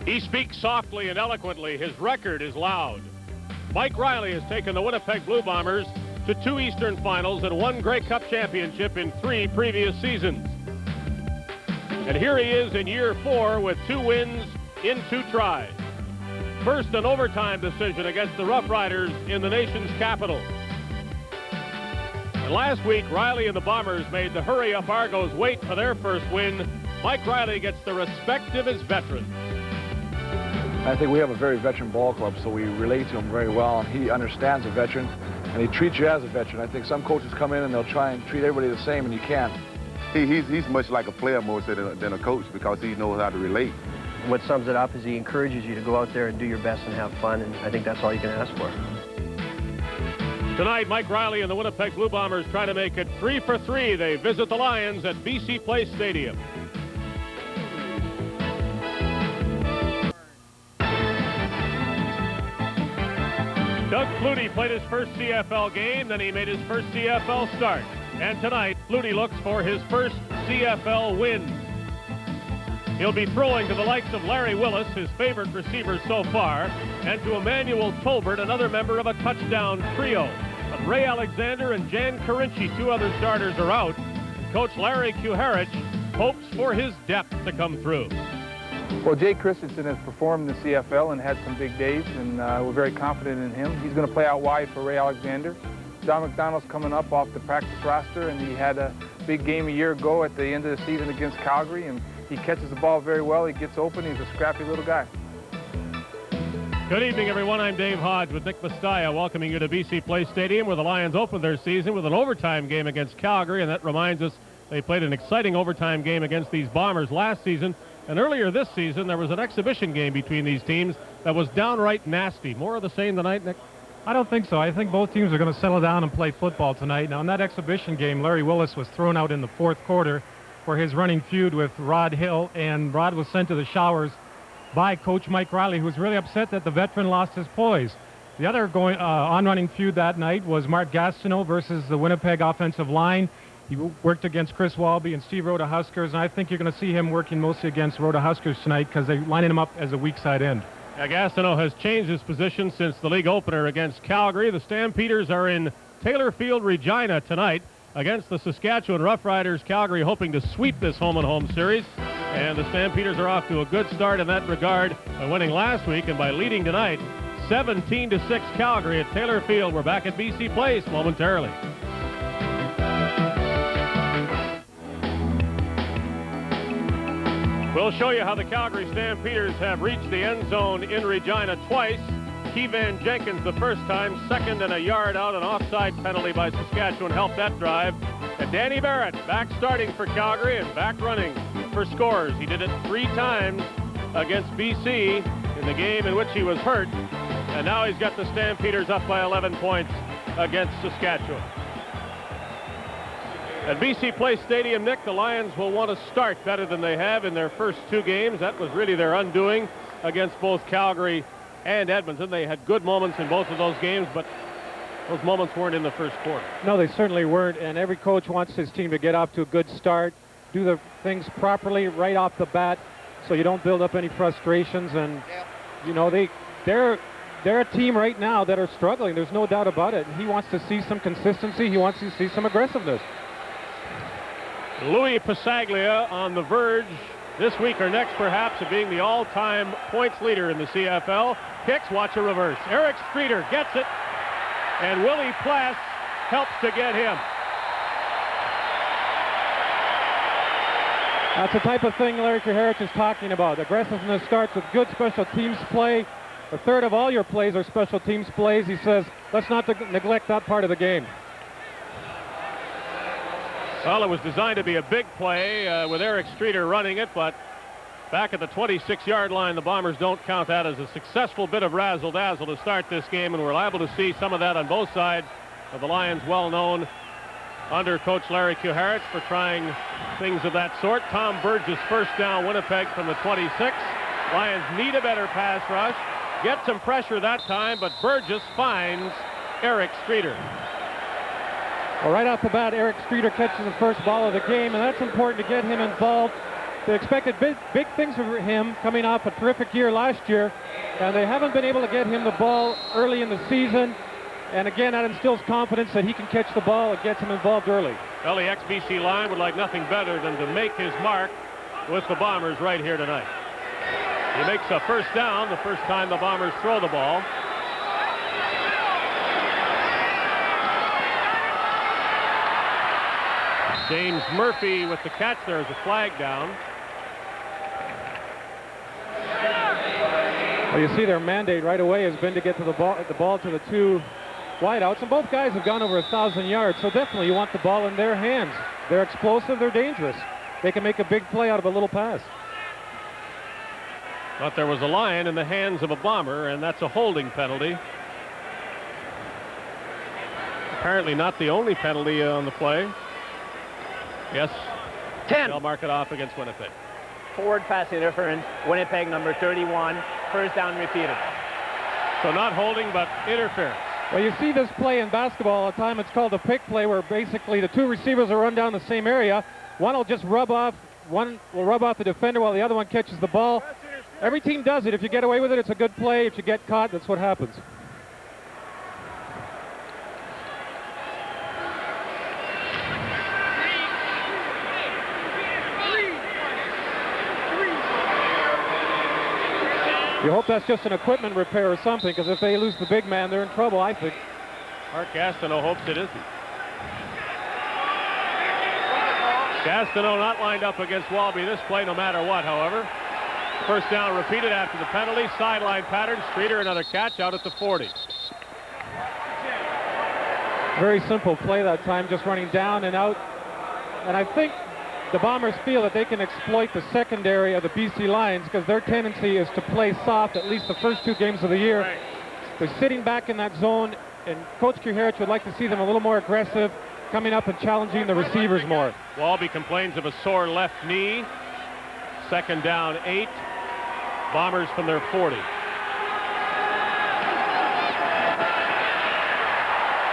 He speaks softly and eloquently. His record is loud. Mike Riley has taken the Winnipeg Blue Bombers to 2 Eastern Finals and 1 Grey Cup championship in 3 previous seasons. And here he is in year 4 with 2 wins in 2 tries. First, an overtime decision against the Rough Riders in the nation's capital. And last week, Riley and the Bombers made the hurry-up Argos wait for their first win. Mike Riley gets the respect of his veterans. I think we have a very veteran ball club, so we relate to him very well, and he understands a veteran, and he treats you as a veteran. I think some coaches come in and they'll try and treat everybody the same, and you can't. He's much like a player more so than a coach, because he knows how to relate. What sums it up is he encourages you to go out there and do your best and have fun, and I think that's all you can ask for. Tonight, Mike Riley and the Winnipeg Blue Bombers try to make it 3 for 3. They visit the Lions at BC Place Stadium. Doug Flutie played his first CFL game, then he made his first CFL start. And tonight, Flutie looks for his first CFL win. He'll be throwing to the likes of Larry Willis, his favorite receiver so far, and to Emmanuel Tolbert, another member of a touchdown trio. But Ray Alexander and Jan Carinci, 2 other starters, are out. Coach Larry Kuharich hopes for his depth to come through. Well, Jay Christensen has performed in the CFL and had some big days, and we're very confident in him. He's going to play out wide for Ray Alexander. John McDonald's coming up off the practice roster, and he had a big game a year ago at the end of the season against Calgary, and he catches the ball very well. He gets open. He's a scrappy little guy. Good evening, everyone. I'm Dave Hodge with Nick Mastaya, welcoming you to BC Place Stadium, where the Lions opened their season with an overtime game against Calgary, and that reminds us they played an exciting overtime game against these Bombers last season. And earlier this season, there was an exhibition game between these teams that was downright nasty. More of the same tonight, Nick? I don't think so. I think both teams are going to settle down and play football tonight. Now, in that exhibition game, Larry Willis was thrown out in the 4th quarter for his running feud with Rod Hill, and Rod was sent to the showers by Coach Mike Riley, who was really upset that the veteran lost his poise. The other on-running feud that night was Mark Gastineau versus the Winnipeg offensive line. He worked against Chris Walby and Steve Rhoda-Huskers, and I think you're going to see him working mostly against Rhoda-Huskers tonight because they're lining him up as a weak side end. Yeah, Gastineau has changed his position since the league opener against Calgary. The Stampeders are in Taylor Field, Regina tonight against the Saskatchewan Roughriders. Calgary hoping to sweep this home-and-home series. And the Stampeders are off to a good start in that regard by winning last week and by leading tonight 17-6 Calgary at Taylor Field. We're back at BC Place momentarily. We'll show you how the Calgary Stampeders have reached the end zone in Regina twice. Keevan Jenkins the first time, second and a yard out, an offside penalty by Saskatchewan helped that drive. And Danny Barrett back starting for Calgary and back running for scores. He did it 3 times against BC in the game in which he was hurt. And now he's got the Stampeders up by 11 points against Saskatchewan. At BC Place Stadium, Nick, the Lions will want to start better than they have in their first 2 games. That was really their undoing against both Calgary and Edmonton. They had good moments in both of those games, but those moments weren't in the first quarter. No, they certainly weren't, and every coach wants his team to get off to a good start, do the things properly right off the bat so you don't build up any frustrations. And, you know, they're a team right now that are struggling. There's no doubt about it. He wants to see some consistency. He wants to see some aggressiveness. Louis Pasaglia on the verge this week or next, perhaps, of being the all-time points leader in the CFL. Kicks, watch a reverse. Eric Streeter gets it, and Willie Plass helps to get him. That's the type of thing Larry Kuharich is talking about. Aggressiveness starts with good special teams play. A third of all your plays are special teams plays. He says, let's not neglect that part of the game. Well, it was designed to be a big play with Eric Streeter running it, but back at the 26-yard line, the Bombers don't count that as a successful bit of razzle-dazzle to start this game, and we're liable to see some of that on both sides of the Lions, well known under Coach Larry Kuharich for trying things of that sort. Tom Burgess first down Winnipeg from the 26. Lions need a better pass rush. Get some pressure that time, but Burgess finds Eric Streeter. Well, right off the bat, Eric Streeter catches the first ball of the game, and that's important to get him involved They expected big things from him coming off a terrific year last year, and they haven't been able to get him the ball early in the season. And again, that instills confidence that he can catch the ball. It gets him involved early. Well, the ex-BC line would like nothing better than to make his mark with the Bombers right here tonight. He makes a first down the first time the Bombers throw the ball. James Murphy with the catch. There is a flag down. Well, you see their mandate right away has been to get to the ball to the two wideouts, and both guys have gone over 1,000 yards, so definitely you want the ball in their hands. They're explosive, they're dangerous. They can make a big play out of a little pass. But there was a Lion in the hands of a Bomber, and that's a holding penalty. Apparently not the only penalty on the play. Yes, 10. They'll mark it off against Winnipeg. Forward pass interference, Winnipeg number 31, first down repeated. So not holding, but interference. Well, you see this play in basketball all the time. It's called a pick play, where basically the two receivers will run down the same area. One will just rub off the defender while the other one catches the ball. Every team does it. If you get away with it, it's a good play. If you get caught, that's what happens. You hope that's just an equipment repair or something, because if they lose the big man, they're in trouble, I think. Mark Gastineau hopes it isn't. Gastineau not lined up against Walby this play no matter what, however. First down repeated after the penalty. Sideline pattern. Streeter another catch out at the 40. Very simple play that time, just running down and out. And I think the Bombers feel that they can exploit the secondary of the BC Lions, because their tendency is to play soft at least the first two games of the year. Right. They're sitting back in that zone, and Coach Kuharich would like to see them a little more aggressive, coming up and challenging the receivers more. Walby complains of a sore left knee. Second down 8. Bombers from their 40.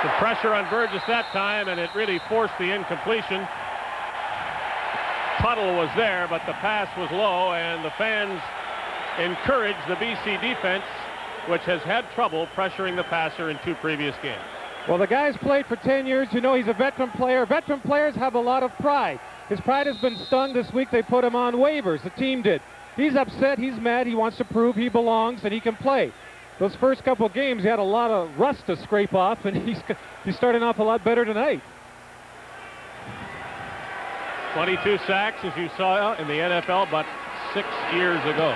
The pressure on Burgess that time, and it really forced the incompletion. Tuttle was there, but the pass was low, and the fans encouraged the BC defense, which has had trouble pressuring the passer in 2 previous games. Well, the guy's played for 10 years. You know he's a veteran player. Veteran players have a lot of pride. His pride has been stung this week. They put him on waivers. The team did. He's upset. He's mad. He wants to prove he belongs and he can play. Those first couple of games, he had a lot of rust to scrape off, and he's starting off a lot better tonight. 22 sacks, as you saw in the NFL, but 6 years ago.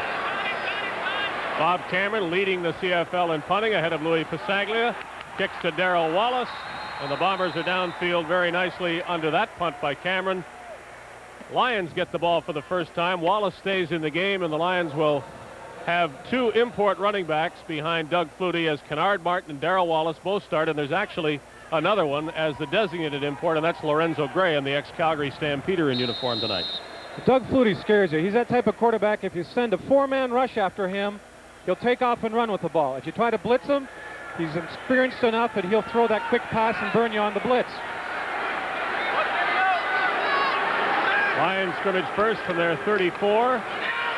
Bob Cameron leading the CFL in punting ahead of Louis Pasaglia. Kicks to Darrell Wallace, and the Bombers are downfield very nicely under that punt by Cameron. Lions get the ball for the first time. Wallace stays in the game, and the Lions will have 2 import running backs behind Doug Flutie, as Kennard Martin and Darrell Wallace both start, and there's actually another one as the designated import, and that's Lorenzo Gray in the ex-Calgary Stampeder in uniform tonight. Doug Flutie scares you. He's that type of quarterback. If you send a 4-man rush after him, he'll take off and run with the ball. If you try to blitz him, he's experienced enough that he'll throw that quick pass and burn you on the blitz. Lions scrimmage first from their 34.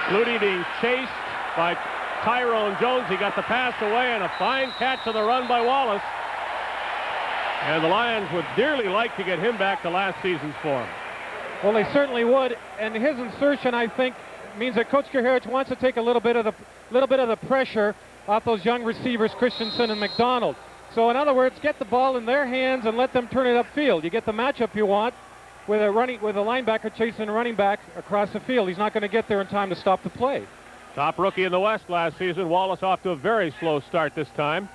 Flutie being chased by Tyrone Jones. He got the pass away, and a fine catch on the run by Wallace. And the Lions would dearly like to get him back to last season's form. Well, they certainly would, and his insertion, I think, means that Coach Kuharich wants to take a little bit of the pressure off those young receivers, Christensen and McDonald. So in other words, get the ball in their hands and let them turn it upfield. You get the matchup you want with a linebacker chasing a running back across the field. He's not going to get there in time to stop the play. Top rookie in the West last season. Wallace off to a very slow start this time,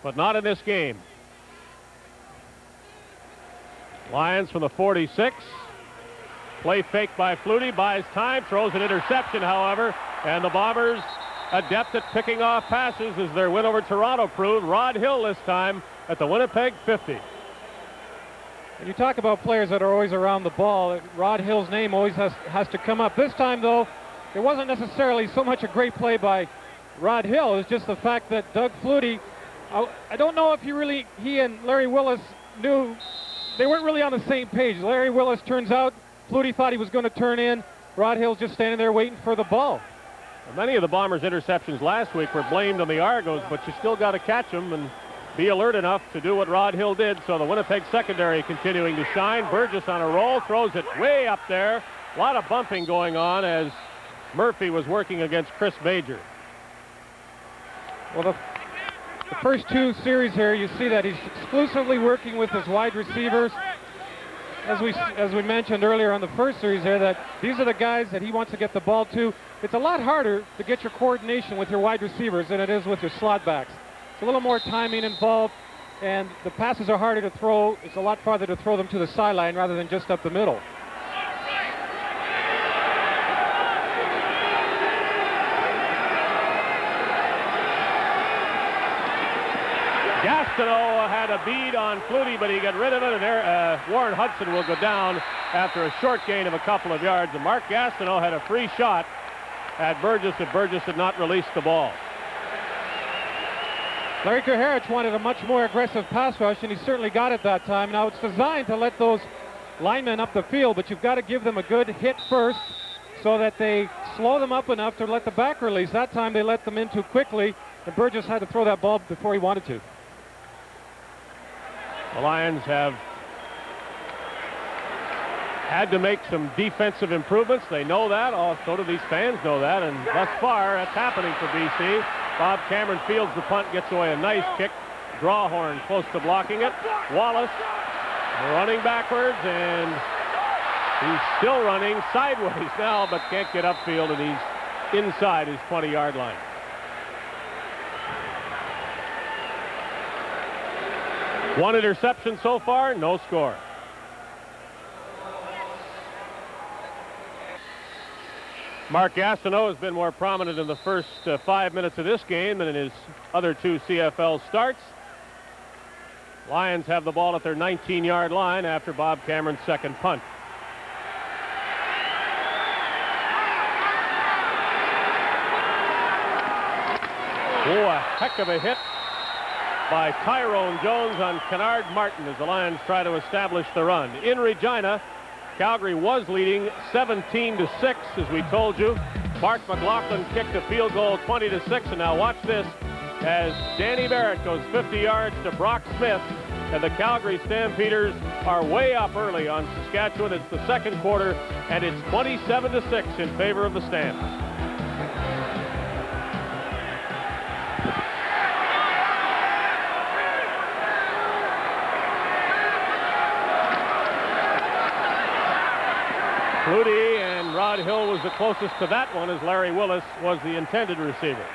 but not in this game. Lions from the 46. Play fake by Flutie, buys time, throws an interception, however, and the Bombers adept at picking off passes, as their win over Toronto proved. Rod Hill this time at the Winnipeg 50. And you talk about players that are always around the ball. Rod Hill's name always has to come up. This time, though, it wasn't necessarily so much a great play by Rod Hill. It's just the fact that Doug Flutie, I don't know if he and Larry Willis knew. They weren't really on the same page. Larry Willis, turns out, Flutie thought he was going to turn in. Rod Hill's just standing there waiting for the ball. Many of the Bombers' interceptions last week were blamed on the Argos, but you still got to catch them and be alert enough to do what Rod Hill did. So the Winnipeg secondary continuing to shine. Burgess on a roll, throws it way up there. A lot of bumping going on as Murphy was working against Chris Major. Well, the first two series here, you see that he's exclusively working with his wide receivers. As we mentioned earlier on the first series here, that these are the guys that he wants to get the ball to. It's a lot harder to get your coordination with your wide receivers than it is with your slot backs. It's a little more timing involved, and the passes are harder to throw. It's a lot farther to throw them to the sideline rather than just up the middle. Gastineau had a bead on Flutie, but he got rid of it, and Warren Hudson will go down after a short gain of a couple of yards. And Mark Gastineau had a free shot at Burgess if Burgess had not released the ball. Larry Kuharich wanted a much more aggressive pass rush, and he certainly got it that time. Now, it's designed to let those linemen up the field, but you've got to give them a good hit first so that they slow them up enough to let the back release. That time they let them in too quickly, and Burgess had to throw that ball before he wanted to. The Lions have had to make some defensive improvements. They know that. So do these fans know that. And thus far, that's happening for BC. Bob Cameron fields the punt, gets away a nice kick. Drawhorn close to blocking it. Wallace running backwards, and he's still running sideways now, but can't get upfield, and he's inside his 20-yard line. One interception so far, no score. Mark Gastineau has been more prominent in the first 5 minutes of this game than in his other two CFL starts. Lions have the ball at their 19-yard line after Bob Cameron's second punt. Oh, a heck of a hit by Tyrone Jones on Kennard Martin as the Lions try to establish the run. In Regina, Calgary was leading 17-6, as we told you. Mark McLaughlin kicked a field goal 20-6, and now watch this as Danny Barrett goes 50 yards to Brock Smith, and the Calgary Stampeders are way up early on Saskatchewan. It's the second quarter, and it's 27-6 in favor of the Stamps. Flutie, and Rod Hill was the closest to that one, as Larry Willis was the intended receiver.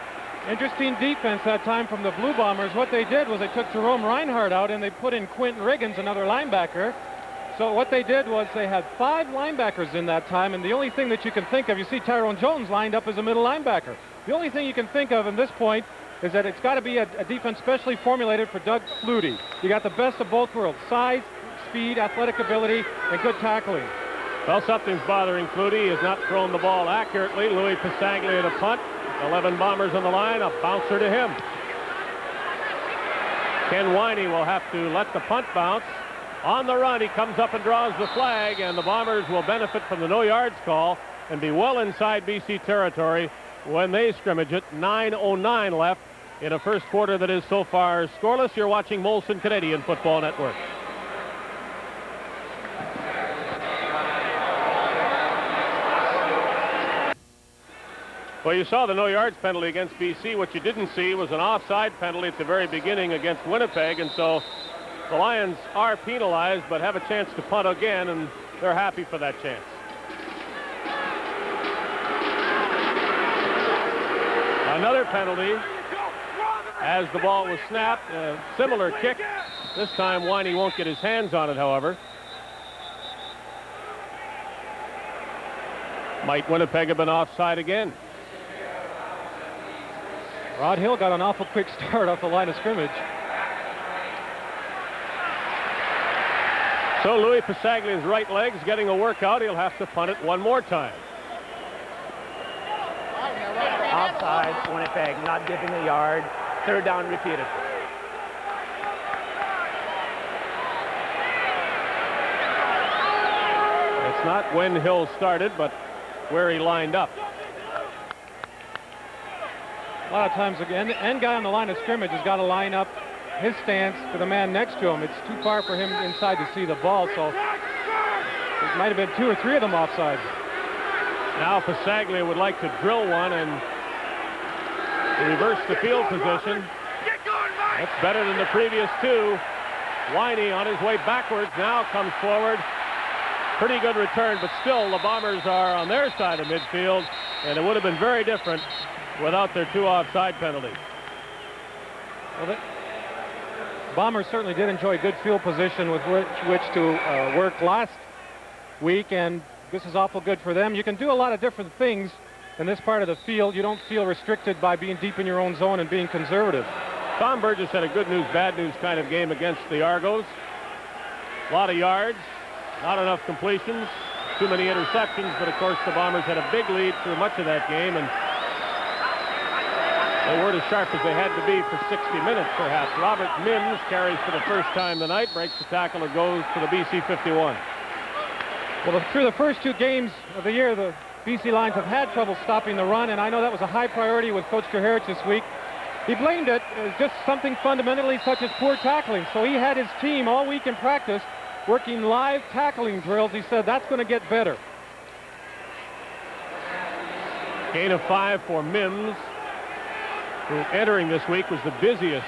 Interesting defense that time from the Blue Bombers. What they did was they took Jerome Reinhardt out and they put in Quentin Riggins, another linebacker. So what they did was they had 5 linebackers in that time, and the only thing that you can think of, you see Tyrone Jones lined up as a middle linebacker. The only thing you can think of in this point is that it's got to be a defense specially formulated for Doug Flutie. You got the best of both worlds: size, speed, athletic ability, and good tackling. Well, something's bothering Flutie. He has not thrown the ball accurately. Louis Pisanglia to punt. 11 Bombers on the line. A bouncer to him. Ken Winey will have to let the punt bounce. On the run, he comes up and draws the flag, and the Bombers will benefit from the no yards call and be well inside BC territory when they scrimmage it. 9:09 left in a first quarter that is so far scoreless. You're watching Molson Canadian Football Network. Well, you saw the no yards penalty against BC. What you didn't see was an offside penalty at the very beginning against Winnipeg, and so the Lions are penalized but have a chance to punt again, and they're happy for that chance. Another penalty as the ball was snapped. A similar kick. This time Winey won't get his hands on it, however. Might Winnipeg have been offside again? Rod Hill got an awful quick start off the line of scrimmage. So Louis Pisaglia's right leg's getting a workout. He'll have to punt it one more time. Offside, Winnipeg not giving a yard. Third down repeated. It's not when Hill started, but where he lined up. A lot of times, again, the end guy on the line of scrimmage has got to line up his stance to the man next to him. It's too far for him inside to see the ball, so it might have been 2 or 3 of them offside. Now Pasaglia would like to drill one and reverse the field position. That's better than the previous 2. Winey on his way backwards now comes forward. Pretty good return, but still the Bombers are on their side of midfield, and it would have been very different without their 2 offside penalties. Well, the Bombers certainly did enjoy good field position with which to work last week, and this is awful good for them. You can do a lot of different things in this part of the field. You don't feel restricted by being deep in your own zone and being conservative. Tom Burgess had a good news, bad news kind of game against the Argos. A lot of yards, not enough completions, too many interceptions, but of course the Bombers had a big lead through much of that game, and they weren't as sharp as they had to be for 60 minutes, perhaps. Robert Mims carries for the first time tonight, breaks the tackle, and goes to the BC 51. Well, through the first 2 games of the year, the BC Lions have had trouble stopping the run, and I know that was a high priority with Coach Kuharich this week. He blamed it as just something fundamentally such as poor tackling. So he had his team all week in practice working live tackling drills. He said that's going to get better. Gain of 5 for Mims, who entering this week was the busiest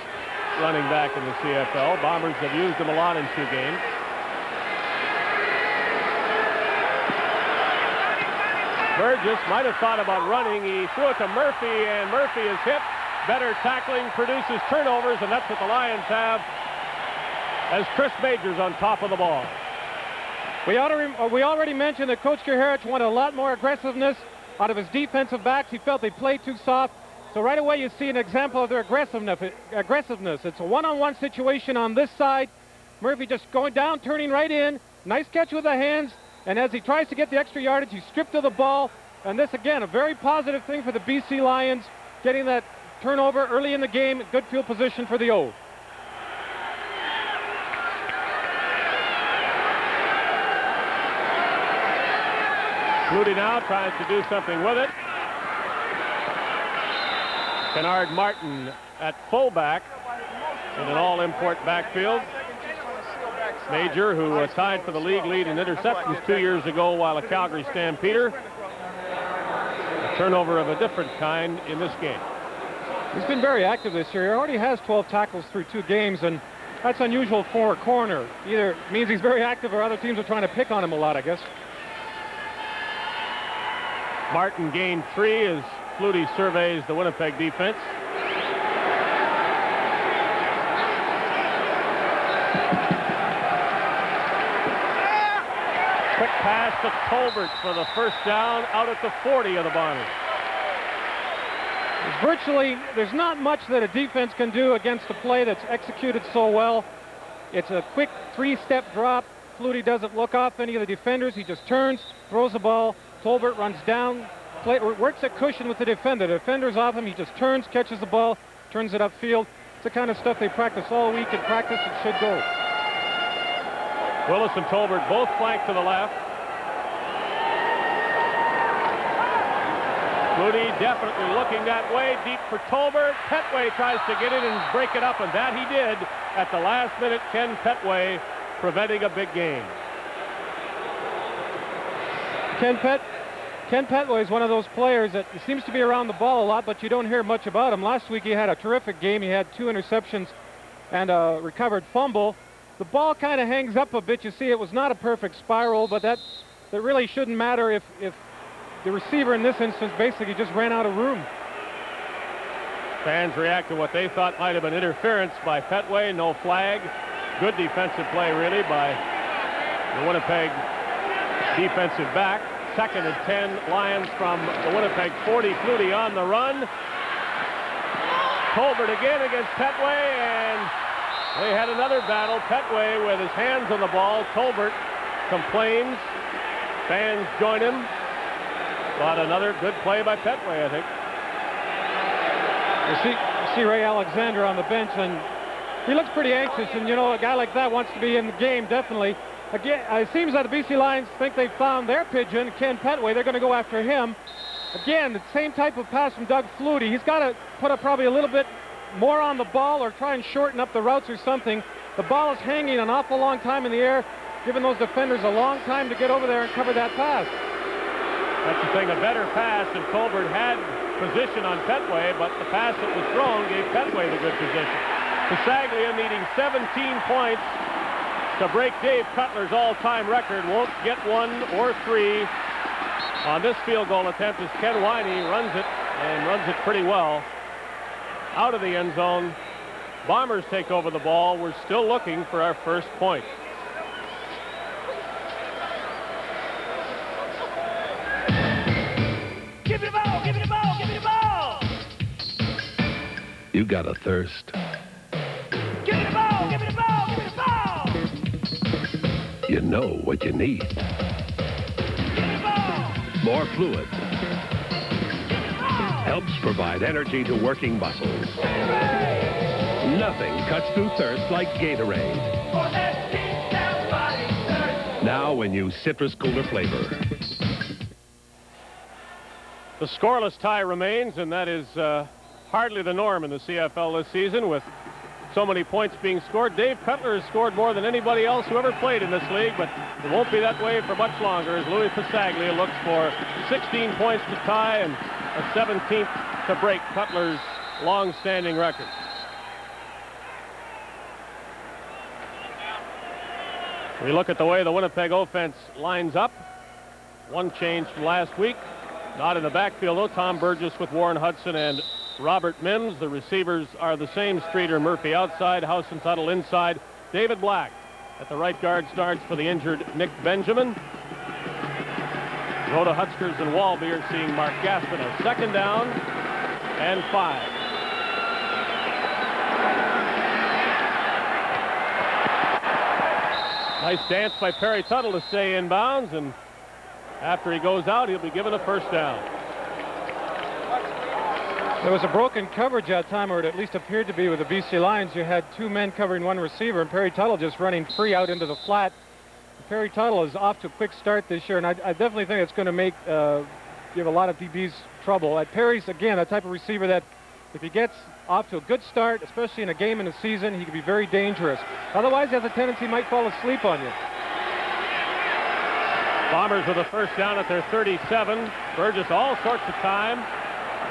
running back in the CFL. Bombers have used him a lot in 2 games. Burgess might have thought about running. He threw it to Murphy, and Murphy is hit. Better tackling produces turnovers, and that's what the Lions have as Chris Majors on top of the ball. We already mentioned that Coach Kuharich wanted a lot more aggressiveness out of his defensive backs. He felt they played too soft. So right away you see an example of their aggressiveness. It's a one-on-one situation on this side. Murphy just going down, turning right in. Nice catch with the hands. And as he tries to get the extra yardage, he's stripped of the ball. And this, again, a very positive thing for the BC Lions, getting that turnover early in the game. Good field position for the O. Flutie now tries to do something with it. Kennard Martin at fullback in an all-import backfield. Major, who tied for the league lead in interceptions 2 years ago while a Calgary Stampeder. A turnover of a different kind in this game. He's been very active this year. He already has 12 tackles through 2 games, and that's unusual for a corner. Either means he's very active or other teams are trying to pick on him a lot, I guess. Martin gained 3 as Flutie surveys the Winnipeg defense. Quick pass to Tolbert for the first down out at the 40 of the Bombers. There's not much that a defense can do against a play that's executed so well. It's a quick 3-step drop. Flutie doesn't look off any of the defenders. He just turns, throws the ball. Tolbert runs down, works at cushion with the defender. The defender's off him. He just turns, catches the ball, turns it upfield. It's the kind of stuff they practice all week. In practice, it should go. Willis and Tolbert both flank to the left. Flutie definitely looking that way, deep for Tolbert. Petway tries to get it and break it up, and that he did at the last minute. Ken Petway preventing a big game. Ken Petway is one of those players that seems to be around the ball a lot, but you don't hear much about him. Last week he had a terrific game. He had 2 interceptions and a recovered fumble. The ball kind of hangs up a bit. You see, it was not a perfect spiral, but that really shouldn't matter if the receiver in this instance basically just ran out of room. Fans react to what they thought might have been interference by Petway. No flag. Good defensive play, really, by the Winnipeg defensive back. 2nd and 10, Lions from the Winnipeg 40. Flutie on the run. Tolbert again against Petway, and they had another battle. Petway with his hands on the ball. Tolbert complains. Fans join him. But another good play by Petway, I think. You see Ray Alexander on the bench, and he looks pretty anxious. And, you know, a guy like that wants to be in the game, definitely. Again, it seems that the BC Lions think they found their pigeon, Ken Petway. They're going to go after him. Again, the same type of pass from Doug Flutie. He's got to put up probably a little bit more on the ball or try and shorten up the routes or something. The ball is hanging an awful long time in the air, giving those defenders a long time to get over there and cover that pass. That's the thing, a better pass, and Colbert had position on Petway, but the pass that was thrown gave Petway the good position. Passaglia needing 17 points to break Dave Cutler's all-time record. Won't get 1 or 3 on this field goal attempt as Ken Winey runs it pretty well out of the end zone. Bombers take over the ball. We're still looking for our first point. Give me the ball, give me the ball, give me the ball. You got a thirst. Give me the ball, give me the ball, give me the ball. You know what you need. Give me the ball. More fluid. Give me the ball. Helps provide energy to working muscles. Nothing cuts through thirst like Gatorade. For that keeps that body thirst. Now in new citrus cooler flavor. The scoreless tie remains, and that is hardly the norm in the CFL this season with so many points being scored. Dave Cutler has scored more than anybody else who ever played in this league, but it won't be that way for much longer as Louis Passaglia looks for 16 points to tie and a 17th to break Cutler's long-standing record. We look at the way the Winnipeg offense lines up. One change from last week. Not in the backfield, though. Tom Burgess with Warren Hudson and Robert Mims. The receivers are the same. Streeter, Murphy outside, House and Tuttle inside. David Black at the right guard starts for the injured Nick Benjamin. Rhoda Hutskers and Walby are seeing Mark Gastineau. 2nd down and 5. Nice dance by Perry Tuttle to stay in bounds, and after he goes out, he'll be given a first down. There was a broken coverage that time, or it at least appeared to be, with the BC Lions. You had 2 men covering 1 receiver, and Perry Tuttle just running free out into the flat. Perry Tuttle is off to a quick start this year, and I definitely think it's going to make give a lot of DBs trouble. Perry's, again, a type of receiver that if he gets off to a good start, especially in a game in a season, he can be very dangerous. Otherwise, he has a tendency he might fall asleep on you. Bombers with a first down at their 37. Burgess all sorts of time.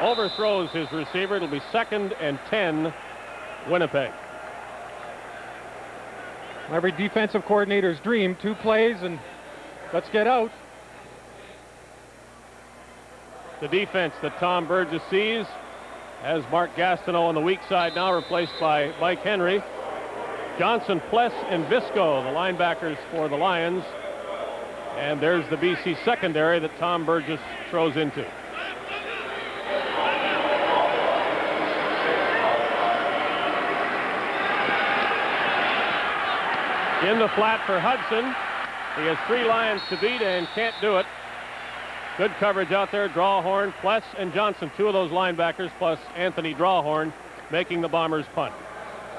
Overthrows his receiver. It'll be 2nd and 10, Winnipeg. Every defensive coordinator's dream, 2 plays and let's get out. The defense that Tom Burgess sees has Mark Gastineau on the weak side now, replaced by Mike Henry. Johnson, Pless, and Visco, the linebackers for the Lions. And there's the BC secondary that Tom Burgess throws into. In the flat for Hudson. He has 3 Lions to beat and can't do it. Good coverage out there. Drawhorn, Pless, and Johnson, 2 of those linebackers, plus Anthony Drawhorn, making the Bombers punt.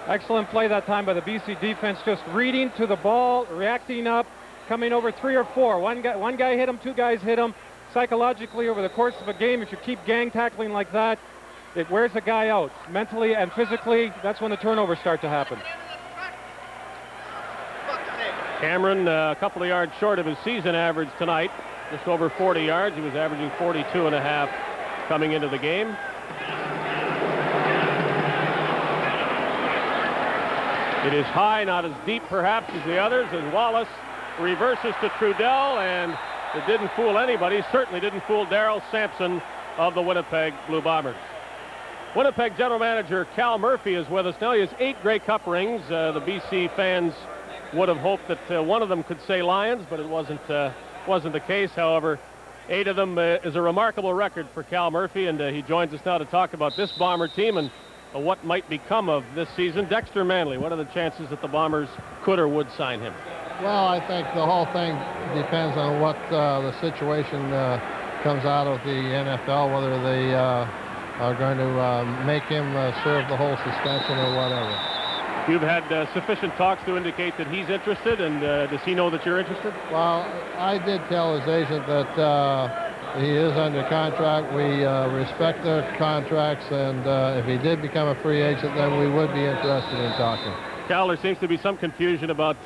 Excellent play that time by the BC defense, just reading to the ball, reacting up, coming over 3 or 4. One guy hit him, 2 guys hit him. Psychologically, over the course of a game, if you keep gang tackling like that, it wears the guy out. Mentally and physically, that's when the turnovers start to happen. Cameron, a couple of yards short of his season average tonight, just over 40 yards. He was averaging 42.5 coming into the game. It is high, not as deep perhaps as the others, as Wallace reverses to Trudell, and it didn't fool anybody. Certainly didn't fool Darrell Sampson of the Winnipeg Blue Bombers. Winnipeg general manager Cal Murphy is with us now. He has 8 Grey Cup rings. The BC fans would have hoped that one of them could say Lions, but it wasn't the case. However, 8 of them is a remarkable record for Cal Murphy, and he joins us now to talk about this Bomber team and what might become of this season. Dexter Manley, what are the chances that the Bombers could or would sign him? Well, I think the whole thing depends on what the situation comes out of the NFL, whether they are going to make him serve the whole suspension or whatever. You've had sufficient talks to indicate that he's interested, and does he know that you're interested? Well, I did tell his agent that he is under contract. We respect their contracts, and if he did become a free agent, then we would be interested in talking. Cal, there seems to be some confusion about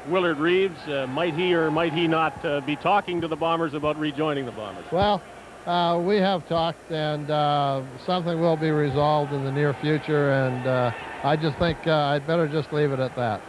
Willard Reeves. Might he or might he not be talking to the Bombers about rejoining the Bombers? Well, we have talked, and something will be resolved in the near future, and I just think I'd better just leave it at that.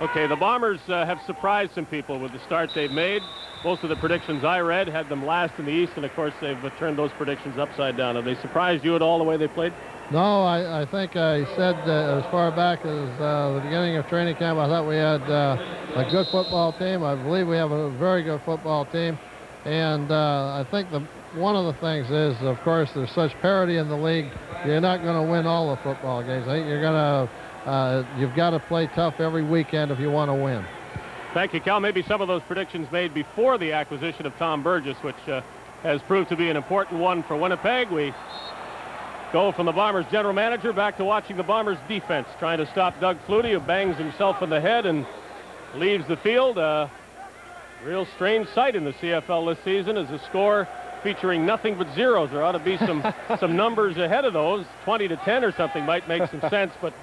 Okay, the Bombers have surprised some people with the start they've made. Most of the predictions I read had them last in the East, and of course they've turned those predictions upside down. Have they surprised you at all the way they played? No, I think I said as far back as the beginning of training camp, I thought we had a good football team. I believe we have a very good football team. And I think one of the things is, of course, there's such parity in the league, you're not going to win all the football games. I think you've got to play tough every weekend if you want to win. Thank you, Cal. Maybe some of those predictions made before the acquisition of Tom Burgess, which has proved to be an important one for Winnipeg. We go from the Bombers general manager back to watching the Bombers defense, trying to stop Doug Flutie, who bangs himself in the head and leaves the field. Real strange sight in the CFL this season is a score featuring nothing but zeros. There ought to be some numbers ahead of those. 20-10 or something might make some sense, but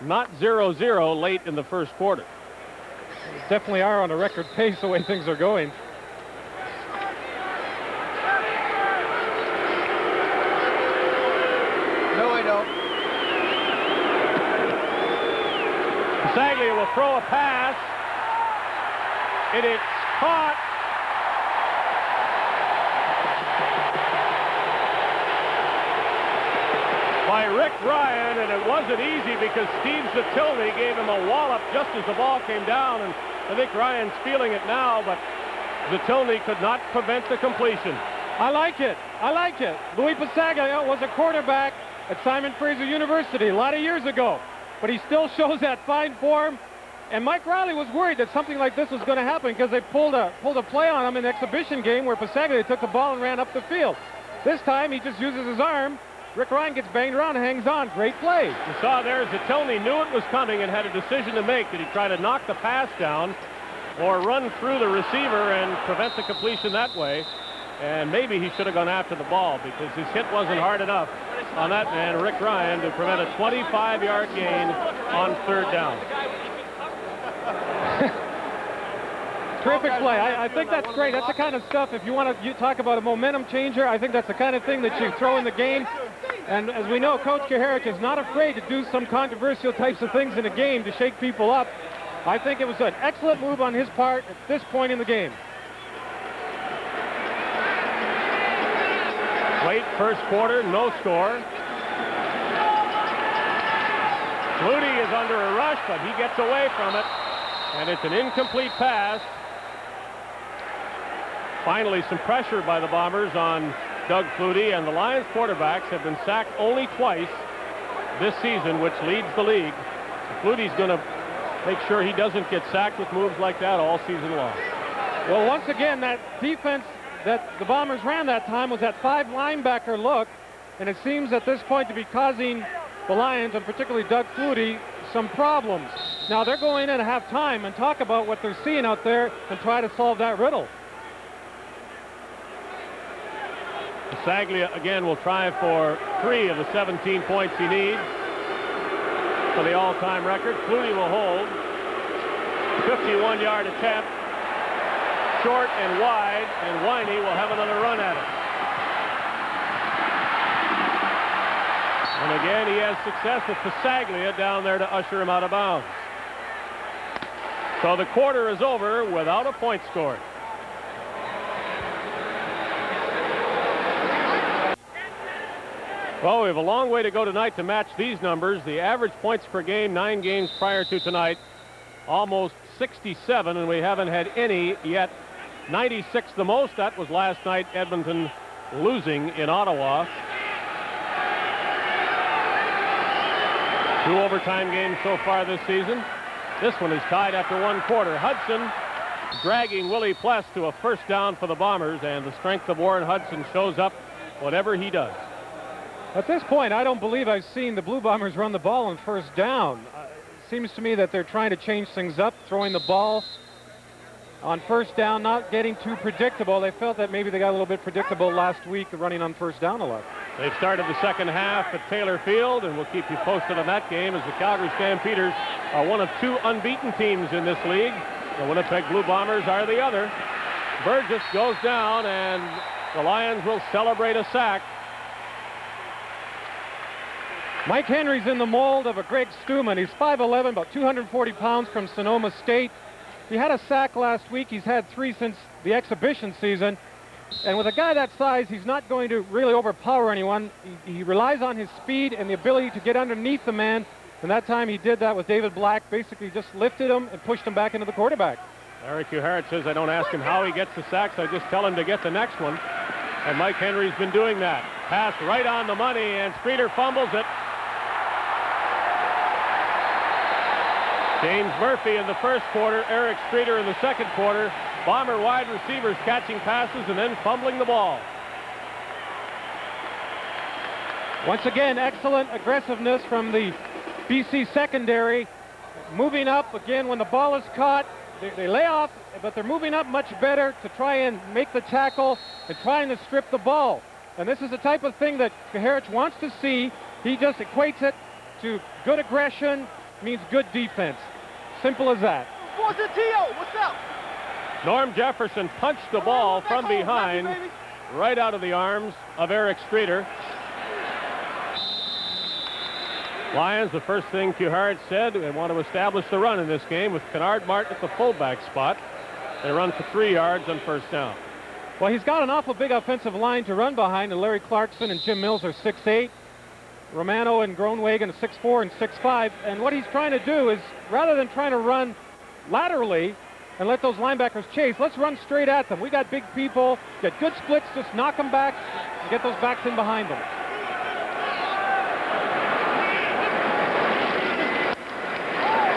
not 0-0 late in the first quarter. Definitely are on a record pace the way things are going. No, I don't. Saglia will throw a pass. It is caught. By Rick Ryan, and it wasn't easy because Steve Zatilny gave him a wallop just as the ball came down, and I think Ryan's feeling it now, but Zatilny could not prevent the completion. I like it. I like it. Louis Pasaglia was a quarterback at Simon Fraser University a lot of years ago, but he still shows that fine form. And Mike Riley was worried that something like this was going to happen because they pulled a play on him in an exhibition game where Pasaglia took the ball and ran up the field. This time he just uses his arm. Rick Ryan gets banged around and hangs on. Great play. You saw there Zatilny knew it was coming and had a decision to make. Did he try to knock the pass down or run through the receiver and prevent the completion that way? And maybe he should have gone after the ball because his hit wasn't hard enough on that man, Rick Ryan, to prevent a 25-yard gain on third down. Terrific play. I think that's great. That's the kind of stuff, if you want to talk about a momentum changer, I think that's the kind of thing that you throw in the game. And as we know, Coach Kaharick is not afraid to do some controversial types of things in a game to shake people up. I think it was an excellent move on his part at this point in the game. Late first quarter, no score. Flutie is under a rush, but he gets away from it. And it's an incomplete pass. Finally, some pressure by the Bombers on Doug Flutie, and the Lions quarterbacks have been sacked only twice this season, which leads the league. Flutie's going to make sure he doesn't get sacked with moves like that all season long. Well, once again, that defense that the Bombers ran that time was that 5 linebacker look, and it seems at this point to be causing the Lions, and particularly Doug Flutie, some problems. Now they're going in at halftime and talk about what they're seeing out there and try to solve that riddle. Saglia again will try for 3 of the 17 points he needs for the all-time record. Flutie will hold. 51-yard attempt. Short and wide, and Winey will have another run at it. And again, he has success with Pasaglia down there to usher him out of bounds. So the quarter is over without a point scored. Well, we have a long way to go tonight to match these numbers. The average points per game, 9 games prior to tonight, almost 67, and we haven't had any yet. 96 the most. That was last night, Edmonton losing in Ottawa. 2 overtime games so far this season. This one is tied after 1 quarter. Hudson dragging Willie Pless to a first down for the Bombers, and the strength of Warren Hudson shows up whatever he does. At this point, I don't believe I've seen the Blue Bombers run the ball on first down. seems to me that they're trying to change things up, throwing the ball on first down, not getting too predictable. They felt that maybe they got a little bit predictable last week, running on first down a lot. They've started the second half at Taylor Field, and we'll keep you posted on that game as the Calgary Stampeders are one of 2 unbeaten teams in this league. The Winnipeg Blue Bombers are the other. Burgess goes down, and the Lions will celebrate a sack. Mike Henry's in the mold of a Greg Stuman. He's 5'11", about 240 pounds, from Sonoma State. He had a sack last week. He's had 3 since the exhibition season. And with a guy that size, he's not going to really overpower anyone. He relies on his speed and the ability to get underneath the man. And that time he did that with David Black, basically just lifted him and pushed him back into the quarterback. Eric Uhart says, I don't ask him how he gets the sacks, I just tell him to get the next one. And Mike Henry's been doing that. Pass right on the money, and Streeter fumbles it. James Murphy in the first quarter, Eric Streeter in the second quarter. Bomber wide receivers catching passes and then fumbling the ball. Once again, excellent aggressiveness from the BC secondary. Moving up again when the ball is caught. They lay off, but they're moving up much better to try and make the tackle and trying to strip the ball. And this is the type of thing that Kuharich wants to see. He just equates it to good aggression means good defense. Simple as that. What's it, T.O.? What's up? Norm Jefferson punched the ball from behind, right out of the arms of Eric Streeter. Lions, the first thing Kuharich said, they want to establish the run in this game with Kennard Martin at the fullback spot. They run for 3 yards on first down. Well, he's got an awful big offensive line to run behind, and Larry Clarkson and Jim Mills are 6'8". Romano and Groenwegen are 6'4" and 6'5". And what he's trying to do is, rather than trying to run laterally and let those linebackers chase, let's run straight at them. We got big people, get good splits, just knock them back and get those backs in behind them.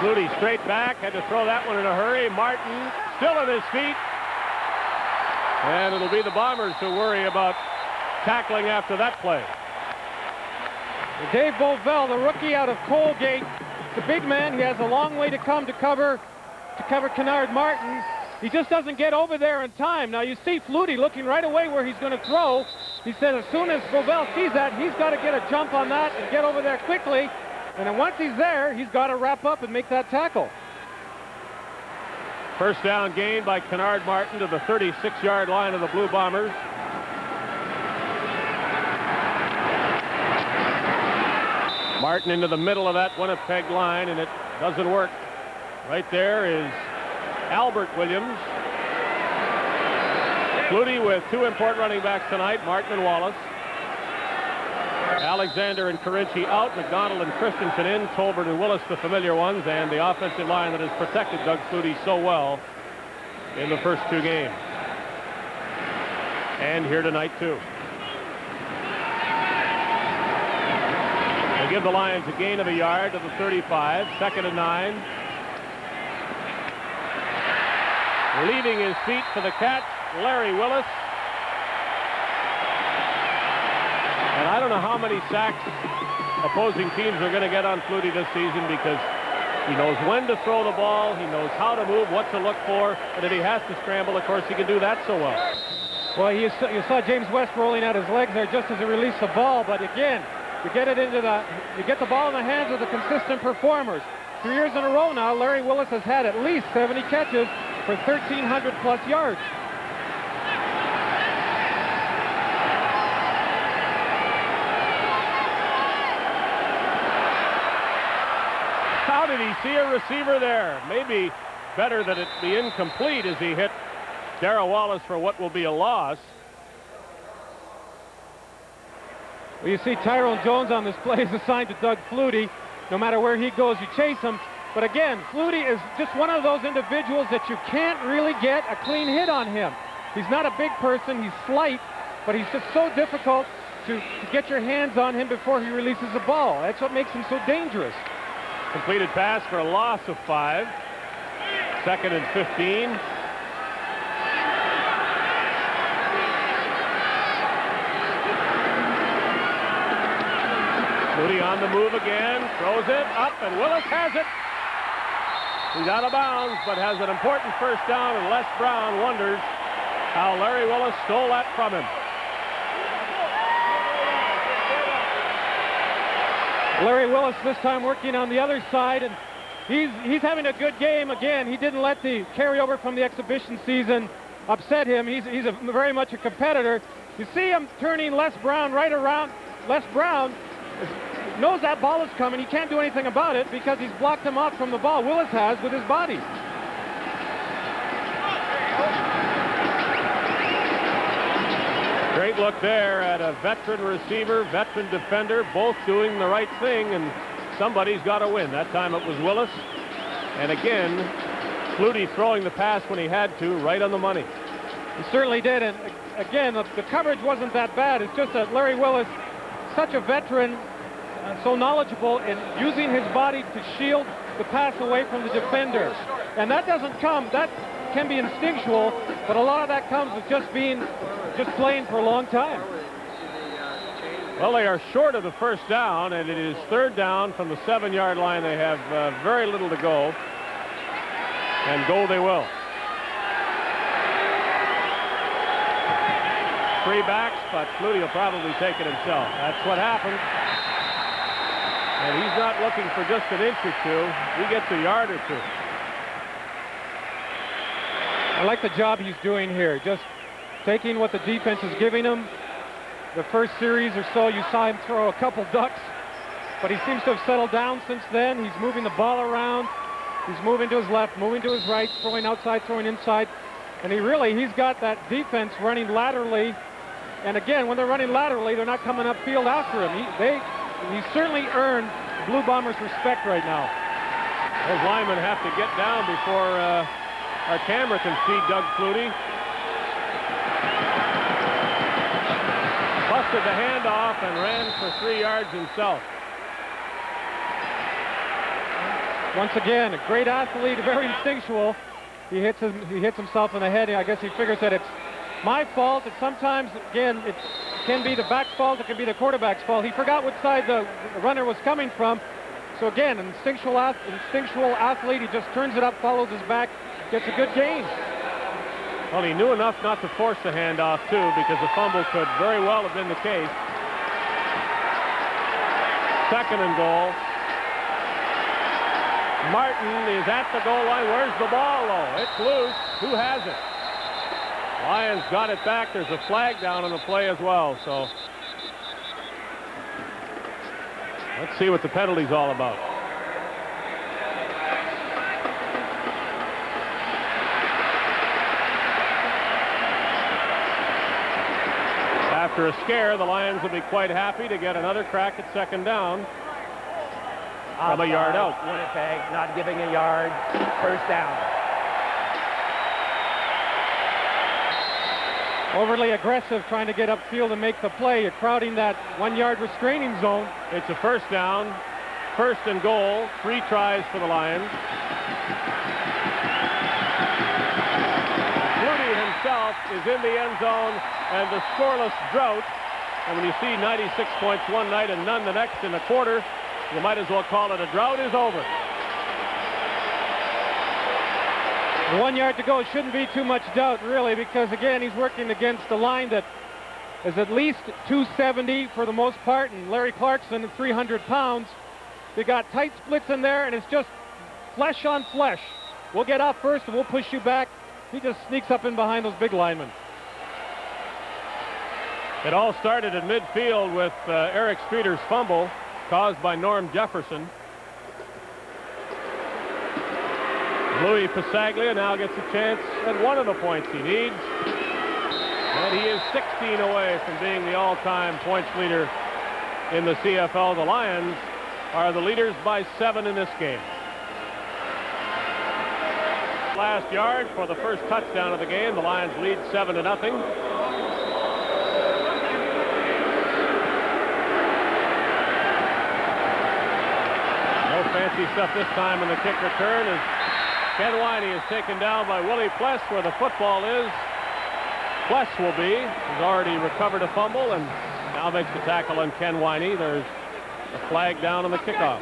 Flutie straight back, had to throw that one in a hurry. Martin still on his feet. And it'll be the Bombers who worry about tackling after that play. Dave Bovell, the rookie out of Colgate, the big man. He has a long way to come to cover Kennard Martin. He just doesn't get over there in time. Now you see Flutie looking right away where he's going to throw. He said as soon as Bovell sees that, he's got to get a jump on that and get over there quickly. And then once he's there, he's got to wrap up and make that tackle. First down gain by Kennard Martin to the 36-yard line of the Blue Bombers. Martin into the middle of that Winnipeg line, and it doesn't work. Right there is Albert Williams. Flutie with 2 important running backs tonight, Martin and Wallace. Alexander and Carinci out, McDonald and Christensen in, Tolbert and Willis the familiar ones, and the offensive line that has protected Doug Flutie so well in the first 2 games. And here tonight too. They give the Lions a gain of a yard to the 35, 2nd and 9. Leaving his feet for the catch, Larry Willis. And I don't know how many sacks opposing teams are going to get on Flutie this season, because he knows when to throw the ball, he knows how to move, what to look for, and if he has to scramble, of course, he can do that so well. Well, you saw James West rolling out his legs there just as he released the ball, but again, you get the ball in the hands of the consistent performers. 3 years in a row now, Larry Willis has had at least 70 catches for 1,300 plus yards. How did he see a receiver there? Maybe better that it be incomplete as he hit Darrell Wallace for what will be a loss. Well, you see Tyrone Jones on this play is assigned to Doug Flutie. No matter where he goes, you chase him. But again, Flutie is just one of those individuals that you can't really get a clean hit on him. He's not a big person, he's slight, but he's just so difficult to get your hands on him before he releases the ball. That's what makes him so dangerous. Completed pass for a loss of 5. 2nd and 15. Flutie on the move again, throws it up, and Willis has it. He's out of bounds, but has an important first down, and Les Brown wonders how Larry Willis stole that from him. Larry Willis this time working on the other side, and he's having a good game again. He didn't let the carryover from the exhibition season upset him. He's very much a competitor. You see him turning Les Brown right around. Les Brown knows that ball is coming. He can't do anything about it because he's blocked him off from the ball. Willis has with his body. Great look there at a veteran receiver, veteran defender, both doing the right thing, and somebody's got to win. That time it was Willis. And again, Flutie throwing the pass when he had to, right on the money. He certainly did, and again, the coverage wasn't that bad. It's just that Larry Willis, such a veteran, so knowledgeable in using his body to shield the pass away from the defender. And that doesn't come, that can be instinctual, but a lot of that comes with just playing for a long time. Well, they are short of the first down, and it is third down from the 7-yard line. They have very little to go, and go they will. 3 backs, but Flutie will probably take it himself. That's what happened. And he's not looking for just an inch or two. He gets a yard or two. I like the job he's doing here, just taking what the defense is giving him. The first series or so, you saw him throw a couple ducks, but he seems to have settled down since then. He's moving the ball around. He's moving to his left, moving to his right, throwing outside, throwing inside. And he's got that defense running laterally. And again, when they're running laterally, they're not coming upfield after him. He certainly earned Blue Bombers' respect right now. Those linemen have to get down before our camera can see Doug Flutie. Busted the handoff and ran for 3 yards himself. Once again, a great athlete, very instinctual. He hits himself in the head. I guess he figures that it's my fault. It's sometimes, again, it can be the back's fault. It can be the quarterback's fault. He forgot what side the runner was coming from. So again, an instinctual athlete. He just turns it up, follows his back, gets a good gain. Well, he knew enough not to force the handoff, too, because the fumble could very well have been the case. 2nd and goal. Martin is at the goal line. Where's the ball, though? It's loose. Who has it? Lions got it back. There's a flag down on the play as well, so let's see what the penalty's all about. After a scare, the Lions will be quite happy to get another crack at 2nd down from a yard out. Winnipeg not giving a yard. First down. Overly aggressive, trying to get upfield and make the play. You're crowding that 1-yard restraining zone. It's a first down, 1st and goal, 3 tries for the Lions. Flutie himself is in the end zone, and the scoreless drought. And when you see 96 points one night and none the next in a quarter, you might as well call it a drought is over. 1 yard to go. Shouldn't be too much doubt, really, because, again, he's working against a line that is at least 270 for the most part, and Larry Clarkson at 300 pounds. They got tight splits in there, and it's just flesh on flesh. We'll get off first, and we'll push you back. He just sneaks up in behind those big linemen. It all started at midfield with Eric Streeter's fumble caused by Norm Jefferson. Louis Pasaglia now gets a chance at one of the points he needs. And he is 16 away from being the all-time points leader in the CFL. The Lions are the leaders by 7 in this game. Last yard for the first touchdown of the game. The Lions lead 7-0. No fancy stuff this time in the kick return as Ken Winey is taken down by Willie Pless where the football is. Pless will be. He's already recovered a fumble and now makes the tackle on Ken Winey. There's a flag down on the kickoff.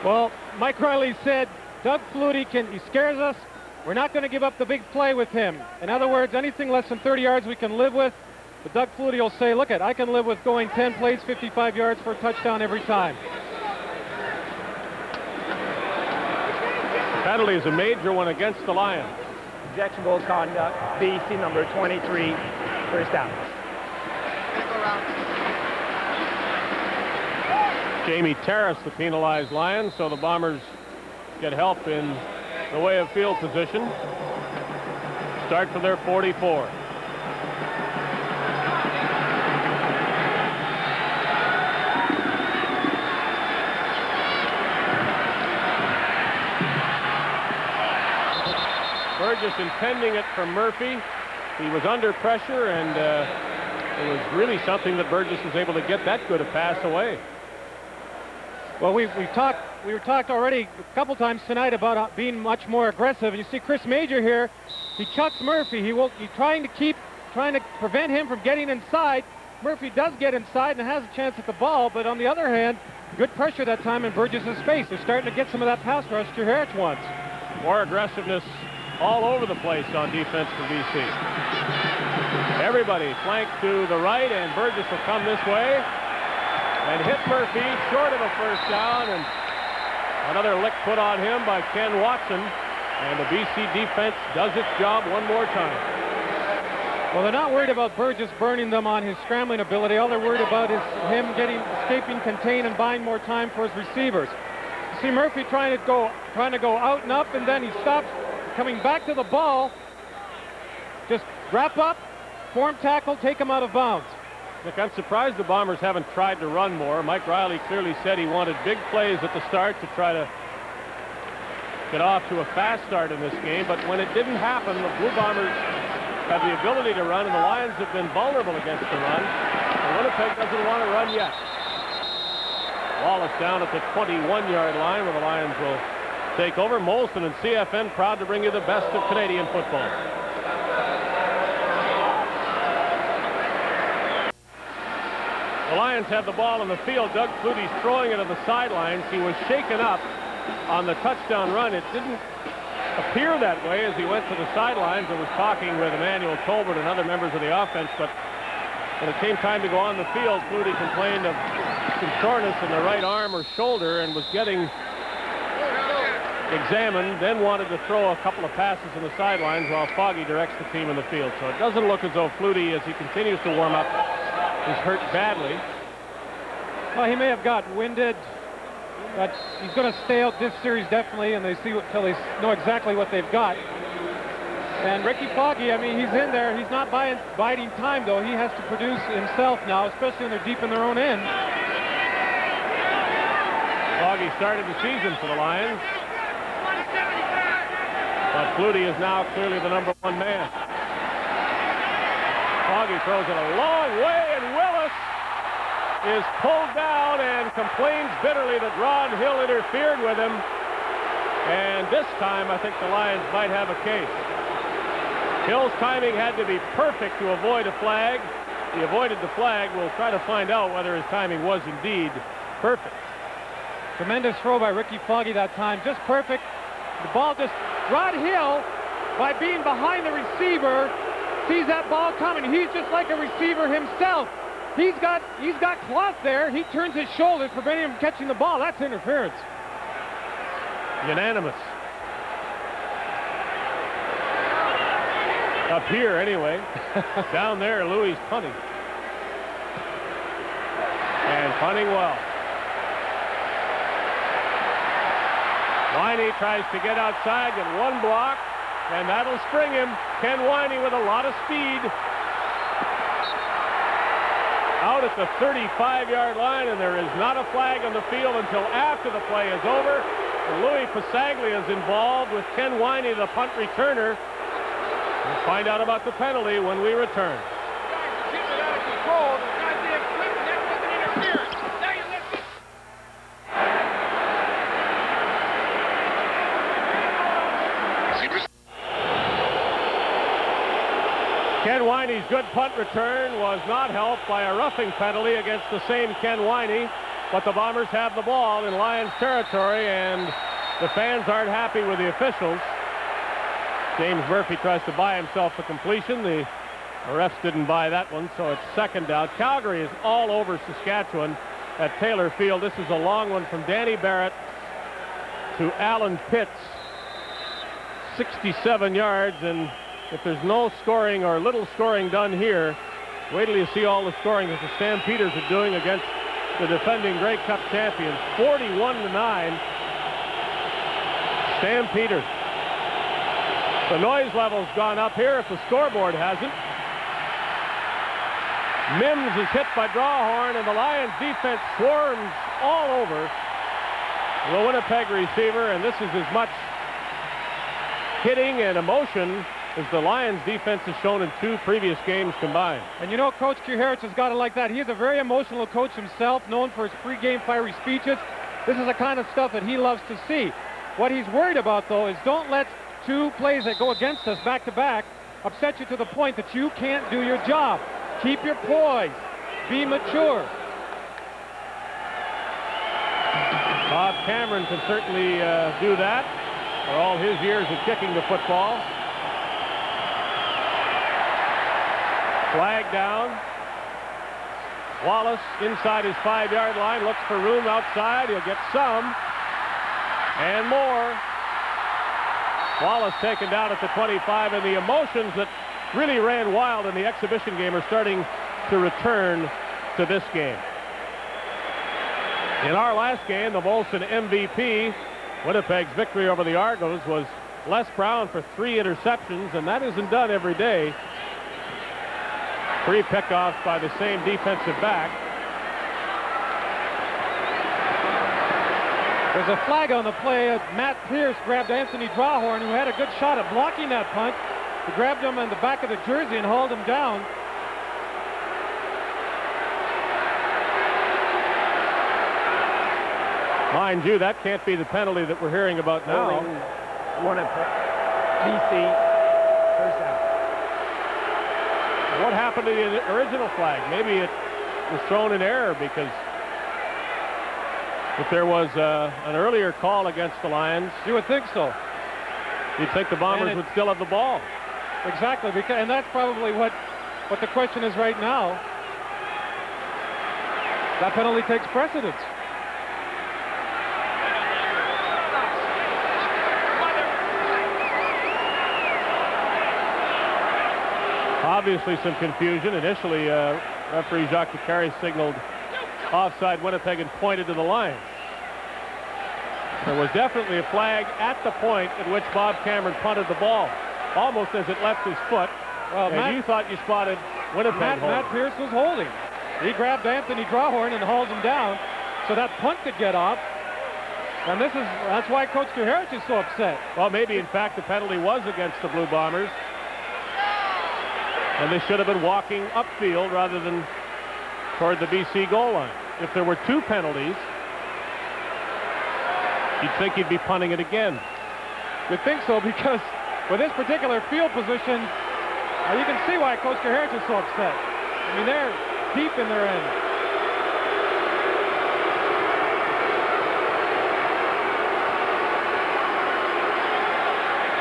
Well, Mike Riley said Doug Flutie he scares us. We're not going to give up the big play with him. In other words, anything less than 30 yards we can live with. But Doug Flutie will say, look I can live with going 10 plays, 55 yards for a touchdown every time. Penalty is a major one against the Lions. Objection, goals conduct, BC number 23, first down. Jamie Terrace, the penalized Lions, so the Bombers get help in the way of field position. Start from their 44. Burgess intending it from Murphy. He was under pressure, and it was really something that Burgess was able to get that good a pass away. Well, we talked already a couple times tonight about being much more aggressive. And you see Chris Major here. He chucks Murphy. He's trying to prevent him from getting inside. Murphy does get inside and has a chance at the ball, but on the other hand, good pressure that time in Burgess's face. They're starting to get some of that pass rush to Herich once. More aggressiveness all over the place on defense for BC. Everybody flanked to the right, and Burgess will come this way and hit Murphy short of a first down, and another lick put on him by Ken Watson, and the BC defense does its job one more time. Well, they're not worried about Burgess burning them on his scrambling ability. All they're worried about is him escaping, contain, and buying more time for his receivers. You see Murphy trying to go out and up, and then he stops, coming back to the ball. Just wrap up, form tackle, take him out of bounds. Look, I'm surprised the Bombers haven't tried to run more. Mike Riley clearly said he wanted big plays at the start to try to get off to a fast start in this game, but when it didn't happen, the Blue Bombers have the ability to run, and the Lions have been vulnerable against the run. And Winnipeg doesn't want to run yet. Wallace down at the 21-yard line where the Lions will take over. Molson and CFN proud to bring you the best of Canadian football. The Lions have the ball in the field. Doug Flutie's throwing it to the sidelines. He was shaken up on the touchdown run. It didn't appear that way as he went to the sidelines and was talking with Emmanuel Tolbert and other members of the offense, but when it came time to go on the field, Flutie complained of some soreness in the right arm or shoulder and was getting examined, then wanted to throw a couple of passes in the sidelines while Foggy directs the team in the field. So it doesn't look as though Flutie, as he continues to warm up, is hurt badly. Well, he may have got winded, but he's going to stay out this series definitely, and they see until they know exactly what they've got. And Ricky Foggy, I mean, he's in there. He's not biding time, though. He has to produce himself now, especially when they're deep in their own end. Foggy started the season for the Lions, but Flutie is now clearly the number one man. Foggy throws it a long way, and Willis is pulled down and complains bitterly that Ron Hill interfered with him. And this time, I think the Lions might have a case. Hill's timing had to be perfect to avoid a flag. He avoided the flag. We'll try to find out whether his timing was indeed perfect. Tremendous throw by Ricky Foggy that time. Just perfect. The ball just... Rod Hill, by being behind the receiver, sees that ball coming. He's just like a receiver himself. He's got cloth there. He turns his shoulders, preventing him from catching the ball. That's interference. Unanimous. Up here, anyway. Down there, Louis punting. And punting well. Winey tries to get outside, get one block, and that'll spring him. Ken Winey with a lot of speed. Out at the 35-yard line, and there is not a flag on the field until after the play is over. And Louis Pasaglia is involved with Ken Winey, the punt returner. We'll find out about the penalty when we return. Ken Winey's good punt return was not helped by a roughing penalty against the same Ken Winey, but the Bombers have the ball in Lions territory, and The fans aren't happy with the officials. James Murphy tries to buy himself a completion. The refs didn't buy that one, so it's second down. Calgary is all over Saskatchewan at Taylor Field. This is a long one from Danny Barrett to Alan Pitts. 67 yards, and if there's no scoring or little scoring done here, wait till you see all the scoring that the Stampeders are doing against the defending Grey Cup champions. 41-9. Stampeders. The noise level's gone up here if the scoreboard hasn't. Mims is hit by Drawhorn, and the Lions defense swarms all over the Winnipeg receiver, and this is as much hitting and emotion as the Lions defense has shown in 2 previous games combined. And you know, Coach Kuharich has got it like that. He's a very emotional coach himself, known for his pre-game fiery speeches. This is the kind of stuff that he loves to see. What he's worried about, though, is don't let 2 plays that go against us back-to-back upset you to the point that you can't do your job. Keep your poise. Be mature. Bob Cameron can certainly do that for all his years of kicking the football. Flag down. Wallace inside his 5-yard line, looks for room outside. He'll get some and more. Wallace taken down at the 25, and the emotions that really ran wild in the exhibition game are starting to return to this game. In our last game, the Molson MVP, Winnipeg's victory over the Argos, was Les Brown for 3 interceptions, and that isn't done every day. 3 pickoffs by the same defensive back. There's a flag on the play. Matt Pierce grabbed Anthony Drawhorn, who had a good shot at blocking that punt. He grabbed him in the back of the jersey and hauled him down. Mind you, that can't be the penalty that we're hearing about now. BC, first down. What happened to the original flag? Maybe it was thrown in error, because if there was an earlier call against the Lions, you would think so. You'd think the Bombers would still have the ball. Exactly, and that's probably what the question is right now. That penalty takes precedence. Obviously some confusion. Initially, referee Jacques Ducarry signaled offside Winnipeg and pointed to the line. There was definitely a flag at the point at which Bob Cameron punted the ball, almost as it left his foot. Well, and you thought you spotted Winnipeg holding. Matt Pierce was holding. He grabbed Anthony Drawhorn and hauled him down so that punt could get off. And that's why Coach Kuharich is so upset. Well, maybe in fact the penalty was against the Blue Bombers, and they should have been walking upfield rather than toward the BC goal line. If there were 2 penalties, you'd think he'd be punting it again. You'd think so, because with this particular field position, you can see why Coach Kuharich is so upset. I mean, they're deep in their end.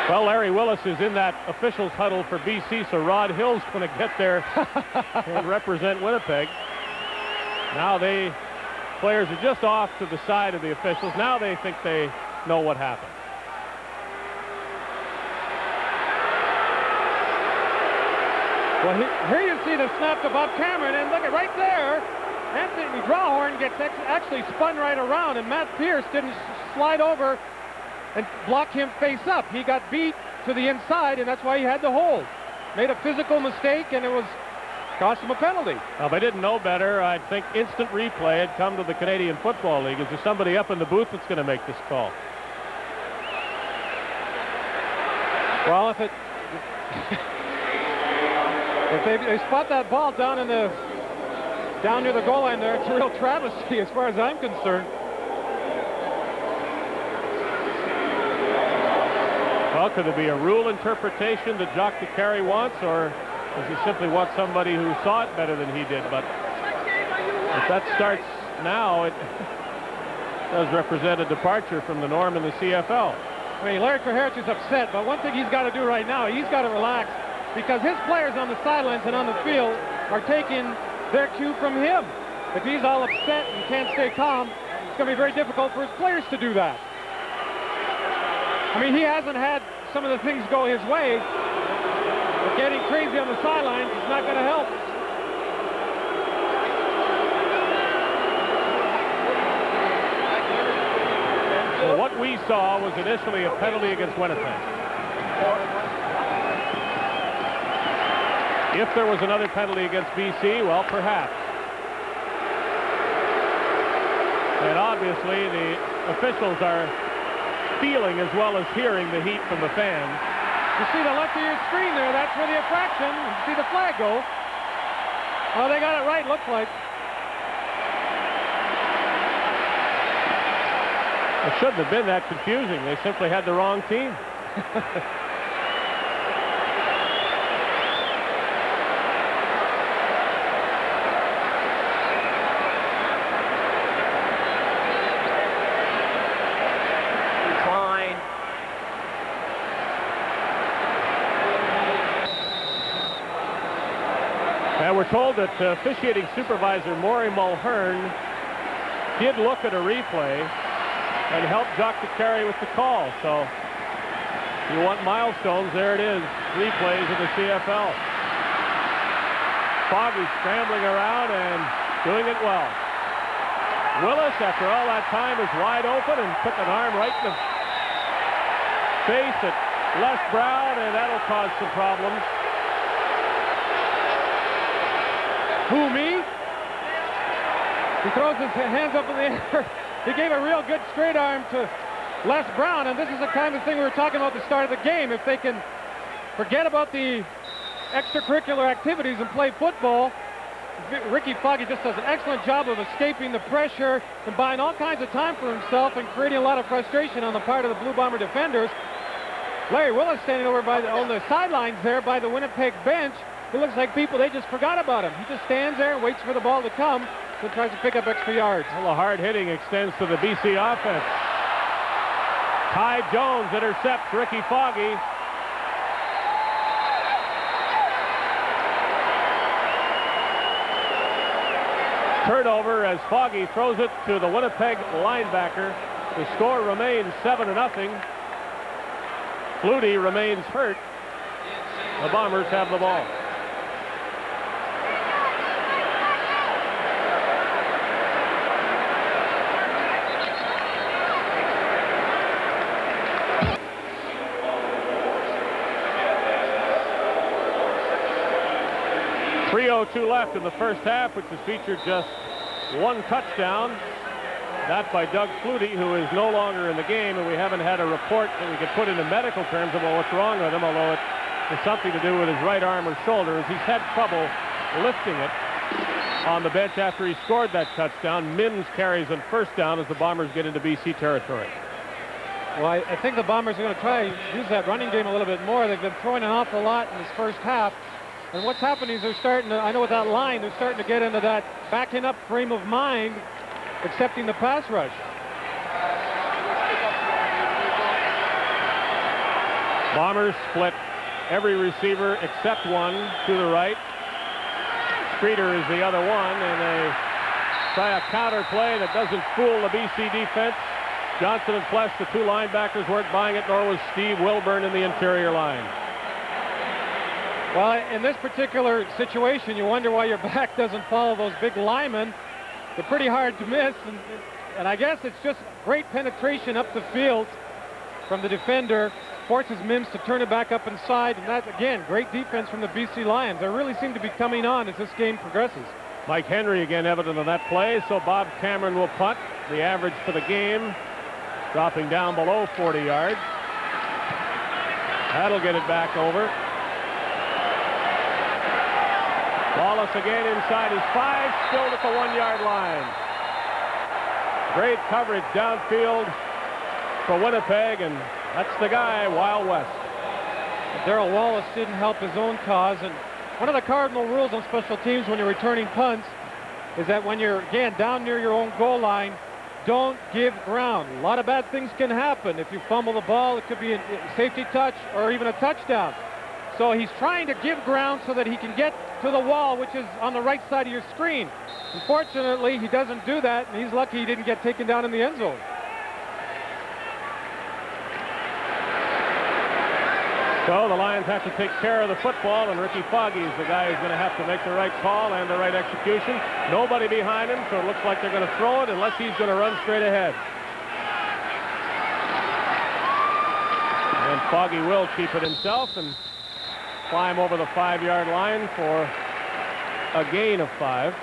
Well, Larry Willis is in that officials huddle for BC, so Rod Hill's going to get there and represent Winnipeg. Now players are just off to the side of the officials. Now they think they know what happened. Well, here you see the snap to Bob Cameron, and look at right there. Anthony Drawhorn gets actually spun right around, and Matt Pierce didn't slide over and block him face up. He got beat to the inside, and that's why he had to hold. Made a physical mistake, and it cost him a penalty. Well, if I didn't know better, I'd think instant replay had come to the Canadian Football League. Is there somebody up in the booth that's going to make this call? Well, if they spot that ball down near the goal line there, it's a real travesty as far as I'm concerned. Well, could it be a rule interpretation that Jacques Ducarry wants, or does he simply want somebody who saw it better than he did? But if that starts now, does represent a departure from the norm in the CFL. I mean, Larry Kraherich is upset, but one thing he's got to do right now, he's got to relax, because his players on the sidelines and on the field are taking their cue from him. If he's all upset and can't stay calm, it's going to be very difficult for his players to do that. I mean, he hasn't had some of the things go his way, but getting crazy on the sidelines is not going to help. Well, what we saw was initially a penalty against Winnipeg. If there was another penalty against BC, well, perhaps. And obviously the officials are feeling as well as hearing the heat from the fans. You see the left of your screen there, that's where the infraction. You see the flag go. Oh, they got it right, looks like. It shouldn't have been that confusing. They simply had the wrong team. And we're told that officiating supervisor Maury Mulhern did look at a replay and helped Jacques Carey with the call. So you want milestones, there it is. Replays of the CFL. Foggy scrambling around and doing it well. Willis, after all that time, is wide open and took an arm right in the face at Les Brown, and that'll cause some problems. Who, me? He throws his hands up in the air. He gave a real good straight arm to Les Brown, and this is the kind of thing we were talking about at the start of the game. If they can forget about the extracurricular activities and play football, Ricky Foggy just does an excellent job of escaping the pressure and buying all kinds of time for himself and creating a lot of frustration on the part of the Blue Bomber defenders. Larry Willis standing over on the sidelines there by the Winnipeg bench. It looks like people, they just forgot about him. He just stands there and waits for the ball to come, and tries to pick up extra yards. Well, the hard hitting extends to the BC offense. Ty Jones intercepts Ricky Foggy. Turnover as Foggy throws it to the Winnipeg linebacker. The score remains 7-0. Flutie remains hurt. The Bombers have the ball. .302 left in the first half, which has featured just one touchdown. That by Doug Flutie, who is no longer in the game, and we haven't had a report that we could put into medical terms about what's wrong with him, although it is something to do with his right arm or shoulder, as he's had trouble lifting it on the bench after he scored that touchdown. Mims carries on first down as the Bombers get into BC territory. Well, I think the Bombers are going to try to use that running game a little bit more. They've been throwing an awful lot in this first half. And what's happening is they're starting to, I know with that line, they're starting to get into that backing up frame of mind, accepting the pass rush. Bombers split every receiver except one to the right. Streeter is the other one, and they try a counter play that doesn't fool the BC defense. Johnson and Flesh, the two linebackers, weren't buying it, nor was Steve Wilburn in the interior line. Well, in this particular situation, you wonder why your back doesn't follow those big linemen. They're pretty hard to miss, and I guess it's just great penetration up the field from the defender, forces Mims to turn it back up inside, and that, again, great defense from the BC Lions. They really seem to be coming on as this game progresses. Mike Henry again evident on that play, so Bob Cameron will punt. The average for the game dropping down below 40 yards. That'll get it back over. Wallace again inside his 5, still at the 1-yard line. Great coverage downfield for Winnipeg, and that's the guy, Wild West. Darrell Wallace didn't help his own cause, and one of the cardinal rules on special teams when you're returning punts is that when you're, again, down near your own goal line, don't give ground. A lot of bad things can happen. If you fumble the ball, it could be a safety touch or even a touchdown. So he's trying to give ground so that he can get to the wall, which is on the right side of your screen. Unfortunately, he doesn't do that, and he's lucky he didn't get taken down in the end zone. So the Lions have to take care of the football, and Ricky Foggy is the guy who's going to have to make the right call and the right execution. Nobody behind him, so it looks like they're going to throw it unless he's going to run straight ahead. And Foggy will keep it himself and climb over the 5-yard line for a gain of 5.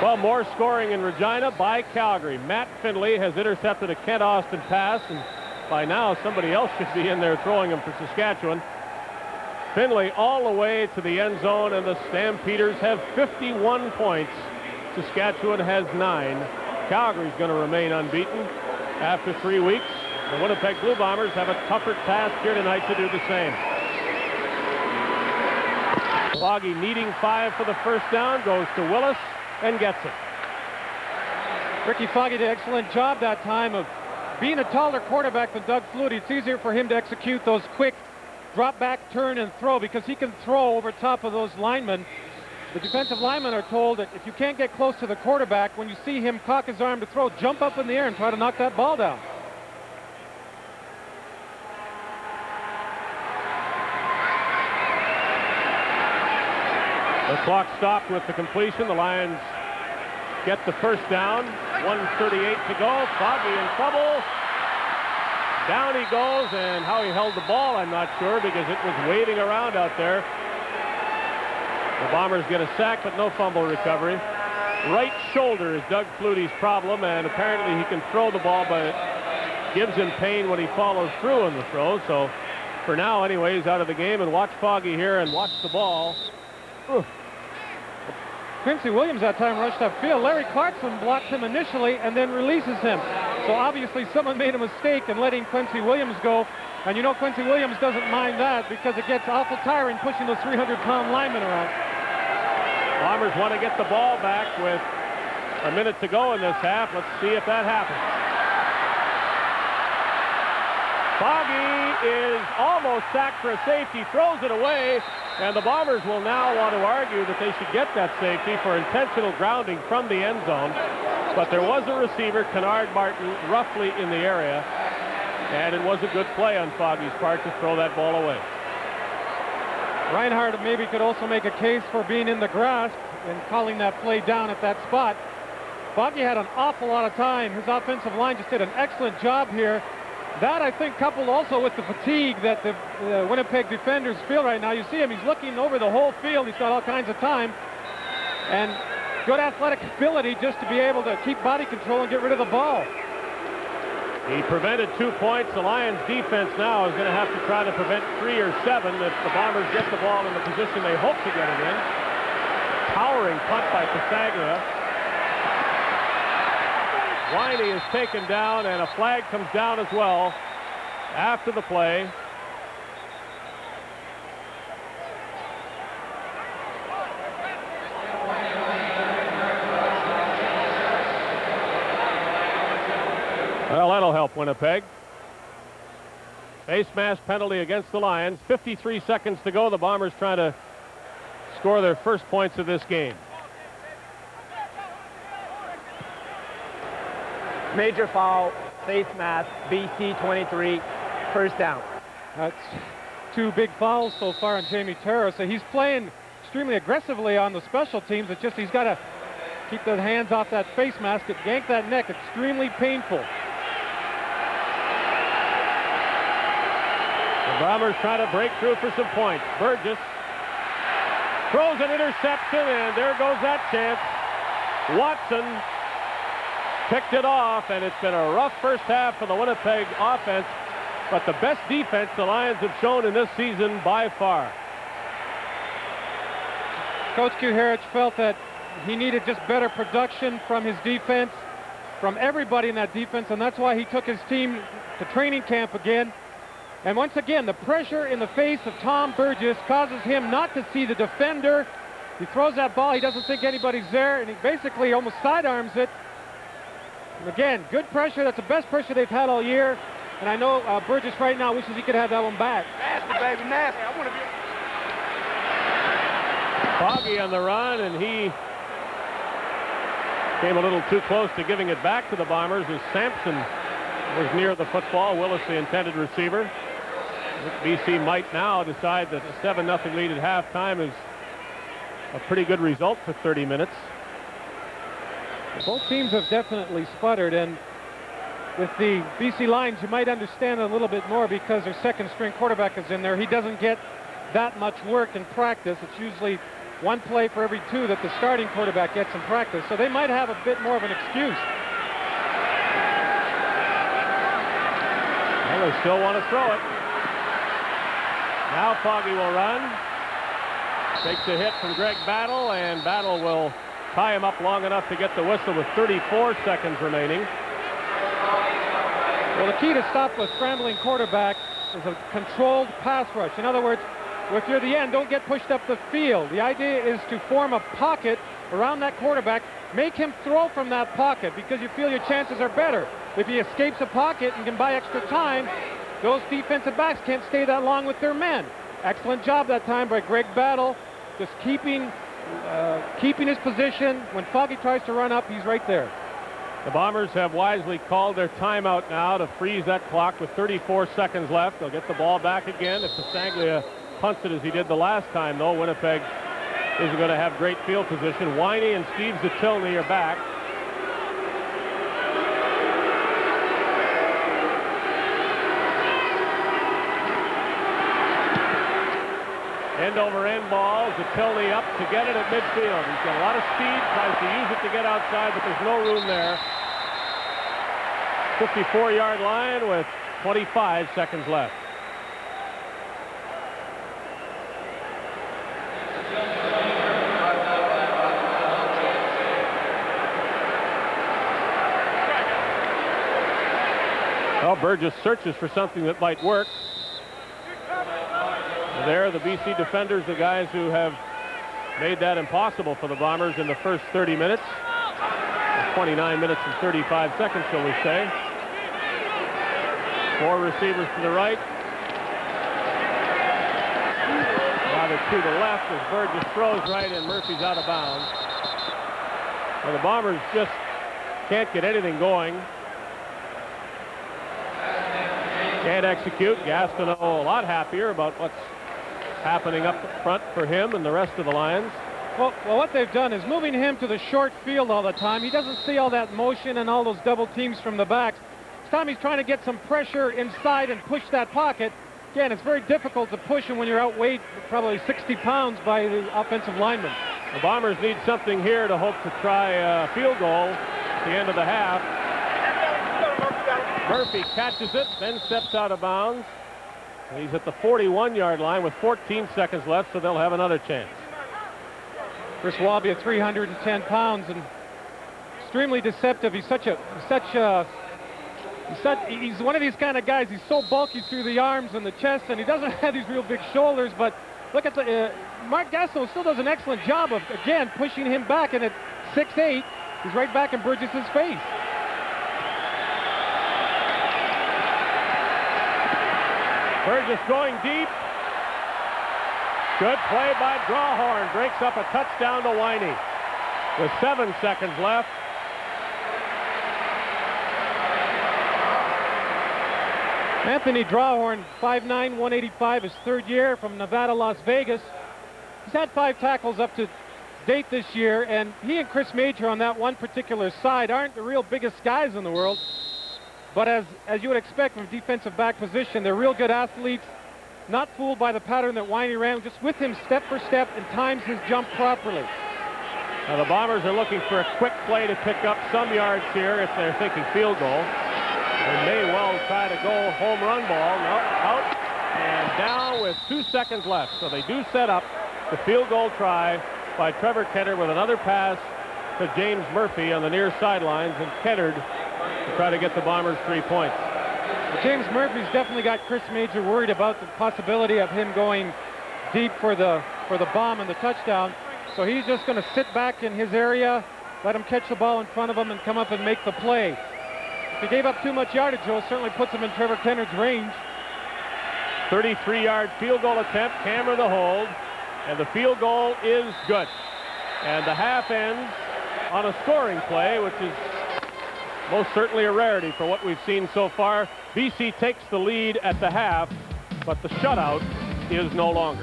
Well, more scoring in Regina by Calgary. Matt Findlay has intercepted a Kent Austin pass, and by now somebody else should be in there throwing him for Saskatchewan. Findlay all the way to the end zone, and the Stampeders have 51 points. Saskatchewan has 9. Calgary's going to remain unbeaten after 3 weeks. The Winnipeg Blue Bombers have a tougher task here tonight to do the same. Foggy needing 5 for the first down, goes to Willis and gets it. Ricky Foggy did an excellent job that time of being a taller quarterback than Doug Flutie. It's easier for him to execute those quick drop back, turn, and throw because he can throw over top of those linemen. The defensive linemen are told that if you can't get close to the quarterback, when you see him cock his arm to throw, jump up in the air and try to knock that ball down. The clock stopped with the completion. The Lions get the first down. 1:38 to go. Foggy in trouble. Down he goes, and how he held the ball, I'm not sure, because it was waving around out there. The Bombers get a sack, but no fumble recovery. Right shoulder is Doug Flutie's problem, and apparently he can throw the ball, but it gives him pain when he follows through on the throw. So for now, anyway, he's out of the game. And watch Foggy here and watch the ball. Ooh. Quincy Williams that time rushed upfield. Larry Clarkson blocks him initially and then releases him. So obviously someone made a mistake in letting Quincy Williams go. And you know Quincy Williams doesn't mind that because it gets awful tiring pushing those 300-pound linemen around. Bombers want to get the ball back with a minute to go in this half. Let's see if that happens. Foggy is almost sacked for a safety, throws it away, and the Bombers will now want to argue that they should get that safety for intentional grounding from the end zone. But there was a receiver, Kennard Martin, roughly in the area, and it was a good play on Foggy's part to throw that ball away. Reinhardt maybe could also make a case for being in the grasp and calling that play down at that spot. Foggy had an awful lot of time. His offensive line just did an excellent job here. That, I think, coupled also with the fatigue that the Winnipeg defenders feel right now. You see him, he's looking over the whole field. He's got all kinds of time. And good athletic ability just to be able to keep body control and get rid of the ball. He prevented 2 points. The Lions defense now is going to have to try to prevent 3 or 7 if the Bombers get the ball in the position they hope to get it in. Towering punt by Pasaglia. Winey is taken down, and a flag comes down as well after the play. Well, that'll help Winnipeg. Face mask penalty against the Lions. 53 seconds to go. The Bombers trying to score their first points of this game. Major foul, face mask, BC 23, first down. That's 2 big fouls so far on Jamie Terra. So he's playing extremely aggressively on the special teams. It's just he's got to keep the hands off that face mask. It yank that neck. Extremely painful. The Bombers trying to break through for some points. Burgess throws an interception, and there goes that chance. Watson picked it off, and it's been a rough first half for the Winnipeg offense, but the best defense the Lions have shown in this season by far. Coach Q. Harris felt that he needed just better production from his defense, from everybody in that defense, and that's why he took his team to training camp again. And once again, the pressure in the face of Tom Burgess causes him not to see the defender He throws that ball. He doesn't think anybody's there, and he basically almost sidearms it. And again, good pressure. That's the best pressure they've had all year. And I know Burgess right now wishes he could have that one back. Nasty, baby, nasty. I want to be... Foggy on the run, and he came a little too close to giving it back to the Bombers as Sampson was near the football. Willis, the intended receiver. BC might now decide that a 7-0 lead at halftime is a pretty good result for 30 minutes. Both teams have definitely sputtered, and with the BC Lions, you might understand a little bit more because their second-string quarterback is in there. He doesn't get that much work in practice. It's usually one play for every two that the starting quarterback gets in practice, so they might have a bit more of an excuse. Well, they still want to throw it. Now Foggy will run. Takes a hit from Greg Battle, and Battle will tie him up long enough to get the whistle with 34 seconds remaining. Well, the key to stop a scrambling quarterback is a controlled pass rush. In other words, if you're the end, don't get pushed up the field. The idea is to form a pocket around that quarterback, make him throw from that pocket because you feel your chances are better. If he escapes a pocket and can buy extra time, those defensive backs can't stay that long with their men. Excellent job that time by Greg Battle, just keeping his position. When Foggy tries to run up, he's right there. The Bombers have wisely called their timeout now to freeze that clock with 34 seconds left. They'll get the ball back again if Passanglia punts it as he did the last time, though. Winnipeg isn't going to have great field position. Winey and Steve Zatilny are back. End-over-end ball. Zatilny up to get it at midfield. He's got a lot of speed, tries to use it to get outside, but there's no room there. 54-yard line with 25 seconds left. Well, Burgess searches for something that might work. There, the BC defenders, the guys who have made that impossible for the Bombers in the first 30 minutes. 29 minutes and 35 seconds, shall we say. 4 receivers to the right. Rather to the left as Burgess throws right and Murphy's out of bounds. Well, the Bombers just can't get anything going. Can't execute. Gastineau a lot happier about what's happening up front for him and the rest of the Lions. Well, what they've done is moving him to the short field all the time. He doesn't see all that motion and all those double teams from the backs. This time he's trying to get some pressure inside and push that pocket. Again, it's very difficult to push him when you're outweighed probably 60 pounds by the offensive lineman. The Bombers need something here to hope to try a field goal at the end of the half. Murphy catches it, then steps out of bounds. He's at the 41-yard line with 14 seconds left, so they'll have another chance. Chris Walby at 310 pounds and extremely deceptive. He's one of these kind of guys. He's so bulky through the arms and the chest, and he doesn't have these real big shoulders. But look at the Mark Gastineau still does an excellent job of again pushing him back, and at 6'8", he's right back in Burgess's face. Burgess going deep. Good play by Drawhorn. Breaks up a touchdown to Winey. With 7 seconds left. Anthony Drawhorn, 5'9", 185, his third year from Nevada, Las Vegas. He's had 5 tackles up to date this year, and he and Chris Major on that one particular side aren't the real biggest guys in the world. But as you would expect from defensive back position, they're real good athletes, not fooled by the pattern that Winey ran, just with him step for step and times his jump properly. Now the Bombers are looking for a quick play to pick up some yards here if they're thinking field goal. They may well try to go home run ball. No, out and down with 2 seconds left. So they do set up the field goal try by Trevor Kennard with another pass to James Murphy on the near sidelines, and Kennard to try to get the Bombers 3 points. Well, James Murphy's definitely got Chris Major worried about the possibility of him going deep for the bomb and the touchdown. So he's just going to sit back in his area, let him catch the ball in front of him, and come up and make the play. If he gave up too much yardage, Joe, certainly puts him in Trevor Kennard's range. 33-yard field goal attempt, Cameron the hold, and the field goal is good. And the half ends on a scoring play, which is most certainly a rarity for what we've seen so far. BC takes the lead at the half, but the shutout is no longer.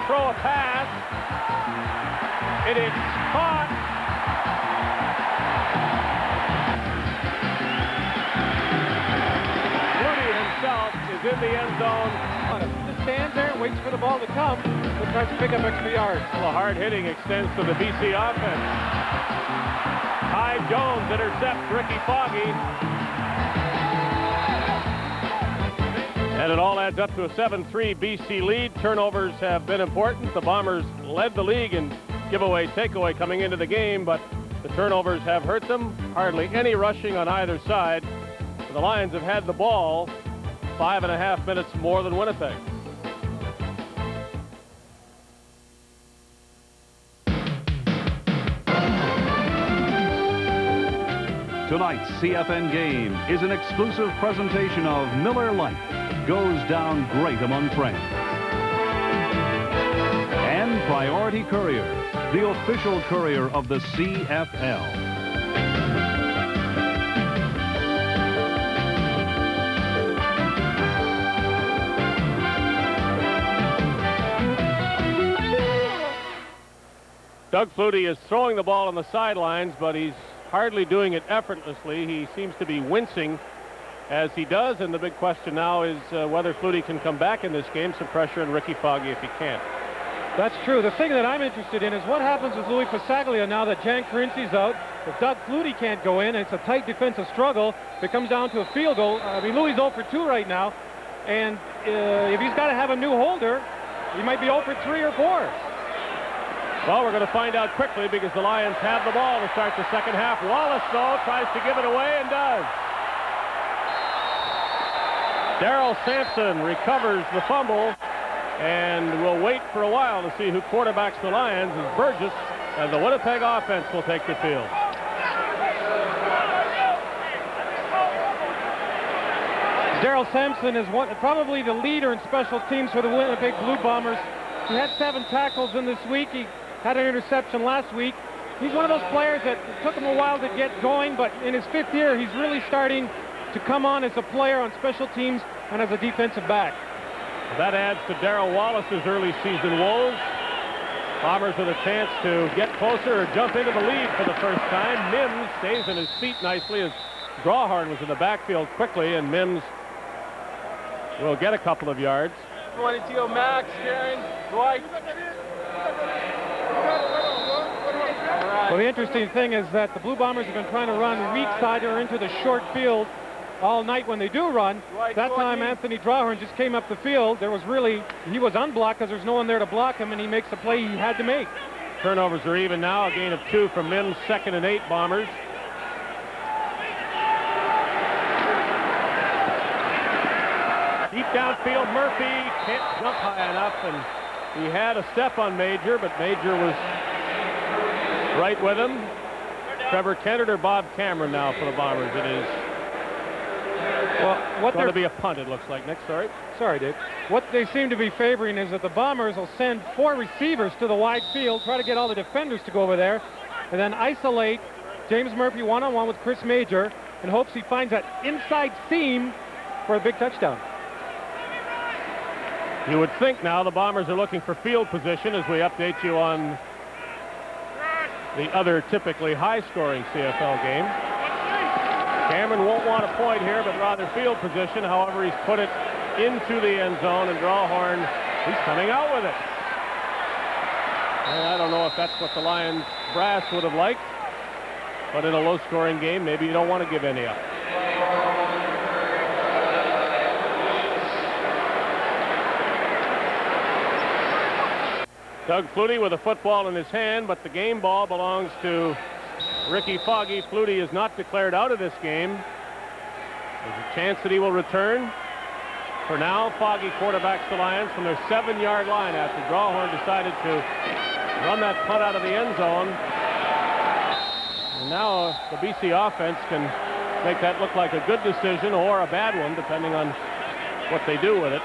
Throw a pass. It is caught. Flutie himself is in the end zone. Just stands there and waits for the ball to come, but tries to pick up extra yards. Well, a hard hitting extends to the BC offense. Ty Jones intercepts Ricky Foggy. And it all adds up to a 7-3 BC lead. Turnovers have been important. The Bombers led the league in giveaway, takeaway coming into the game, but the turnovers have hurt them. Hardly any rushing on either side. The Lions have had the ball 5.5 minutes more than Winnipeg. Tonight's CFN game is an exclusive presentation of Miller Lite. Goes down great among friends. And Priority Courier, the official courier of the CFL. Doug Flutie is throwing the ball on the sidelines, but he's hardly doing it effortlessly. He seems to be wincing as he does, and the big question now is whether Flutie can come back in this game. Some pressure on Ricky Foggy if he can't. That's true. The thing that I'm interested in is what happens with Louis Pasaglia now that Jan Carinci's out. If Doug Flutie can't go in, and it's a tight defensive struggle, if it comes down to a field goal. I mean, Louis 0 for 2 right now, and if he's got to have a new holder, he might be 0 for 3 or 4. Well, we're going to find out quickly because the Lions have the ball to start the second half. Wallace, though, tries to give it away and does. Darrell Sampson recovers the fumble, and we'll wait for a while to see who quarterbacks the Lions as Burgess and the Winnipeg offense will take the field. Darrell Sampson is probably the leader in special teams for the Winnipeg Blue Bombers. He had 7 tackles in this week. He had an interception last week. He's one of those players that it took him a while to get going, but in his 5th year, he's really starting to come on as a player on special teams and as a defensive back. That adds to Darrell Wallace's early season woes. Bombers with a chance to get closer or jump into the lead for the first time. Mims stays in his feet nicely as Drawhorn was in the backfield quickly, and Mims will get a couple of yards. 22 Max, Karen, Dwight. Well, the interesting thing is that the Blue Bombers have been trying to run weak side or into the short field all night when they do run. That time Anthony Drawhorn just came up the field. He was unblocked because there's no one there to block him, and he makes the play he had to make. Turnovers are even now, a gain of 2 from Mims, 2nd and 8 Bombers. Deep downfield, Murphy can't jump high enough, and he had a step on Major, but Major was right with him. Trevor Kennard or Bob Cameron now for the Bombers. It is going to be a punt, it looks like. Nick, sorry. Sorry, Dick. What they seem to be favoring is that the Bombers will send 4 receivers to the wide field, try to get all the defenders to go over there, and then isolate James Murphy one-on-one with Chris Major in hopes he finds that inside seam for a big touchdown. You would think now the Bombers are looking for field position as we update you on the other typically high-scoring CFL game. Cameron won't want a point here, but rather field position. However, he's put it into the end zone, and Drawhorn, he's coming out with it. And I don't know if that's what the Lions brass would have liked, but in a low-scoring game, maybe you don't want to give any up. Doug Flutie with a football in his hand, but the game ball belongs to Ricky Foggy. Flutie is not declared out of this game. There's a chance that he will return. For now, Foggy quarterbacks the Lions from their 7-yard line after Drawhorn decided to run that punt out of the end zone. And now the BC offense can make that look like a good decision or a bad one, depending on what they do with it.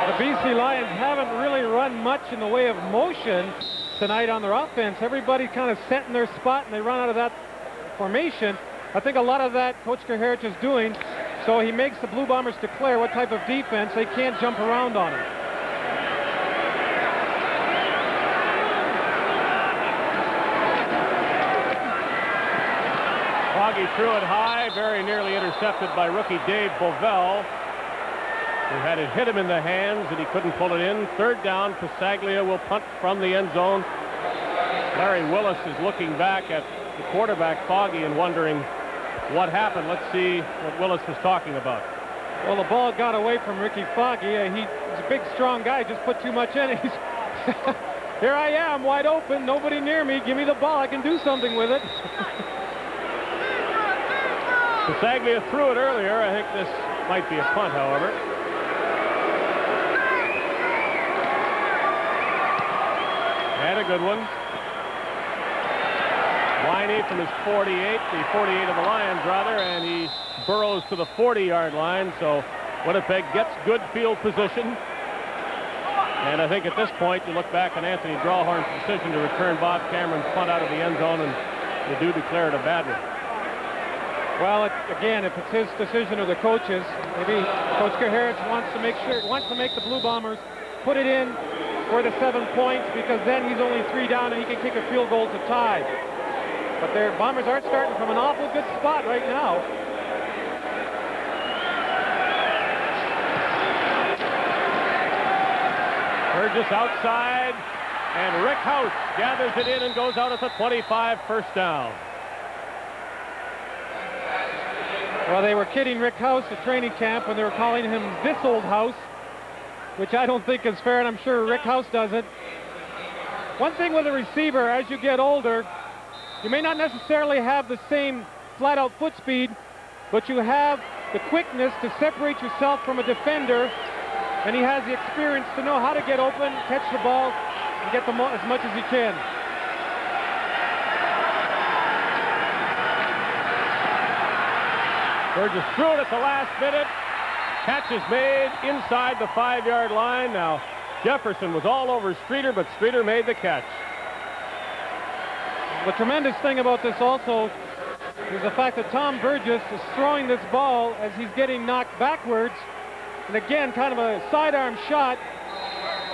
The BC Lions haven't really run much in the way of motion tonight on their offense. Everybody kind of set in their spot and they run out of that formation. I think a lot of that Coach Kaharich is doing, so he makes the Blue Bombers declare what type of defense. They can't jump around on him. Foggy threw it high, very nearly intercepted by rookie Dave Bovell, who had it hit him in the hands and he couldn't pull it in. Third down, Pasaglia will punt from the end zone. Larry Willis is looking back at the quarterback, Foggy, and wondering what happened. Let's see what Willis was talking about. Well, the ball got away from Ricky Foggy. He's a big, strong guy, just put too much in it. Here I am, wide open, nobody near me. Give me the ball, I can do something with it. Pasaglia threw it earlier. I think this might be a punt, however. And a good one. Winey from his 48, the 48 of the Lions, rather, and he burrows to the 40-yard line, so Winnipeg gets good field position. And I think at this point, you look back on Anthony Drawhorn's decision to return Bob Cameron's punt out of the end zone, and you do declare it a bad one. Well, again, if it's his decision or the coach's, maybe Coach Kaharich wants to make the Blue Bombers put it in for the 7 points, because then he's only 3 down and he can kick a field goal to tie. But their Bombers are starting from an awful good spot right now. Burgess outside, and Rick House gathers it in and goes out at the 25, first down. Well, they were kidding Rick House at training camp when they were calling him this old house, which I don't think is fair, and I'm sure Rick House doesn't. One thing with a receiver, as you get older, you may not necessarily have the same flat-out foot speed, but you have the quickness to separate yourself from a defender, and he has the experience to know how to get open, catch the ball, and get as much as he can. Burgess threw it at the last minute. Catch is made inside the 5-yard line. Now, Jefferson was all over Streeter, but Streeter made the catch. The tremendous thing about this also is the fact that Tom Burgess is throwing this ball as he's getting knocked backwards. And again, kind of a sidearm shot.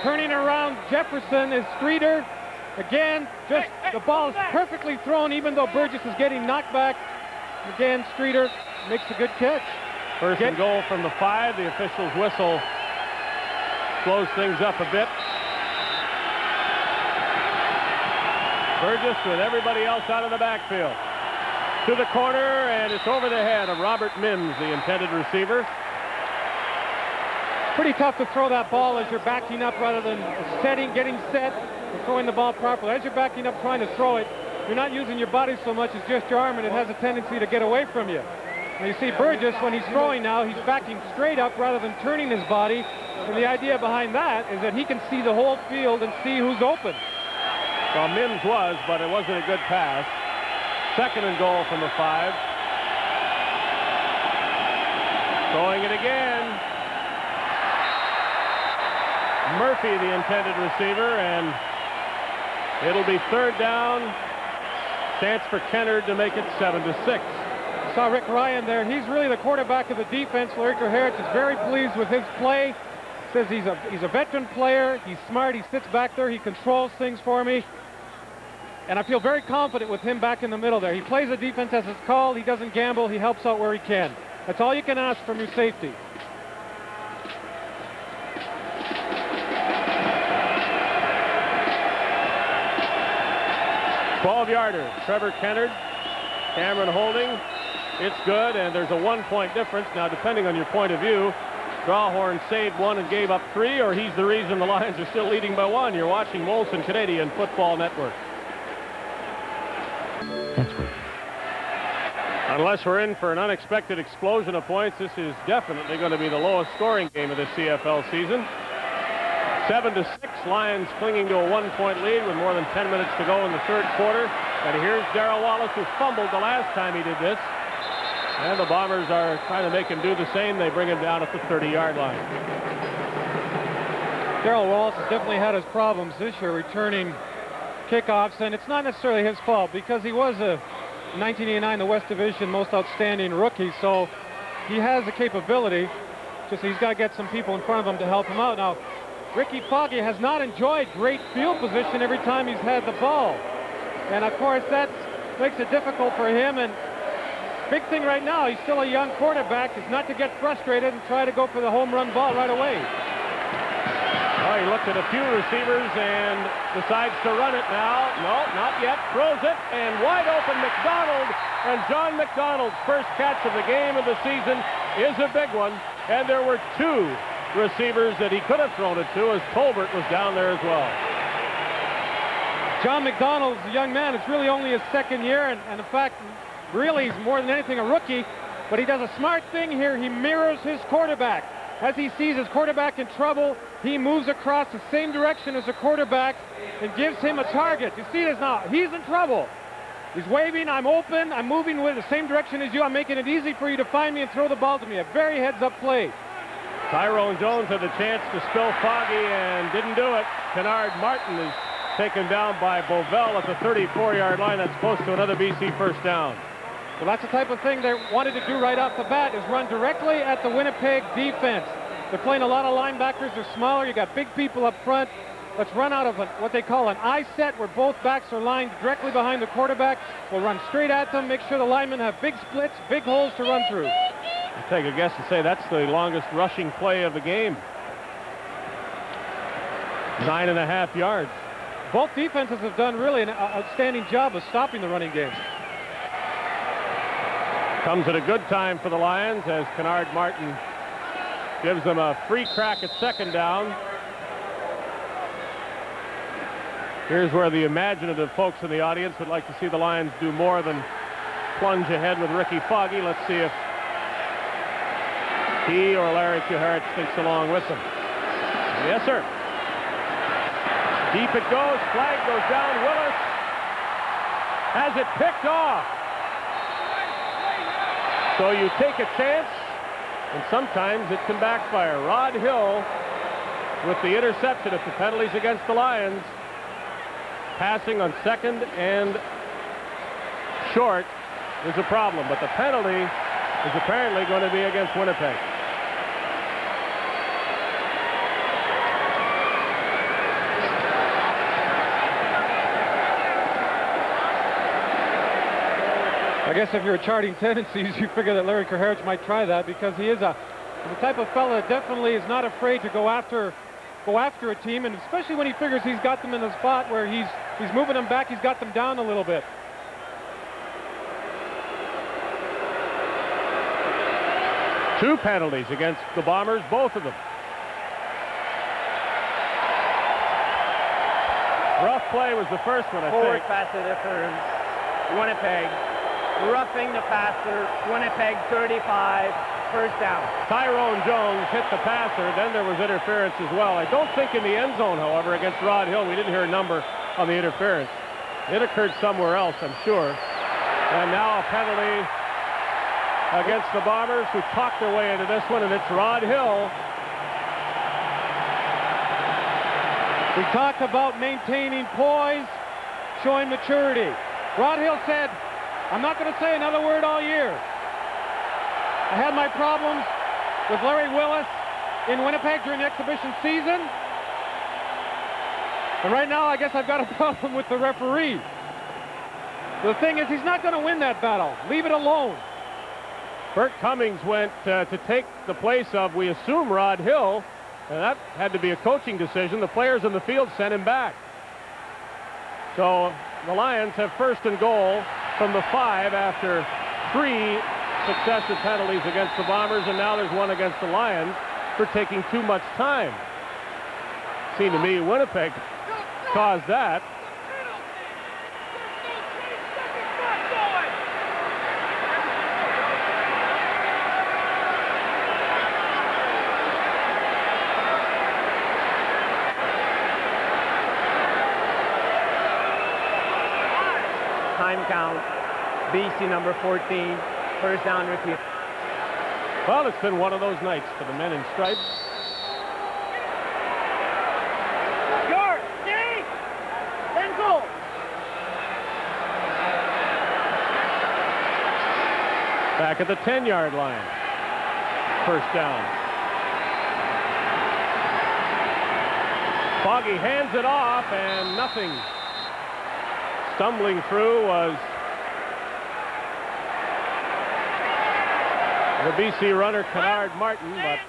Turning around Jefferson is Streeter. Again, just the ball is perfectly thrown even though Burgess is getting knocked back. Again, Streeter makes a good catch. First and goal from the 5. The official's whistle slows things up a bit. Burgess with everybody else out of the backfield. To the corner, and it's over the head of Robert Mims, the intended receiver. Pretty tough to throw that ball as you're backing up rather than getting set, and throwing the ball properly. As you're backing up trying to throw it, you're not using your body so much as just your arm, and it has a tendency to get away from you. Now you see Burgess, when he's throwing now, he's backing straight up rather than turning his body. And the idea behind that is that he can see the whole field and see who's open. Well, Mims was, but it wasn't a good pass. Second and goal from the 5. Throwing it again. Murphy, the intended receiver, and it'll be third down. Chance for Kennard to make it 7-6. Saw Rick Ryan there. He's really the quarterback of the defense. Larry Kaharich is very pleased with his play. Says he's a veteran player. He's smart. He sits back there. He controls things for me. And I feel very confident with him back in the middle there. He plays the defense as it's called. He doesn't gamble. He helps out where he can. That's all you can ask from your safety. yarder. Trevor Kennard, Cameron holding. It's good, and there's a 1-point difference. Now, depending on your point of view, Strawhorn saved one and gave up 3, or he's the reason the Lions are still leading by 1. You're watching Molson Canadian Football Network. Unless we're in for an unexpected explosion of points, this is definitely going to be the lowest scoring game of the CFL season. 7-6, Lions clinging to a 1-point lead with more than 10 minutes to go in the third quarter. And here's Darrell Wallace, who fumbled the last time he did this. And the Bombers are trying to make him do the same. They bring him down at the 30-yard line. Darrell Wallace has definitely had his problems this year returning kickoffs, and it's not necessarily his fault because he was a 1989 the West Division most outstanding rookie, so he has the capability. Just he's got to get some people in front of him to help him out. Now, Ricky Foggy has not enjoyed great field position every time he's had the ball. And of course, that makes it difficult for him. And big thing right now, he's still a young quarterback, is not to get frustrated and try to go for the home run ball right away. Well, he looked at a few receivers and decides to run it now. No, not yet. Throws it, and wide open McDonald. And John McDonald's first catch of the game of the season is a big one. And there were 2 receivers that he could have thrown it to, as Tolbert was down there as well. John McDonald's a young man. It's really only his second year, and in fact, really he's more than anything a rookie. But he does a smart thing here. He mirrors his quarterback. As he sees his quarterback in trouble, he moves across the same direction as the quarterback and gives him a target. You see this now. He's in trouble. He's waving, I'm open, I'm moving with the same direction as you. I'm making it easy for you to find me and throw the ball to me. A very heads-up play. Tyrone Jones had the chance to spill Foggy and didn't do it. Kennard Martin is taken down by Bovell at the 34-yard line. That's close to another BC first down. Well, that's the type of thing they wanted to do right off the bat, is run directly at the Winnipeg defense. They're playing a lot of linebackers. They're smaller. You got big people up front. Let's run out of what they call an I set, where both backs are lined directly behind the quarterback. We'll run straight at them, make sure the linemen have big splits, big holes to run through. I'll take a guess and say that's the longest rushing play of the game. 9.5 yards. Both defenses have done really an outstanding job of stopping the running game. Comes at a good time for the Lions as Kennard Martin gives them a free crack at second down. Here's where the imaginative folks in the audience would like to see the Lions do more than plunge ahead with Ricky Foggy. Let's see if he or Larry Kuharich thinks along with them. Yes, sir. Deep it goes. Flag goes down. Willis has it picked off. So you take a chance, and sometimes it can backfire. Rod Hill with the interception if the penalties against the Lions. Passing on second and short is a problem, but the penalty is apparently going to be against Winnipeg. I guess if you're charting tendencies, you figure that Larry Kuharich might try that, because he is the type of fella that definitely is not afraid to go after a team, and especially when he figures he's got them in a spot where he's moving them back, he's got them down a little bit. Two penalties against the Bombers, both of them. Rough play was the first one, I think. Forward pass interference, Winnipeg. Roughing the passer, Winnipeg 35, first down. Tyrone Jones hit the passer, then there was interference as well. I don't think in the end zone, however, against Rod Hill. We didn't hear a number on the interference. It occurred somewhere else, I'm sure. And now a penalty against the Bombers, who talked their way into this one, and it's Rod Hill. We talked about maintaining poise, showing maturity. Rod Hill said, I'm not going to say another word all year. I had my problems with Larry Willis in Winnipeg during the exhibition season. And right now, I guess I've got a problem with the referee. The thing is, he's not going to win that battle. Leave it alone. Bert Cummings went to take the place of, we assume, Rod Hill. And that had to be a coaching decision. The players in the field sent him back. So the Lions have first and goal from the 5 after 3 successive penalties against the Bombers, and now there's one against the Lions. for taking too much time. Seemed to me Winnipeg caused that. Time count. BC number 14. First down, Ricky. Well, it's been one of those nights for the men in stripes. York, Dave, Pencil. Back at the 10-yard line. First down. Foggy hands it off, and nothing. Stumbling through was the BC runner, Kennard Martin, but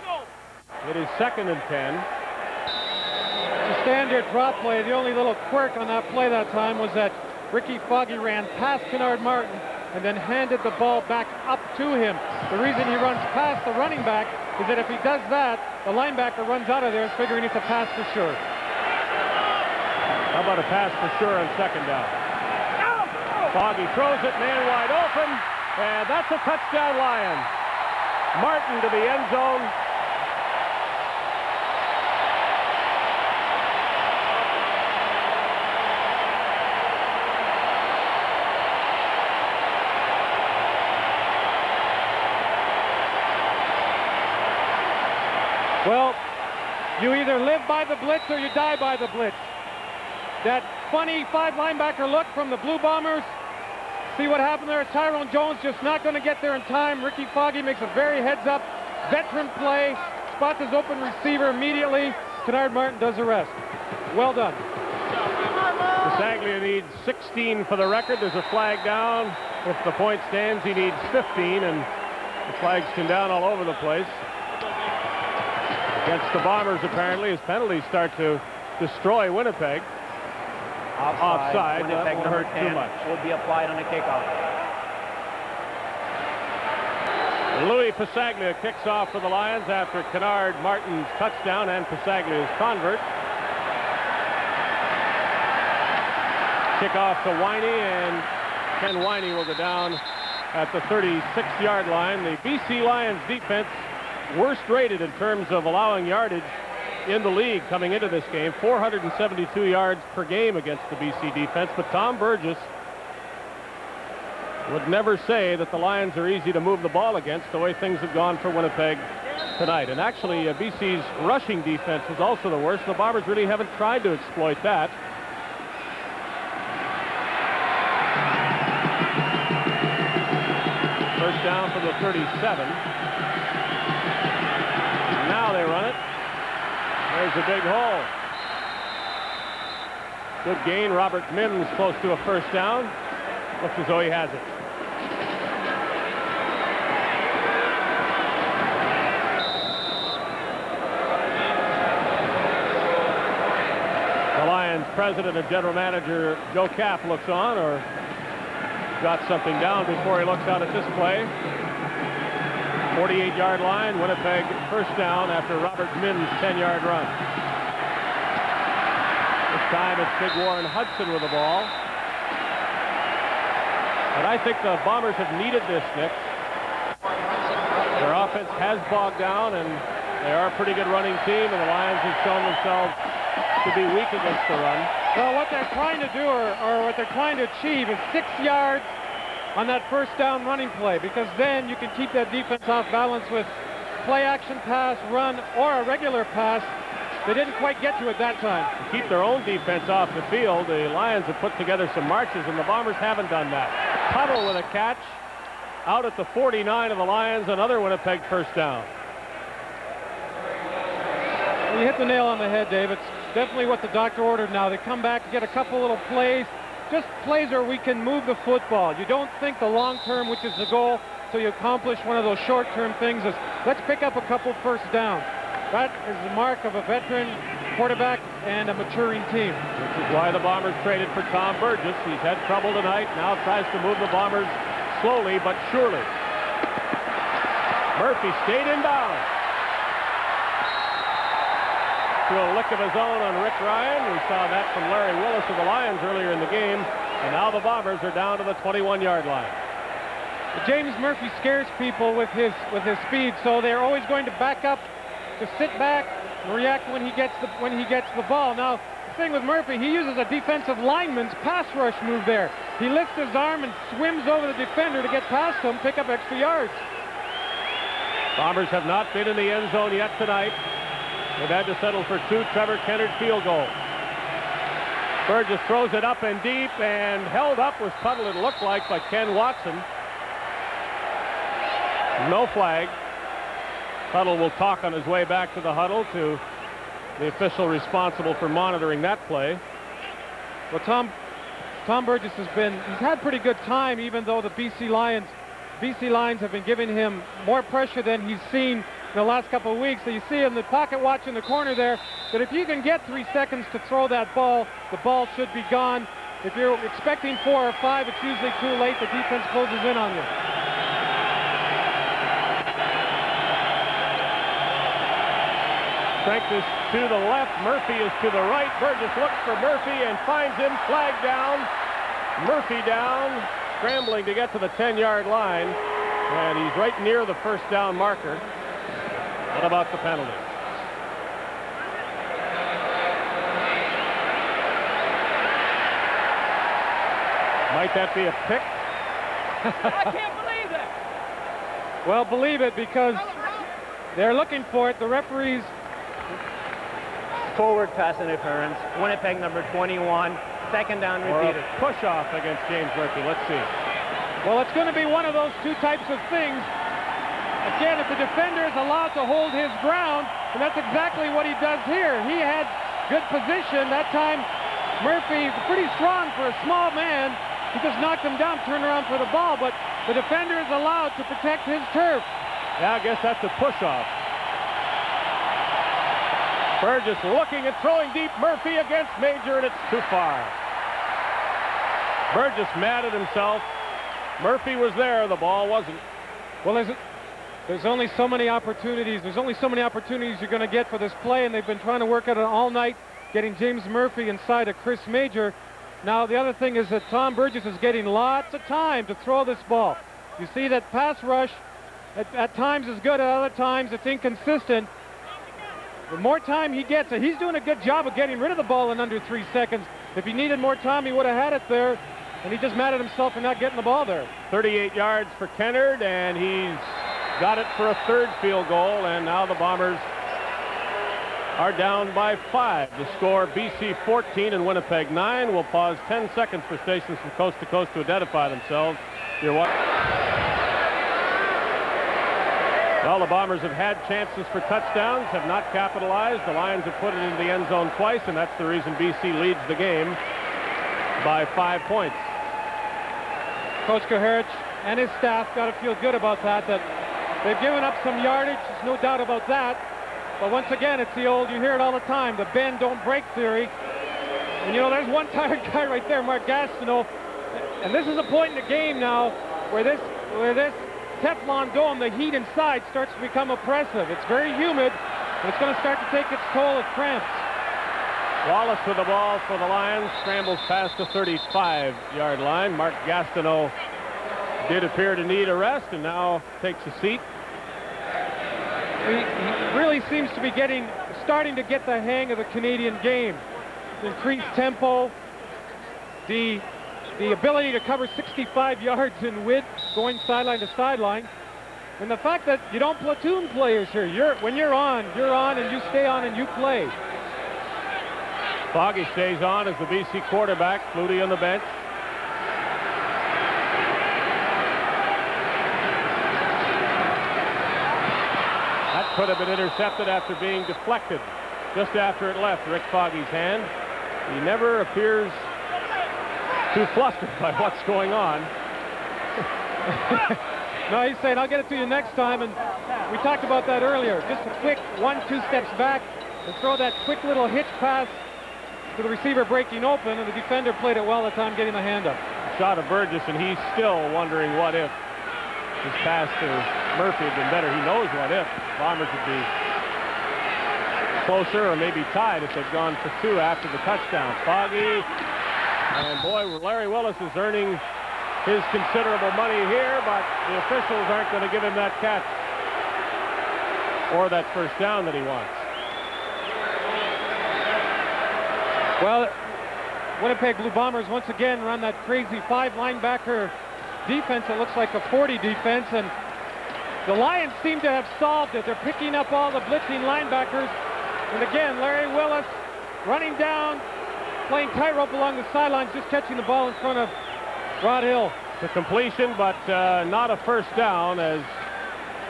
it is 2nd and 10. It's a standard drop play. The only little quirk on that play that time was that Ricky Foggy ran past Kennard Martin and then handed the ball back up to him. The reason he runs past the running back is that if he does that, the linebacker runs out of there figuring it's a pass for sure. How about a pass for sure on 2nd down? Foggy throws it, man wide open, and that's a touchdown, Lions. Martin to the end zone. Well, you either live by the blitz or you die by the blitz. That funny 5 linebacker look from the Blue Bombers. See what happened there? Tyrone Jones just not going to get there in time. Ricky Foggy makes a very heads-up veteran play. Spots his open receiver immediately. Kennard Martin does the rest. Well done. Pasaglia needs 16 for the record. There's a flag down. If the point stands, he needs 15, and the flags come down all over the place. Against the Bombers, apparently, as penalties start to destroy Winnipeg. Offside. Winnipeg That won't hurt too much. Would be applied on a kickoff. Louis Pasaglia kicks off for the Lions after Kennard Martin's touchdown and Pasaglia's convert. Kickoff to Winey, and Ken Winey will go down at the 36-yard line. The BC Lions defense worst rated in terms of allowing yardage in the league coming into this game. 472 yards per game against the BC defense, but Tom Burgess would never say that the Lions are easy to move the ball against the way things have gone for Winnipeg tonight. And actually, BC's rushing defense is also the worst. The Bombers really haven't tried to exploit that. First down from the 37. Now they run it. There's a big hole. Good gain. Robert Mims close to a first down. Looks as though he has it. The Lions president and general manager Joe Kapp looks on, or got something down before he looks out at this play. 48-yard line, Winnipeg first down after Robert Mims' 10-yard run. This time it's Big Warren Hudson with the ball. And I think the Bombers have needed this, Nick. Their offense has bogged down, and they are a pretty good running team, and the Lions have shown themselves to be weak against the run. Well, what they're trying to do, or what they're trying to achieve, is 6 yards on that first down running play, because then you can keep that defense off balance with play action pass, run, or a regular pass. They didn't quite get to it that time. To keep their own defense off the field, the Lions have put together some marches, and the Bombers haven't done that. Tuttle with a catch out at the 49 of the Lions, another Winnipeg first down. You hit the nail on the head, Dave. It's definitely what the doctor ordered now. They come back, get a couple little plays, just plays where we can move the football. You don't think the long term, which is the goal, so you accomplish one of those short-term things is let's pick up a couple first downs. That is the mark of a veteran quarterback and a maturing team. Which is why the Bombers traded for Tom Burgess. He's had trouble tonight, now tries to move the Bombers slowly but surely. Murphy stayed in bounds. to a lick of his own on Rick Ryan. We saw that from Larry Willis of the Lions earlier in the game. And now the Bombers are down to the 21-yard line. James Murphy scares people with his speed, so they're always going to back up, to sit back and react when he gets the ball. Now, the thing with Murphy, he uses a defensive lineman's pass rush move there. He lifts his arm and swims over the defender to get past him, pick up extra yards. Bombers have not been in the end zone yet tonight. They've had to settle for 2 Trevor Kennard field goals. Burgess throws it up and deep, and held up, was puddled, it looked like, by Ken Watson. No flag. Tuttle will talk on his way back to the huddle to the official responsible for monitoring that play. Well, Tom Burgess he's had pretty good time, even though the BC Lions have been giving him more pressure than he's seen in the last couple of weeks. So you see him, the pocket watch in the corner there, that if you can get 3 seconds to throw that ball, the ball should be gone. If you're expecting 4 or 5, it's usually too late. The defense closes in on you. Strength is to the left, Murphy is to the right. Burgess looks for Murphy and finds him. Flag down. Murphy down, scrambling to get to the 10-yard line, and he's right near the first down marker. What about the penalty? Might that be a pick? I can't believe that. Well, believe it, because they're looking for it. The referees. Forward pass interference. Winnipeg number 21. Second down repeated. Push off against James Murphy. Let's see. Well, it's going to be one of those 2 types of things. Again, if the defender is allowed to hold his ground, and that's exactly what he does here. He had good position. That time, Murphy, pretty strong for a small man. He just knocked him down, turned around for the ball, but the defender is allowed to protect his turf. Yeah, I guess that's a push-off. Burgess looking and throwing deep. Murphy against Major, and it's too far. Burgess mad at himself. Murphy was there. The ball wasn't. Well, there's only so many opportunities. There's only so many opportunities you're going to get for this play, and they've been trying to work at it all night, getting James Murphy inside of Chris Major. Now, the other thing is that Tom Burgess is getting lots of time to throw this ball. You see that pass rush at times is good, at other times it's inconsistent. The more time he gets, he's doing a good job of getting rid of the ball in under 3 seconds. If he needed more time, he would have had it there, and he just mad at himself for not getting the ball there. 38 yards for Kennard, and he's got it for a 3rd field goal, and now the Bombers are down by 5. The score, BC 14 and Winnipeg 9. We'll pause 10 seconds for stations from coast to coast to identify themselves. You're watching. Well, the Bombers have had chances for touchdowns, have not capitalized. The Lions have put it into the end zone twice, and that's the reason BC leads the game by 5 points. Coach Koharich and his staff got to feel good about that they've given up some yardage. There's no doubt about that. But once again, it's the old, you hear it all the time, the bend, don't break theory. And, you know, there's one tired guy right there, Mark Gastineau. And this is a point in the game now where this Teflon dome, the heat inside starts to become oppressive. It's very humid, and it's going to start to take its toll of cramps. Wallace with the ball for the Lions, scrambles past the 35-yard line. Mark Gastineau did appear to need a rest and now takes a seat. He really seems to be starting to get the hang of the Canadian game. Increased tempo, the ability to cover 65 yards in width, going sideline to sideline, and the fact that you don't platoon players here. When you're on, and you stay on and you play. Foggy stays on as the BC quarterback. Flutie on the bench. That could have been intercepted after being deflected just after it left Rick Foggy's hand. He never appears too flustered by what's going on. No, he's saying, I'll get it to you next time, and we talked about that earlier. Just a quick 1-2 steps back and throw that quick little hitch pass to the receiver breaking open, and the defender played it well at the time getting the hand up. Shot of Burgess, and he's still wondering what if his pass to Murphy had been better. He knows what if. Bombers would be closer or maybe tied if they'd gone for 2 after the touchdown. Foggy, and boy, Larry Willis is earning his considerable money here, but the officials aren't going to give him that catch or that first down that he wants. Well, Winnipeg Blue Bombers once again run that crazy 5 linebacker defense. It looks like a 40 defense, and the Lions seem to have solved it. They're picking up all the blitzing linebackers, and again, Larry Willis running down, playing tightrope along the sidelines, just catching the ball in front of Rod Hill. The completion, but not a first down, as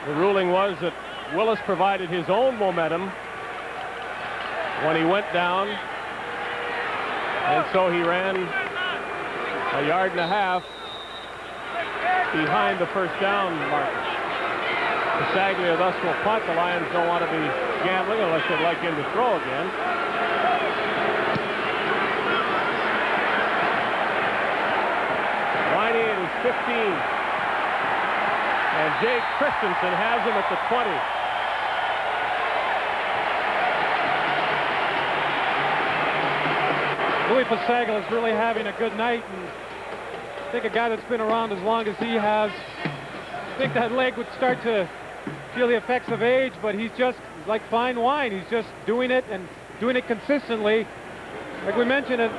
the ruling was that Willis provided his own momentum when he went down, and so he ran a yard and a half behind the first down marker. Saglia thus will punt. The Lions don't want to be gambling unless they'd like him to throw again. Winey at his 15. And Jake Christensen has him at the 20. Louis Pasaglia is really having a good night, and I think a guy that's been around as long as he has, I think that leg would start to feel the effects of age, but he's like fine wine. He's just doing it and doing it consistently. Like we mentioned at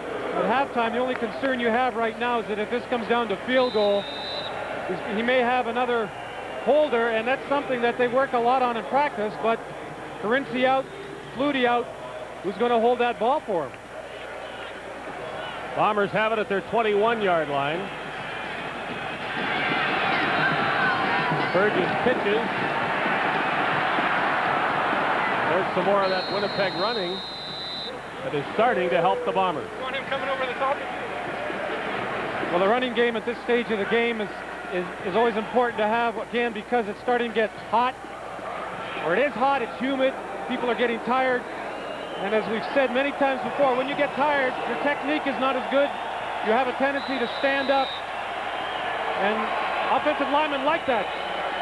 halftime, the only concern you have right now is that if this comes down to field goal, he may have another holder, and that's something that they work a lot on in practice, but Carinci out, Flutie out, who's going to hold that ball for him? Bombers have it at their 21-yard line. Burgess pitches. There's some more of that Winnipeg running that is starting to help the Bombers. You want him coming over the top? Well, the running game at this stage of the game is always important to have, again, because it's starting to get hot. Or it is hot, it's humid, people are getting tired. And as we've said many times before, when you get tired, your technique is not as good. You have a tendency to stand up. And offensive linemen like that.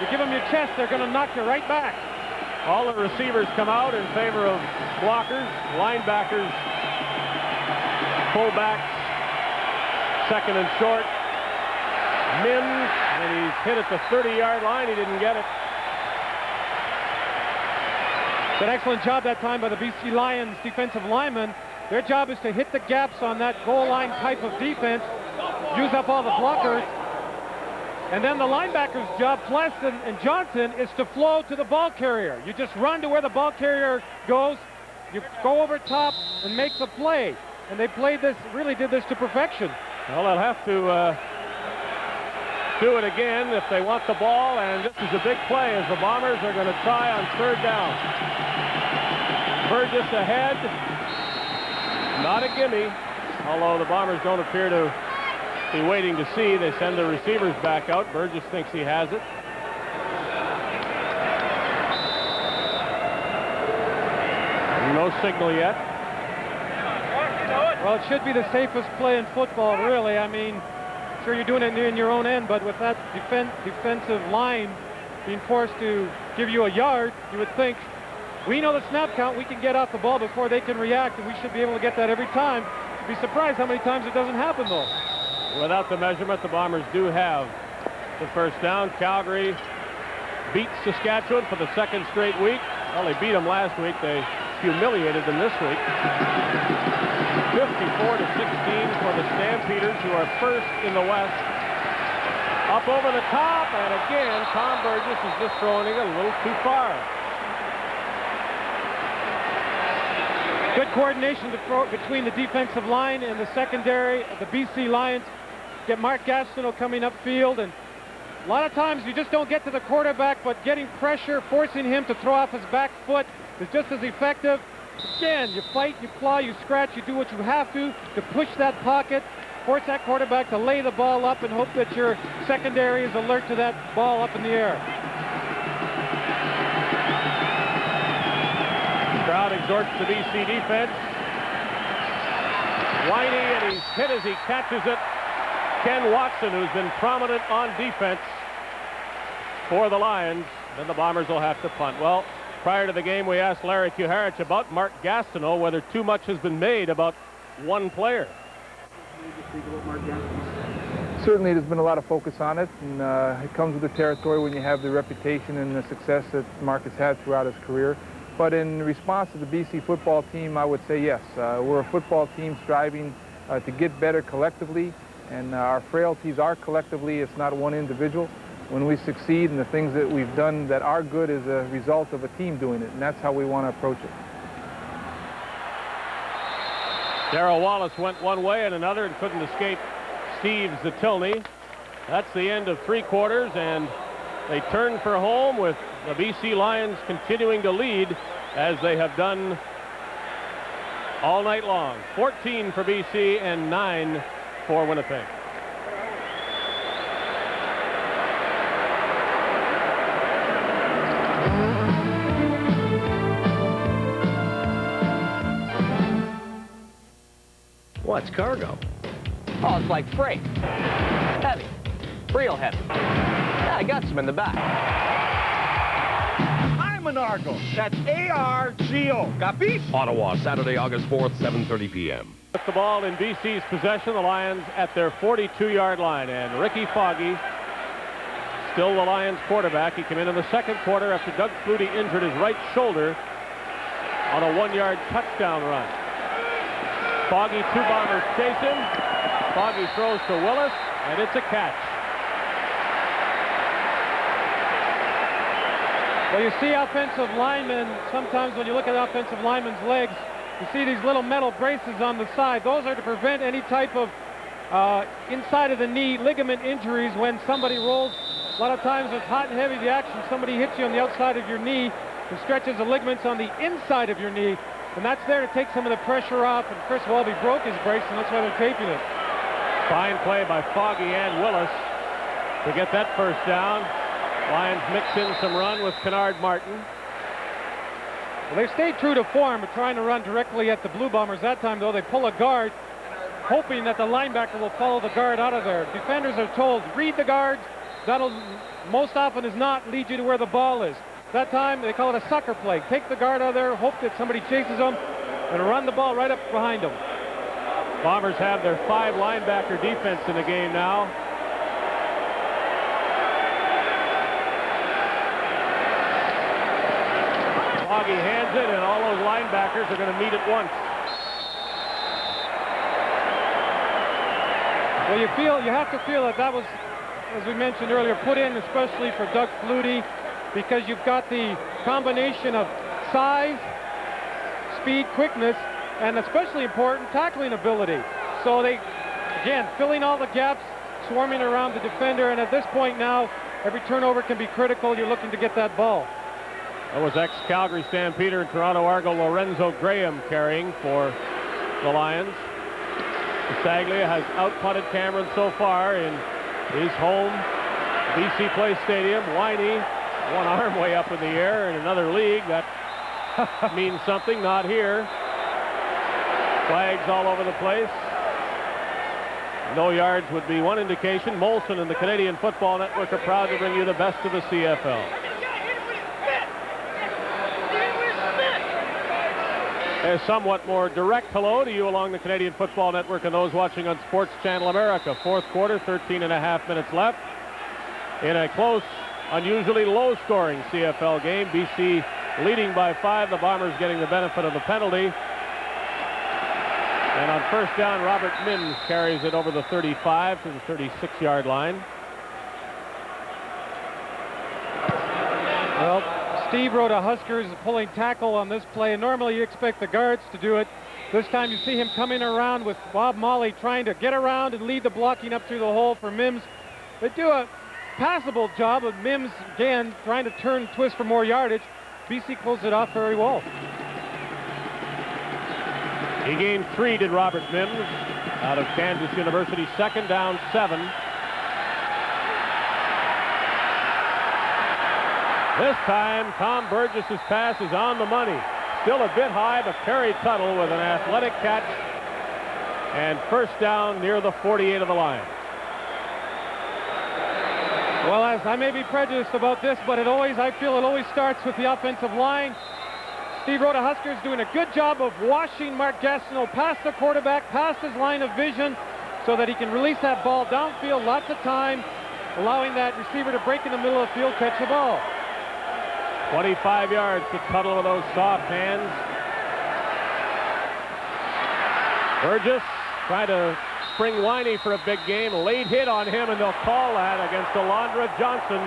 You give them your chest, they're going to knock you right back. All the receivers come out in favor of blockers, linebackers, fullbacks, second and short. Mims, and he's hit at the 30-yard line. He didn't get it. It's an excellent job that time by the BC Lions defensive linemen. Their job is to hit the gaps on that goal line type of defense, use up all the blockers, and then the linebackers' job, Pless and Johnson, is to flow to the ball carrier. You just run to where the ball carrier goes, you go over top and make the play. And they played this, really did this to perfection. Well, they'll have to do it again if they want the ball, and this is a big play as the Bombers are going to try on third down. Burgess ahead. Not a gimme, although the Bombers don't appear to be waiting to see. They send the receivers back out. Burgess thinks he has it. No signal yet. Well, it should be the safest play in football, really. I mean, sure, you're doing it in your own end, but with that defensive line being forced to give you a yard, you would think, we know the snap count, we can get off the ball before they can react, and we should be able to get that every time. You'd be surprised how many times it doesn't happen, though. Without the measurement, the Bombers do have the first down. Calgary beats Saskatchewan for the second straight week. Well, they beat them last week. They humiliated them this week. 54-16 for the Stampeders, who are first in the West. Up over the top, and again, Tom Burgess is just throwing it a little too far. Good coordination between the defensive line and the secondary. The BC Lions get Mark Gastineau coming upfield, and a lot of times you just don't get to the quarterback, but getting pressure, forcing him to throw off his back foot is just as effective. Again, you fight, you claw, you scratch, you do what you have to push that pocket, force that quarterback to lay the ball up and hope that your secondary is alert to that ball up in the air. Crowd exhorts the BC defense. Winey, and he's hit as he catches it. Ken Watson, who's been prominent on defense for the Lions. Then the Bombers will have to punt. Well, Prior to the game, we asked Larry Kuharich about Mark Gastineau, whether too much has been made about one player. Certainly there's been a lot of focus on it, and it comes with the territory when you have the reputation and the success that Mark has had throughout his career. But in response to the BC football team, I would say yes. We're a football team striving to get better collectively, and our frailties are collectively. It's not one individual. When we succeed and the things that we've done that are good is a result of a team doing it, and that's how we want to approach it. Darrell Wallace went one way and another and couldn't escape Steve Zatilny. That's the end of 3 quarters, and they turn for home with the BC Lions continuing to lead as they have done all night long. 14 for BC and 9 for Winnipeg. What's cargo? Oh, it's like freight. Heavy. Real heavy. Yeah, I got some in the back. I'm an Argo. That's A-R-G-O. Capiche? Ottawa, Saturday, August 4th, 7:30 p.m. With the ball in BC's possession, the Lions at their 42-yard line, and Ricky Foggy, still the Lions quarterback. He came in the second quarter after Doug Flutie injured his right shoulder on a 1-yard touchdown run. Foggy, 2 Bombers chase him. Foggy throws to Willis, and it's a catch. Well, you see offensive linemen, sometimes when you look at offensive linemen's legs, you see these little metal braces on the side. Those are to prevent any type of inside of the knee ligament injuries when somebody rolls. A lot of times it's hot and heavy, the action. Somebody hits you on the outside of your knee and stretches the ligaments on the inside of your knee. And that's there to take some of the pressure off. And Chris Welby broke his brace, and that's why they're taping it. Fine play by Foggy and Willis to get that first down. Lions mix in some run with Kennard Martin. Well, they've stayed true to form, but trying to run directly at the Blue Bombers. That time, though, they pull a guard, hoping that the linebacker will follow the guard out of there. Defenders are told, read the guards. That'll, most often as not, lead you to where the ball is. That time, they call it a sucker play. Take the guard out of there, hope that somebody chases them, and run the ball right up behind them. Bombers have their 5 linebacker defense in the game now. Foggy hands it, and all those linebackers are going to meet at once. Well, you have to feel that was, as we mentioned earlier, put in especially for Doug Flutie, because you've got the combination of size, speed, quickness, and especially important, tackling ability. So they, again, filling all the gaps, swarming around the defender, and at this point now, every turnover can be critical. You're looking to get that ball. That was ex-Calgary Stampeder and Toronto Argo Lorenzo Graham carrying for the Lions. Saglia has out-punted Cameron so far in his home BC Place Stadium. Winey, one arm way up in the air in another league. That means something. Not here. Flags all over the place. No yards would be one indication. Molson and the Canadian Football Network are proud to bring you the best of the CFL. A somewhat more direct hello to you along the Canadian Football Network and those watching on Sports Channel America. Fourth quarter, 13.5 minutes left. In a close, unusually low-scoring CFL game, BC leading by 5. The Bombers getting the benefit of the penalty. And on first down, Robert Mims carries it over the 35 to the 36-yard line. Well, Steve wrote a Huskers pulling tackle on this play, and normally you expect the guards to do it. This time you see him coming around with Bob Molly trying to get around and lead the blocking up through the hole for Mims. They do a passable job of Mims, again, trying to turn and twist for more yardage. BC closed it off very well. He gained 3, did Robert Mims, out of Kansas University. Second down, 7. This time, Tom Burgess's pass is on the money. Still a bit high, but Kerry Tuttle with an athletic catch. And first down near the 48 of the line. Well, as I may be prejudiced about this, but I feel it always starts with the offensive line. Steve Rhoda-Husker is doing a good job of washing Mark Gastineau past the quarterback, past his line of vision, so that he can release that ball downfield lots of time, allowing that receiver to break in the middle of the field, catch the ball. 25 yards to Tuttle with those soft hands. Burgess trying to spring Winey for a big game. Late hit on him, and they'll call that against Alondra Johnson.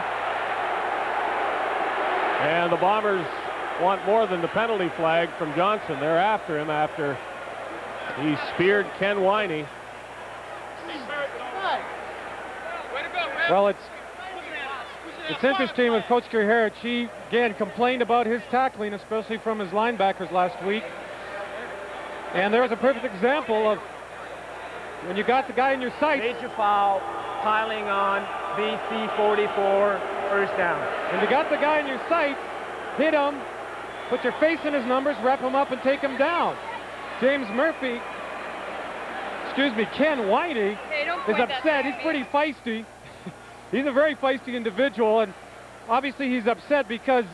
And the Bombers want more than the penalty flag from Johnson. They're after him after he speared Ken Winey. Well, it's interesting with Coach Gerhardt. He, again, complained about his tackling, especially from his linebackers last week. And there's a perfect example of when you got the guy in your sights. Major foul, piling on, BC 44, first down. When you got the guy in your sights, hit him, put your face in his numbers, wrap him up, and take him down. Ken Winey is upset. He's pretty feisty. He's a very feisty individual, and obviously he's upset because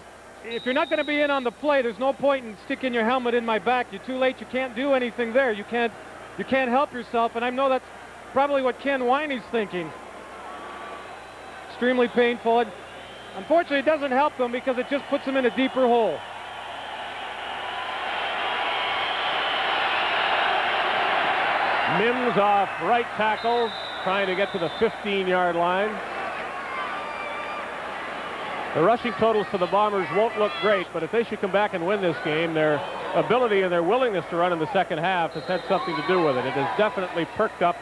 if you're not going to be in on the play, there's no point in sticking your helmet in my back. You're too late. You can't do anything there. You can't help yourself, and I know that's probably what Ken Winey's thinking. Extremely painful, and unfortunately it doesn't help them because it just puts them in a deeper hole. Mims off right tackle, trying to get to the 15-yard line. The rushing totals for the Bombers won't look great, but if they should come back and win this game, their ability and their willingness to run in the second half has had something to do with it. It has definitely perked up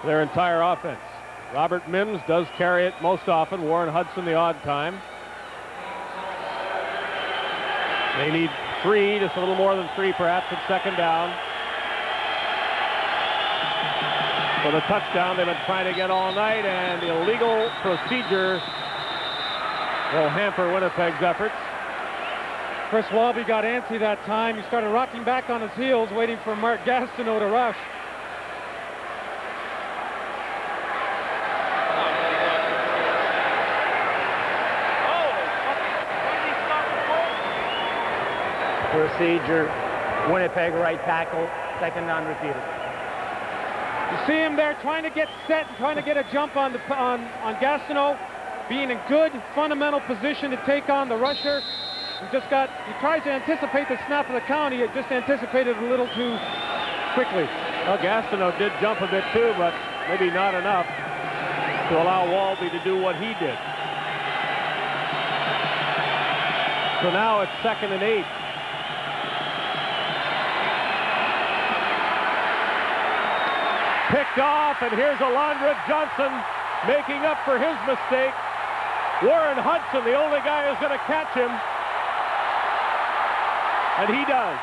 their entire offense. Robert Mims does carry it most often. Warren Hudson the odd time. They need 3, just a little more than 3 perhaps at second down. For the touchdown they've been trying to get all night, and the illegal procedure will hamper Winnipeg's efforts. Chris Walby got antsy that time. He started rocking back on his heels, waiting for Mark Gastineau to rush. Procedure, Winnipeg right tackle, second down repeated. You see him there trying to get set and trying to get a jump on Gastineau, being in good fundamental position to take on the rusher. He tries to anticipate the snap of the count. He just anticipated a little too quickly. Well, Gastineau did jump a bit too, but maybe not enough to allow Walby to do what he did. So now it's 2nd and 8. Picked off, and here's Alondra Johnson making up for his mistake. Warren Hudson, the only guy who's going to catch him. And he does.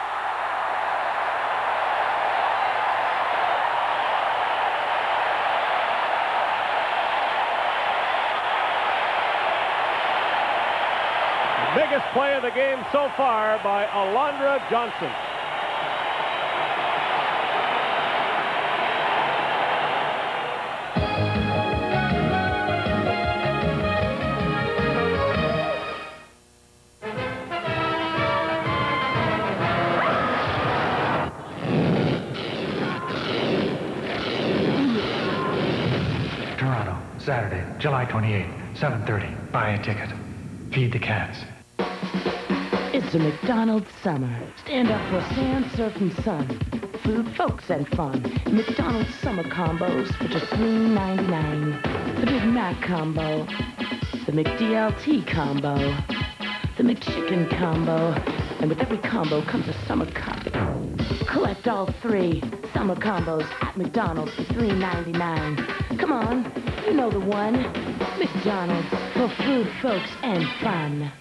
The biggest play of the game so far by Alondra Johnson. Saturday, July 28th, 7:30. Buy a ticket. Feed the cats. It's a McDonald's summer. Stand up for sand, surf, and sun. Food, folks, and fun. McDonald's summer combos for just $3.99. The Big Mac combo. The McDLT combo. The McChicken combo. And with every combo comes a summer cup. Collect all 3 summer combos at McDonald's for $3.99. Come on, you know the one. McDonald's, for food, folks, and fun.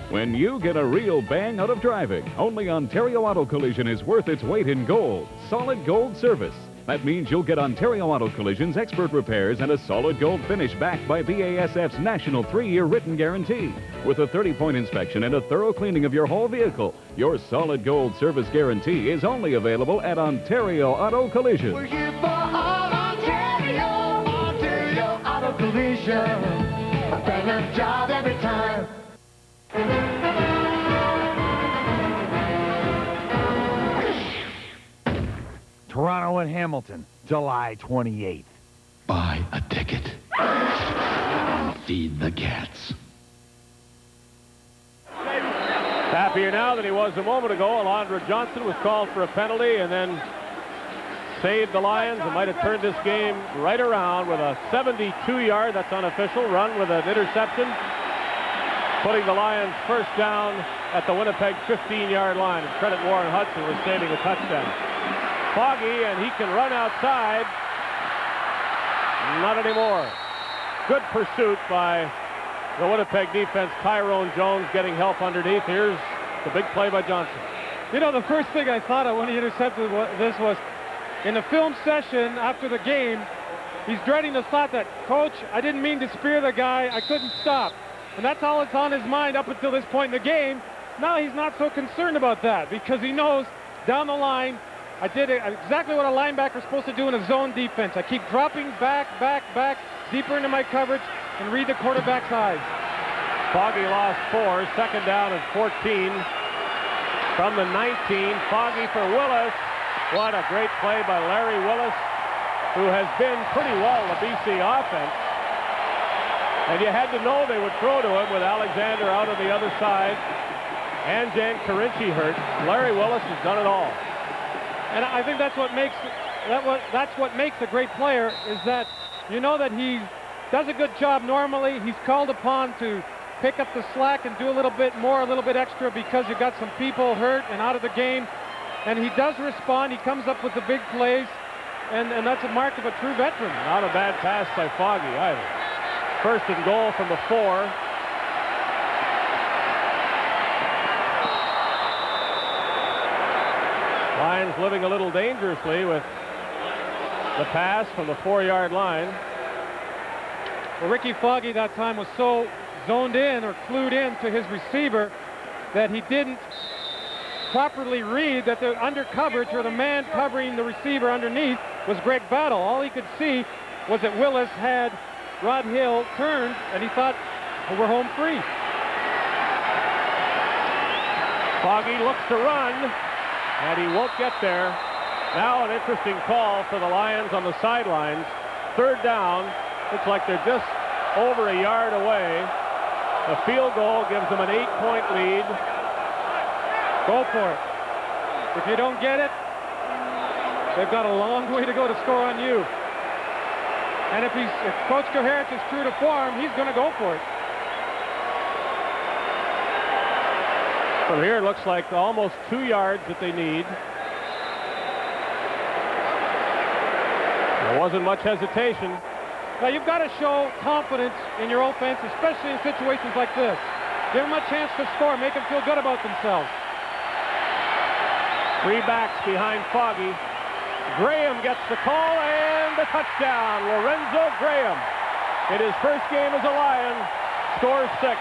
When you get a real bang out of driving, only Ontario Auto Collision is worth its weight in gold. Solid gold service. That means you'll get Ontario Auto Collision's expert repairs and a solid gold finish backed by BASF's national 3-year written guarantee. With a 30-point inspection and a thorough cleaning of your whole vehicle, your solid gold service guarantee is only available at Ontario Auto Collision. We're here for all Ontario Auto Collision. vision, a better job every time. Toronto and Hamilton, July 28th. Buy a ticket. Feed the cats. Happier now than he was a moment ago. Alondra Johnson was called for a penalty and then saved the Lions and might have turned this game right around with a 72-yard, that's unofficial, run with an interception, putting the Lions first down at the Winnipeg 15-yard line. And credit Warren Hudson was saving a touchdown. Foggy, and he can run outside. Not anymore. Good pursuit by the Winnipeg defense. Tyrone Jones getting help underneath. Here's the big play by Johnson. You know, the first thing I thought of when he intercepted this was, in the film session after the game, he's dreading the thought that, Coach, I didn't mean to spear the guy. I couldn't stop. And that's all that's on his mind up until this point in the game. Now he's not so concerned about that because he knows down the line, I did exactly what a linebacker is supposed to do in a zone defense. I keep dropping back, deeper into my coverage and read the quarterback's eyes. Foggy lost 4, second down and 14 from the 19. Foggy for Willis. What a great play by Larry Willis, who has been pretty well the BC offense. And you had to know they would throw to him with Alexander out on the other side and Jan Carinci hurt. Larry Willis has done it all. And I think that's what makes a great player, is that you know that he does a good job normally. He's called upon to pick up the slack and do a little bit more, a little bit extra because you've got some people hurt and out of the game. And he does respond. He comes up with the big plays, and that's a mark of a true veteran. Not a bad pass by Foggy either. First and goal from the 4. Lions living a little dangerously with the pass from the 4-yard line. Well, Ricky Foggy that time was so zoned in or clued in to his receiver that he didn't properly read that the under coverage, or the man covering the receiver underneath, was Greg Battle. All he could see was that Willis had Rod Hill turned, and he thought, well, we're home free. Foggy looks to run, and he won't get there. Now an interesting call for the Lions on the sidelines. Third down. Looks like they're just over a yard away. A field goal gives them an 8-point lead. Go for it. If you don't get it, they've got a long way to go to score on you. And if Coach Koharich is true to form, he's going to go for it. From here, it looks like almost 2 yards that they need. There wasn't much hesitation. Now, you've got to show confidence in your offense, especially in situations like this. Give them a chance to score, make them feel good about themselves. 3 backs behind Foggy. Graham gets the call and the touchdown. Lorenzo Graham, in his first game as a Lion, scores 6.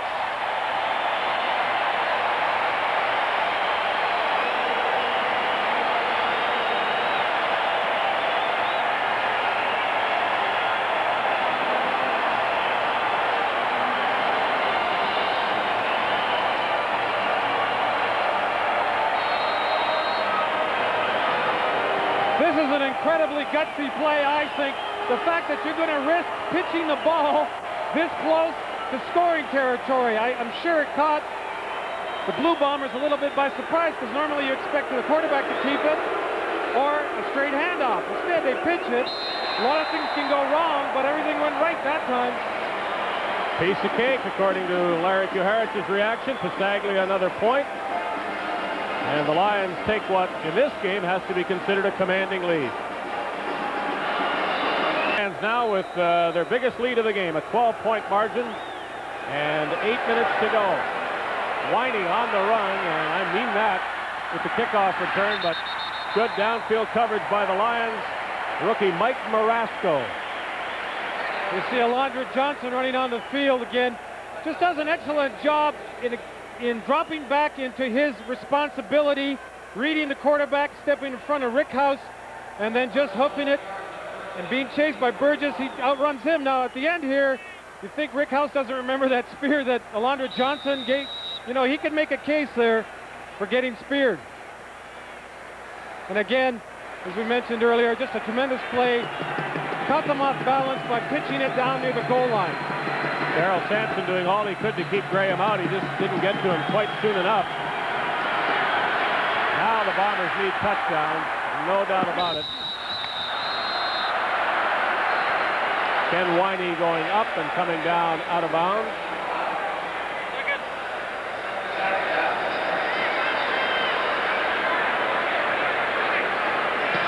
This is an incredibly gutsy play, I think. The fact that you're going to risk pitching the ball this close to scoring territory. I'm sure it caught the Blue Bombers a little bit by surprise, because normally you expect the quarterback to keep it or a straight handoff. Instead, they pitch it. A lot of things can go wrong, but everything went right that time. Piece of cake, according to Larry Kuharich's reaction. Pasaglia another point. And the Lions take what, in this game, has to be considered a commanding lead. Lions now with their biggest lead of the game, a 12-point margin, and 8 minutes to go. Winey on the run, and I mean that with the kickoff return, but good downfield coverage by the Lions. Rookie Mike Marasco. You see Alondra Johnson running on the field again. Just does an excellent job in dropping back into his responsibility, reading the quarterback, stepping in front of Rick House, and then just hoofing it and being chased by Burgess. He outruns him. Now at the end here, you think Rick House doesn't remember that spear that Alondra Johnson gave? You know, he could make a case there for getting speared. And again, as we mentioned earlier, just a tremendous play. Caught them off balance by pitching it down near the goal line. Darrell Sampson doing all he could to keep Graham out. He just didn't get to him quite soon enough. Now the Bombers need touchdowns, no doubt about it. Ken Winey going up and coming down out of bounds.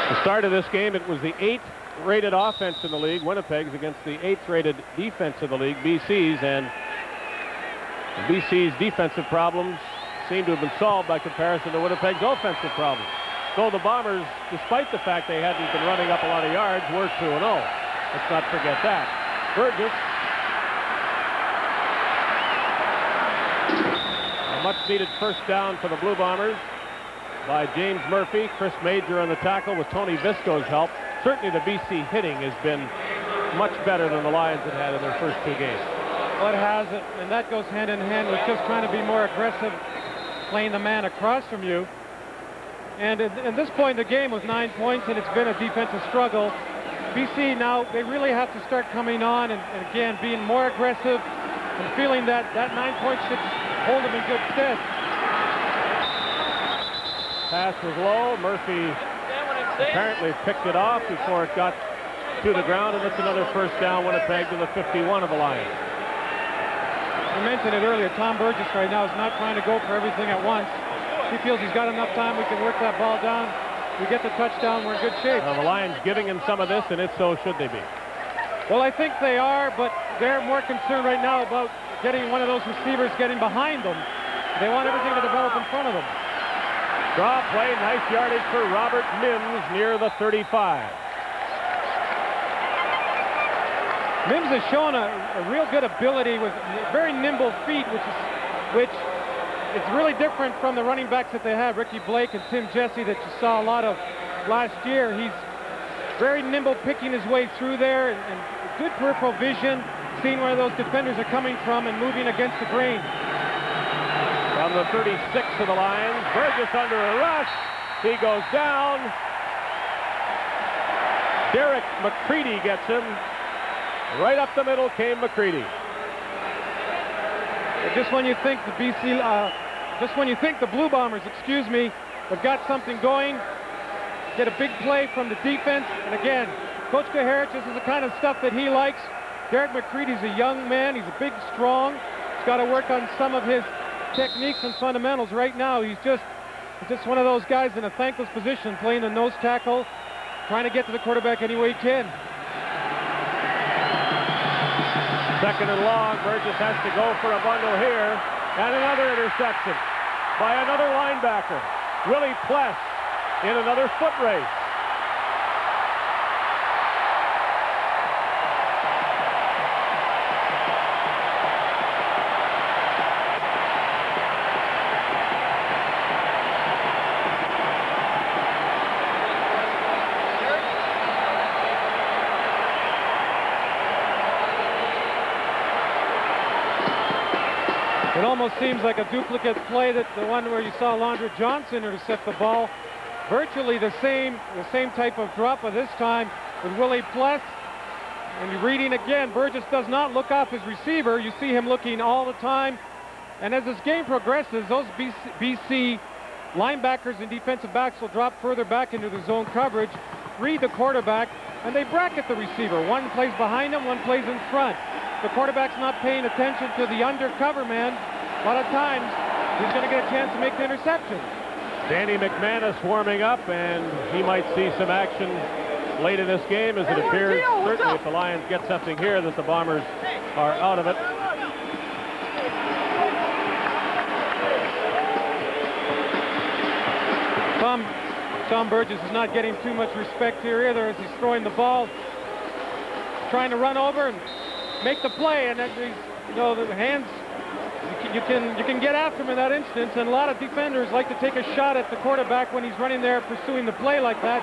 The start of this game, it was the 8th rated offense in the league, Winnipeg's, against the 8th rated defense in the league, BC's, and BC's defensive problems seem to have been solved by comparison to Winnipeg's offensive problems. So the Bombers, despite the fact they hadn't been running up a lot of yards, were 2-0. Let's not forget that. Burgess. A much-needed first down for the Blue Bombers by James Murphy. Chris Major on the tackle with Tony Visco's help. Certainly the BC hitting has been much better than the Lions had had in their first 2 games. Well, it has, and that goes hand in hand with just trying to be more aggressive, playing the man across from you. And at this point, the game was 9 points, and it's been a defensive struggle. BC now, they really have to start coming on and again, being more aggressive and feeling that 9 points should hold them in good stead. Pass was low. Murphy apparently picked it off before it got to the ground, and it's another first down, Winnipeg, to the 51 of the Lions. I mentioned it earlier, Tom Burgess right now is not trying to go for everything at once. He feels he's got enough time, we can work that ball down. We get the touchdown, we're in good shape. Well, the Lions giving him some of this, and if so, should they be? Well, I think they are, but they're more concerned right now about getting one of those receivers getting behind them. They want everything to develop in front of them. Draw play, nice yardage for Robert Mims near the 35. Mims has shown a real good ability with very nimble feet, which it's really different from the running backs that they have, Ricky Blake and Tim Jesse, that you saw a lot of last year. He's very nimble, picking his way through there, and good peripheral vision, seeing where those defenders are coming from and moving against the grain. From the 36 of the Lions, Burgess under a rush. He goes down. Derek McCready gets him. Right up the middle came McCready. Just when you think the Blue Bombers, have got something going, get a big play from the defense, and again, Coach Kaharich, this is the kind of stuff that he likes. Derek McCready's a young man. He's a big, strong. He's got to work on some of his techniques and fundamentals. Right now, he's just one of those guys in a thankless position, playing the nose tackle, trying to get to the quarterback any way he can. Second and long, Burgess has to go for a bundle here, and another interception by another linebacker, Willie Pless, in another foot race. It almost seems like a duplicate play, that the one where you saw Alondra Johnson intercept the ball. Virtually the same type of drop, but this time with Willie Pless. And you're reading again, Burgess does not look off his receiver. You see him looking all the time. And as this game progresses, those BC linebackers and defensive backs will drop further back into the zone coverage, read the quarterback, and they bracket the receiver. One plays behind him, one plays in front. The quarterback's not paying attention to the undercover man. A lot of times, he's going to get a chance to make the interception. Danny McManus warming up, and he might see some action late in this game, as it appears, certainly if the Lions get something here, that the Bombers are out of it. Tom Burgess is not getting too much respect here either, as he's throwing the ball, trying to run over and make the play, and the hands, you can get after him in that instance, and a lot of defenders like to take a shot at the quarterback when he's running there pursuing the play like that.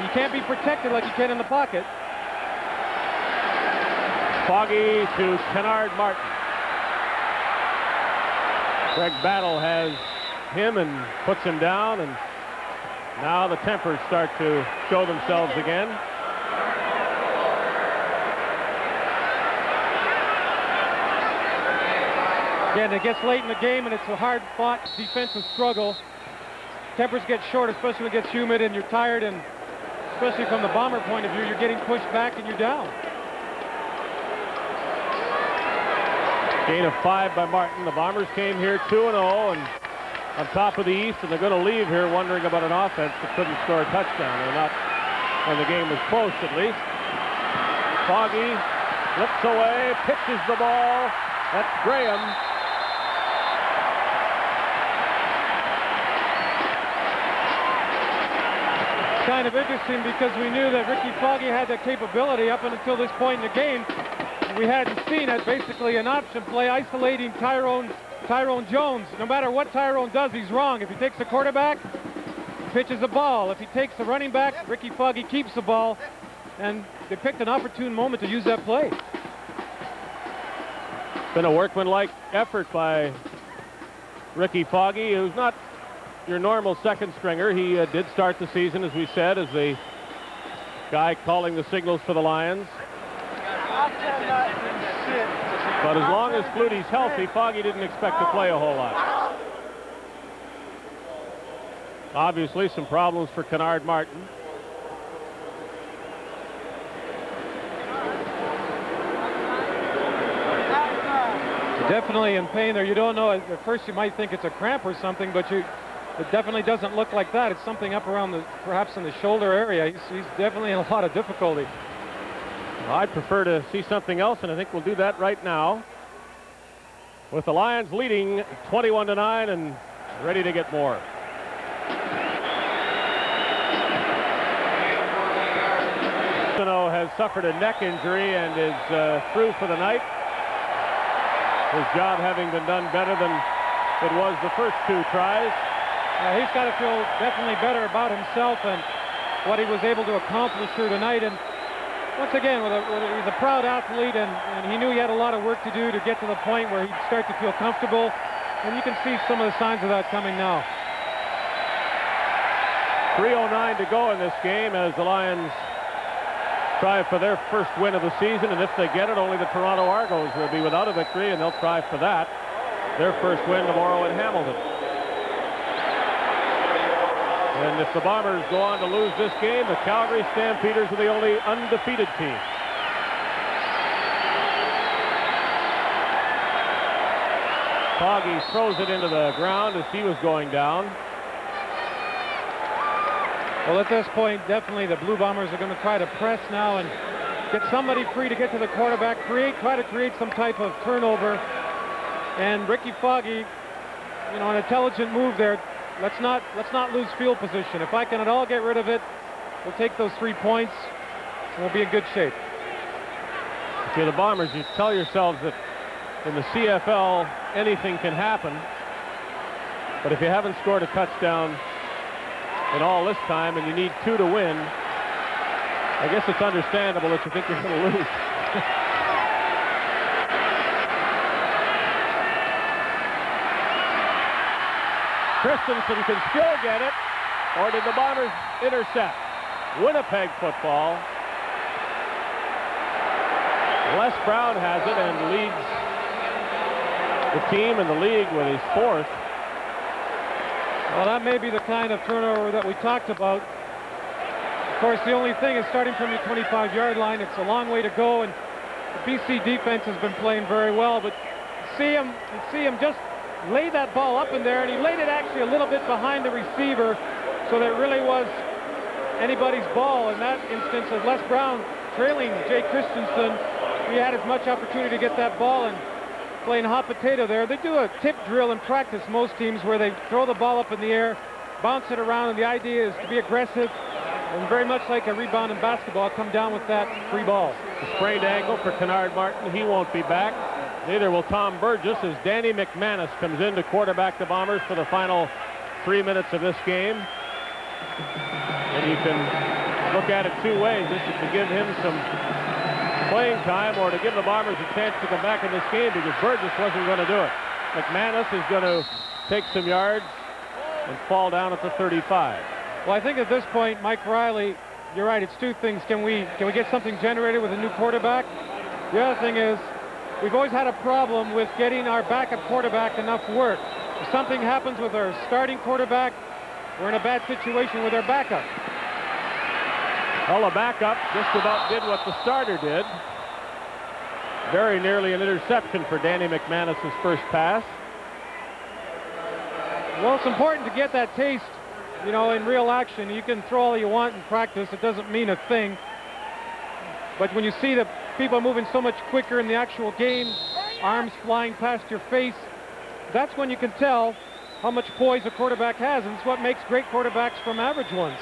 You can't be protected like you can in the pocket. Foggy to Kennard Martin. Greg Battle has him and puts him down, and now the tempers start to show themselves again. Again, it gets late in the game, and it's a hard-fought defensive struggle. Tempers get short, especially when it gets humid and you're tired, and especially from the Bomber point of view, you're getting pushed back and you're down. Gain of 5 by Martin. The Bombers came here 2-0 and on top of the East, and they're going to leave here wondering about an offense that couldn't score a touchdown. They're not when the game was close, at least. Foggy flips away, pitches the ball. That's Graham. Kind of interesting because we knew that Ricky Foggy had that capability up until this point in the game. We hadn't seen it. Basically an option play isolating Tyrone Jones. No matter what Tyrone does, he's wrong. If he takes the quarterback, he pitches the ball. If he takes the running back, Ricky Foggy keeps the ball. And they picked an opportune moment to use that play. Been a workmanlike effort by Ricky Foggy, who's not your normal second stringer. He did start the season, as we said, as the guy calling the signals for the Lions. But as long as Flutie's healthy, Foggy didn't expect to play a whole lot. Obviously, some problems for Kennard Martin. Definitely in pain there. You don't know. At first you might think it's a cramp or something, but it definitely doesn't look like that. It's something up around perhaps in the shoulder area. He's definitely in a lot of difficulty. Well, I'd prefer to see something else, and I think we'll do that right now. With the Lions leading 21-9 and ready to get more. Has suffered a neck injury and is through for the night. His job having been done better than it was the first 2 tries. He's got to feel definitely better about himself and what he was able to accomplish here tonight. And once again, he's a proud athlete, and he knew he had a lot of work to do to get to the point where he'd start to feel comfortable. And you can see some of the signs of that coming now. 3:09 to go in this game as the Lions try for their first win of the season, and if they get it, only the Toronto Argos will be without a victory, and they'll try for that. Their first win tomorrow in Hamilton. And if the Bombers go on to lose this game, the Calgary Stampeders are the only undefeated team. Foggy throws it into the ground as he was going down. Well, at this point, definitely the Blue Bombers are going to try to press now and get somebody free to get to the quarterback, try to create some type of turnover. And Ricky Foggy, you know, an intelligent move there. Let's not lose field position. If I can at all get rid of it, we'll take those 3 points and we'll be in good shape. If you're the Bombers, you tell yourselves that in the CFL, anything can happen. But if you haven't scored a touchdown in all this time and you need 2 to win, I guess it's understandable that you think you're going to lose. Christensen can still get it, or did the Bombers intercept? Winnipeg football. Les Brown has it and leads the team in the league with his 4th. Well, that may be the kind of turnover that we talked about. Of course, the only thing is starting from your 25-yard line. It's a long way to go, and the BC defense has been playing very well. But see him just lay that ball up in there, and he laid it actually a little bit behind the receiver, so that it really was anybody's ball. In that instance, as Les Brown trailing Jay Christensen, he had as much opportunity to get that ball and playing hot potato there. They do a tip drill in practice, most teams, where they throw the ball up in the air, bounce it around, and the idea is to be aggressive and very much like a rebound in basketball, come down with that free ball. A sprained ankle for Kennard Martin. He won't be back. Neither will Tom Burgess as Danny McManus comes in to quarterback the Bombers for the final 3 minutes of this game. And you can look at it two ways. This is to give him some playing time or to give the Bombers a chance to come back in this game, because Burgess wasn't going to do it. McManus is going to take some yards and fall down at the 35. Well, I think at this point, Mike Riley, you're right, it's two things. Can we get something generated with a new quarterback? The other thing is, we've always had a problem with getting our backup quarterback enough work. If something happens with our starting quarterback, we're in a bad situation with our backup. Well, the backup just about did what the starter did. Very nearly an interception for Danny McManus' first pass. Well, it's important to get that taste, you know, in real action. You can throw all you want in practice. It doesn't mean a thing. But when you see the people moving so much quicker in the actual game, arms flying past your face, that's when you can tell how much poise a quarterback has. And it's what makes great quarterbacks from average ones.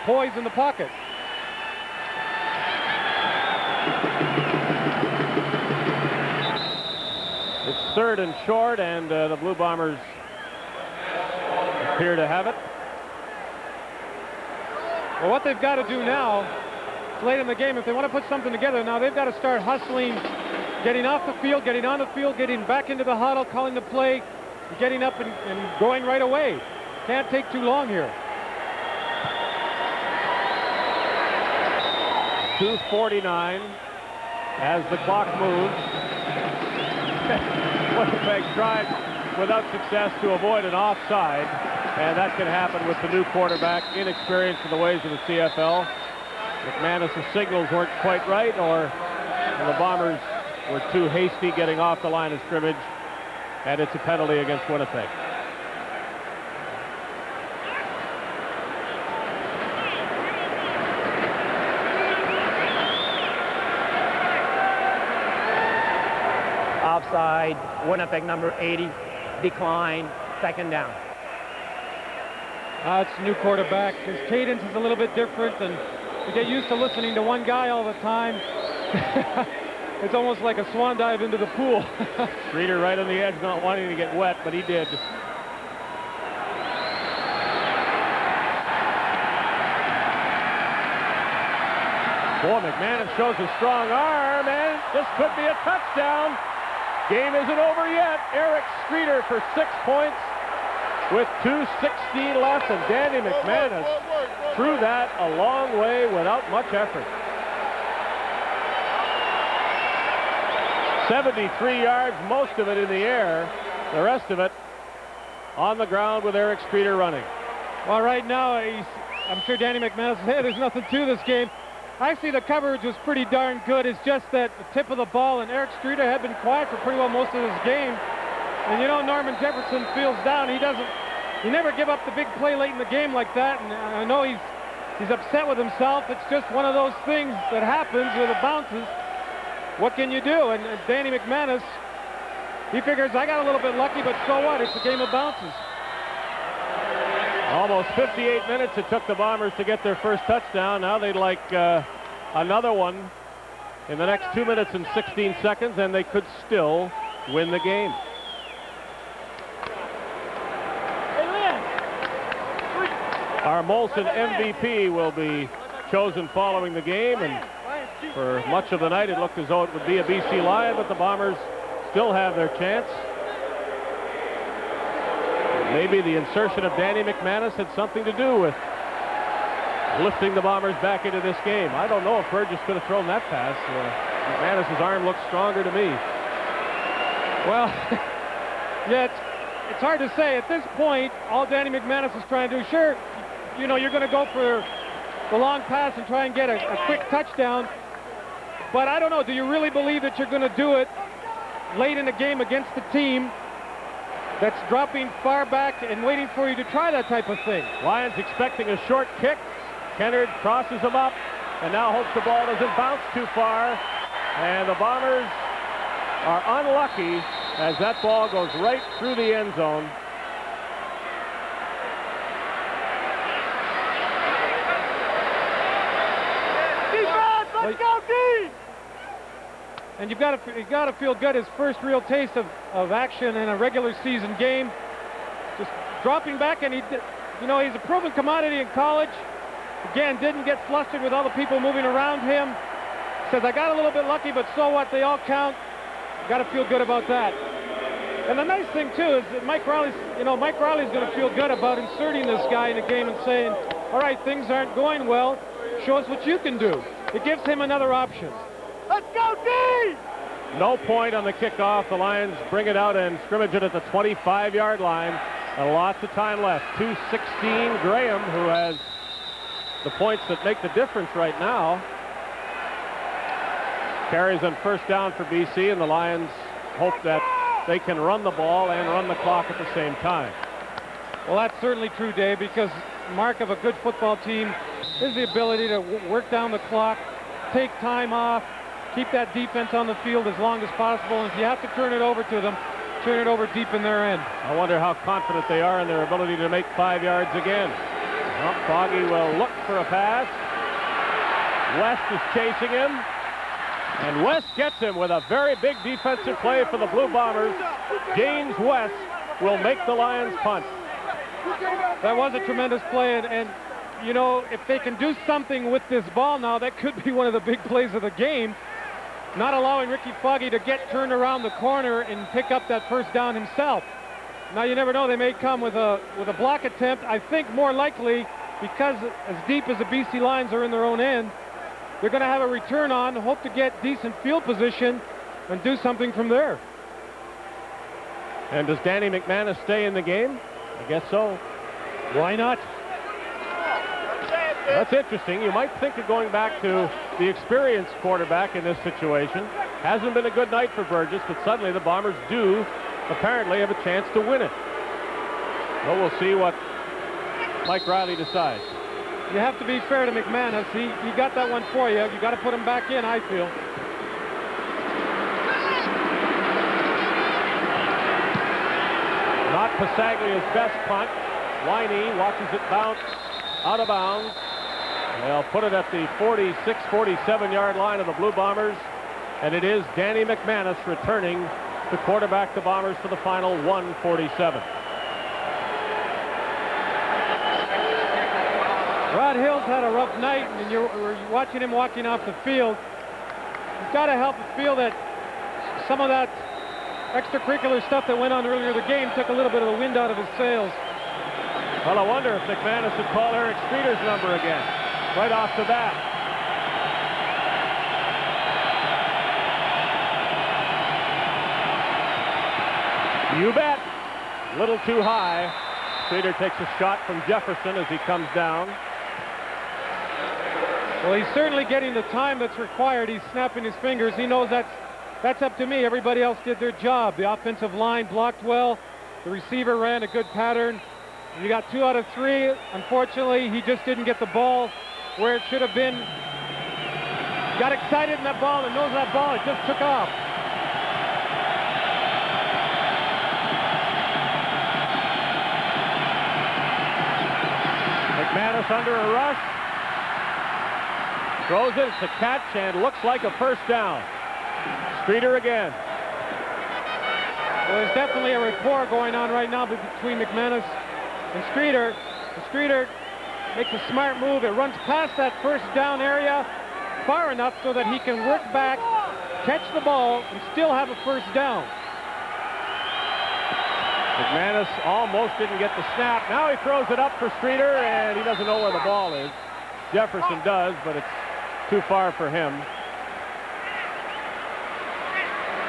Poise in the pocket. It's third and short, and the Blue Bombers appear to have it. Well, what they've got to do now, it's late in the game, if they want to put something together now, they've got to start hustling, getting off the field, getting on the field, getting back into the huddle, calling the play, getting up and going right away. Can't take too long here. 2:49 as the clock moves. Winnipeg tried without success to avoid an offside, and that can happen with the new quarterback, inexperienced in the ways of the CFL. McManus' signals weren't quite right, or the Bombers were too hasty getting off the line of scrimmage, and it's a penalty against Winnipeg. Offside, Winnipeg number 80, decline, second down. It's a new quarterback. His cadence is a little bit different, and you get used to listening to one guy all the time. It's almost like a swan dive into the pool. Streeter right on the edge, not wanting to get wet, but he did. Boy, McManus shows a strong arm, and this could be a touchdown. Game isn't over yet. Eric Streeter for 6 points with 2:16 left, and Danny McManus threw that a long way without much effort. 73 yards, most of it in the air, the rest of it on the ground with Eric Streeter running. Well, right now, I'm sure Danny McManus said there's nothing to this game. Actually, the coverage was pretty darn good. It's just that the tip of the ball, and Eric Streeter had been quiet for pretty well most of this game. And you know, Norman Jefferson feels down. He never give up the big play late in the game like that. And I know he's upset with himself. It's just one of those things that happens with the bounces. What can you do? And Danny McManus, he figures, I got a little bit lucky, but so what? It's a game of bounces. Almost 58 minutes it took the Bombers to get their first touchdown. Now they'd like another one in the next 2 minutes and 16 seconds, and they could still win the game. Our Molson MVP will be chosen following the game, and for much of the night it looked as though it would be a BC Lion, but the Bombers still have their chance. Maybe the insertion of Danny McManus had something to do with lifting the Bombers back into this game. I don't know if Burgess could have thrown that pass. McManus' arm looks stronger to me. Well, yeah, it's hard to say. At this point, all Danny McManus is trying to do, sure, you know, you're going to go for the long pass and try and get a quick touchdown. But I don't know, do you really believe that you're going to do it late in the game against the team that's dropping far back and waiting for you to try that type of thing? Lions expecting a short kick. Kennard crosses him up and now hopes the ball doesn't bounce too far. And the Bombers are unlucky as that ball goes right through the end zone. Defense, let's go deep! And you've got to feel good. His first real taste of action in a regular season game. Just dropping back, and he's a proven commodity in college. Again, didn't get flustered with all the people moving around him. Says, I got a little bit lucky, but so what? They all count. Got to feel good about that. And the nice thing, too, is that Mike Riley's going to feel good about inserting this guy in the game and saying, all right, things aren't going well. Show us what you can do. It gives him another option. Let's go, D! No point on the kickoff. The Lions bring it out and scrimmage it at the 25-yard line. And lots of time left. 2:16. Graham, who has the points that make the difference right now, carries on first down for BC, and the Lions hope that they can run the ball and run the clock at the same time. Well, that's certainly true, Dave, because mark of a good football team is the ability to work down the clock, take time off, keep that defense on the field as long as possible, and if you have to turn it over to them, turn it over deep in their end. I wonder how confident they are in their ability to make 5 yards again. Well, Foggy will look for a pass. West is chasing him. And West gets him with a very big defensive play for the Blue Bombers. James West will make the Lions punt. That was a tremendous play, and you know, if they can do something with this ball now, that could be one of the big plays of the game. Not allowing Ricky Foggy to get turned around the corner and pick up that first down himself. Now you never know, they may come with a block attempt. I think more likely, because as deep as the BC Lions are in their own end, they're going to have a return on, hope to get decent field position and do something from there. And does Danny McManus stay in the game? I guess so. Why not? That's interesting. You might think of going back to the experienced quarterback in this situation. Hasn't been a good night for Burgess, but suddenly the Bombers do apparently have a chance to win it. Well, we'll see what Mike Riley decides. You have to be fair to McManus. He got that one for you. You got to put him back in, I feel. Not Pasaglia's best punt. Winey watches it bounce out of bounds. They'll put it at the 46, 47-yard line of the Blue Bombers. And it is Danny McManus returning to quarterback the Bombers for the final 1:47. Rod Hill's had a rough night, and you're watching him walking off the field. You've got to help feel that some of that extracurricular stuff that went on earlier in the game took a little bit of the wind out of his sails. Well, I wonder if McManus would call Eric Streeter's number again, right off the bat. You bet. A little too high. Streeter takes a shot from Jefferson as he comes down. Well, he's certainly getting the time that's required. He's snapping his fingers. He knows that's up to me. Everybody else did their job. The offensive line blocked well. The receiver ran a good pattern. You got 2 out of 3. Unfortunately, he just didn't get the ball where it should have been. Got excited in that ball and knows that ball. It just took off. McManus under a rush. Throws it. It's a catch and looks like a first down. Streeter again. Well, there's definitely a rapport going on right now between McManus and Streeter. And Streeter makes a smart move. It runs past that first down area far enough so that he can work back, catch the ball, and still have a first down. McManus almost didn't get the snap. Now he throws it up for Streeter, and he doesn't know where the ball is. Jefferson does, but it's too far for him.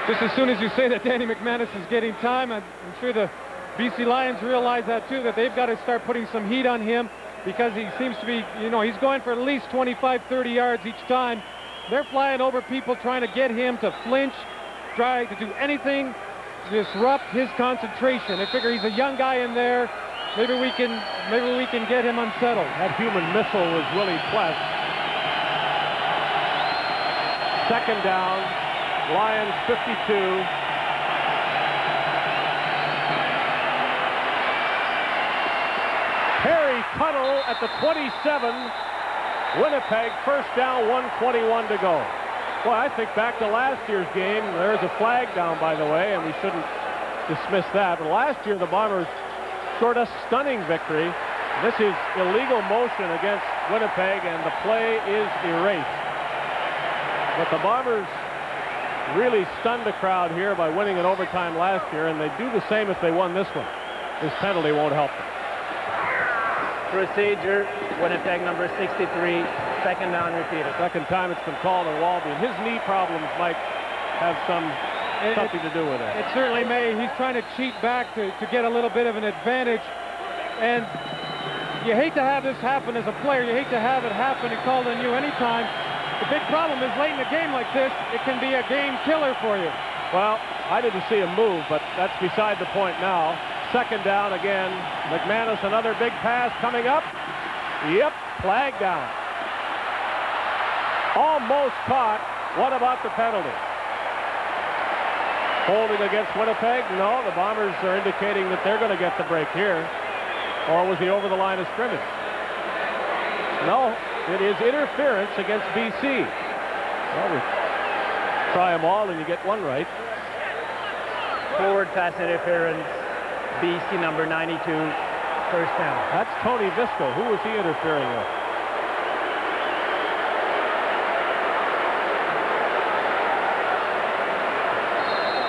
Just as soon as you say that Danny McManus is getting time, I'm sure the BC Lions realize that too, that they've got to start putting some heat on him because he seems to be, you know, he's going for at least 25, 30 yards each time. They're flying over people trying to get him to flinch, try to do anything to disrupt his concentration. They figure he's a young guy in there. Maybe we can get him unsettled. That human missile was Willie Pless. Second down, Lions 52. Perry Tuttle at the 27. Winnipeg first down, 1:21 to go. Well, I think back to last year's game. There's a flag down, by the way, and we shouldn't dismiss that. But last year, the Bombers scored a stunning victory. This is illegal motion against Winnipeg, and the play is erased. But the Bombers really stunned the crowd here by winning in overtime last year, and they'd do the same if they won this one. This penalty won't help them. Procedure, Winnipeg number 63, second down repeated. Second time it's been called on Walby, and his knee problems might have something to do with it. It certainly may. He's trying to cheat back to get a little bit of an advantage. And you hate to have this happen as a player. You hate to have it happen and called on you anytime. The big problem is late in a game like this, it can be a game killer for you. Well, I didn't see him move, but that's beside the point now. Second down again. McManus, another big pass coming up. Yep, flag down. Almost caught. What about the penalty? Holding against Winnipeg? No, the Bombers are indicating that they're going to get the break here. Or was he over the line of scrimmage? No, it is interference against BC. Well, we try them all and you get one right. Forward pass interference, BC number 92, first down. That's Tony Visco. Who was he interfering with?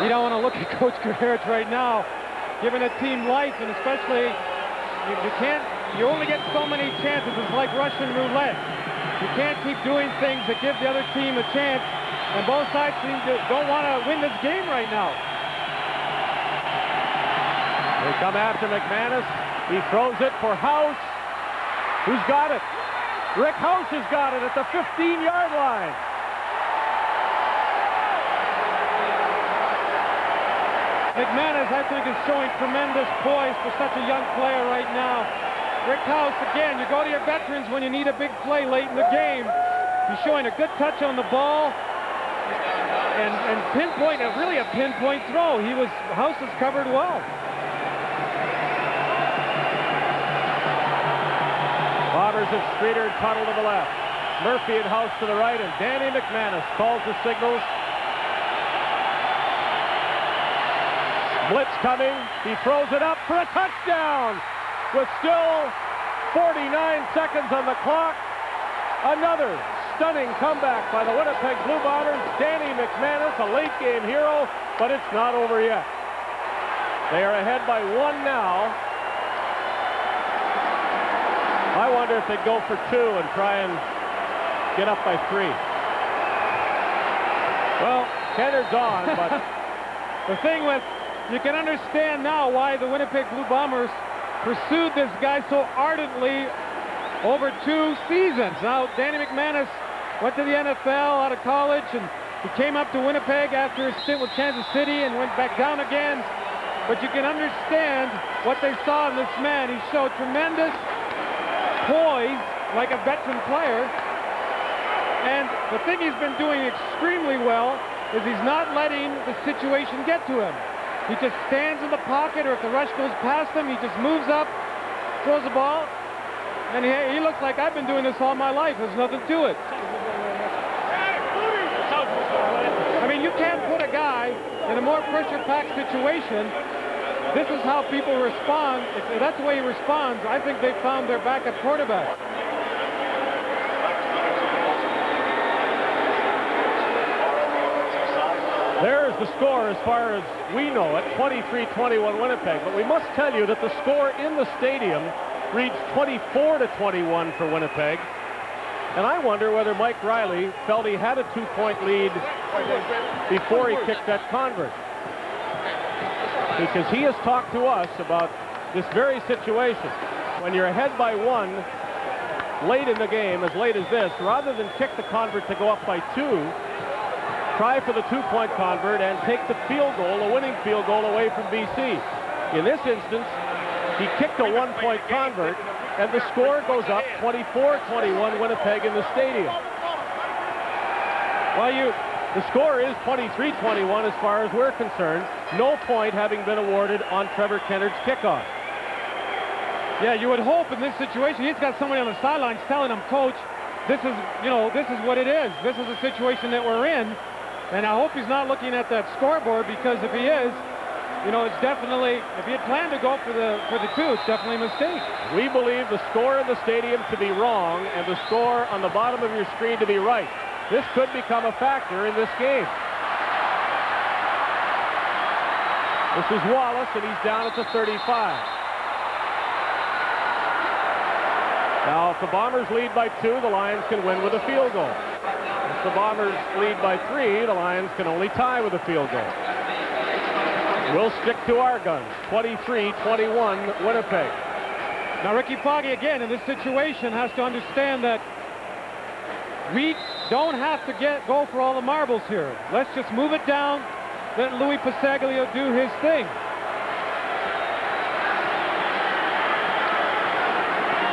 You don't want to look at Coach Gerhardt right now, giving a team life, and especially you only get so many chances. It's like Russian roulette. You can't keep doing things that give the other team a chance, and both sides don't want to win this game right now. They come after McManus. He throws it for House. Who's got it? Rick House has got it at the 15-yard line. McManus, I think, is showing tremendous poise for such a young player right now. Rick House, again, you go to your veterans when you need a big play late in the game. He's showing a good touch on the ball and pinpoint, really a pinpoint throw. House is covered well. Bombers at Streeter, Tuttle to the left. Murphy and House to the right, and Danny McManus calls the signals. Blitz coming. He throws it up for a touchdown with still 49 seconds on the clock. Another stunning comeback by the Winnipeg Blue Bombers. Danny McManus, a late game hero, but it's not over yet. They are ahead by one now. I wonder if they'd go for two and try and get up by three. Well, Kennard's on, but the thing with, you can understand now why the Winnipeg Blue Bombers pursued this guy so ardently over 2 seasons. Now, Danny McManus went to the NFL out of college, and he came up to Winnipeg after a stint with Kansas City and went back down again. But you can understand what they saw in this man. He showed tremendous poise like a veteran player. And the thing he's been doing extremely well is he's not letting the situation get to him. He just stands in the pocket, or if the rush goes past him, he just moves up, throws the ball, and he looks like, I've been doing this all my life. There's nothing to it. I mean, you can't put a guy in a more pressure-packed situation. This is how people respond. If that's the way he responds, I think they found their backup quarterback. There's the score as far as we know it, 23-21 Winnipeg. But we must tell you that the score in the stadium reached 24-21 for Winnipeg. And I wonder whether Mike Riley felt he had a 2-point lead before he kicked that convert. Because he has talked to us about this very situation. When you're ahead by one late in the game, as late as this, rather than kick the convert to go up by 2, try for the 2-point convert and take the field goal, a winning field goal, away from BC. In this instance, he kicked a 1-point convert, and the score goes up 24-21 Winnipeg in the stadium. Well, the score is 23-21 as far as we're concerned. No point having been awarded on Trevor Kennard's kickoff. Yeah, you would hope in this situation, he's got somebody on the sidelines telling him, Coach, this is what it is. This is the situation that we're in. And I hope he's not looking at that scoreboard, because if he is, you know, it's definitely, if he had planned to go for the two, it's definitely a mistake. We believe the score in the stadium to be wrong and the score on the bottom of your screen to be right. This could become a factor in this game. This is Wallace, and he's down at the 35. Now, if the Bombers lead by 2, the Lions can win with a field goal. If the Bombers lead by 3, the Lions can only tie with a field goal. We'll stick to our guns. 23-21, Winnipeg. Now, Ricky Foggy, again, in this situation, has to understand that we don't have to go for all the marbles here. Let's just move it down. Let Louis Passaglio do his thing.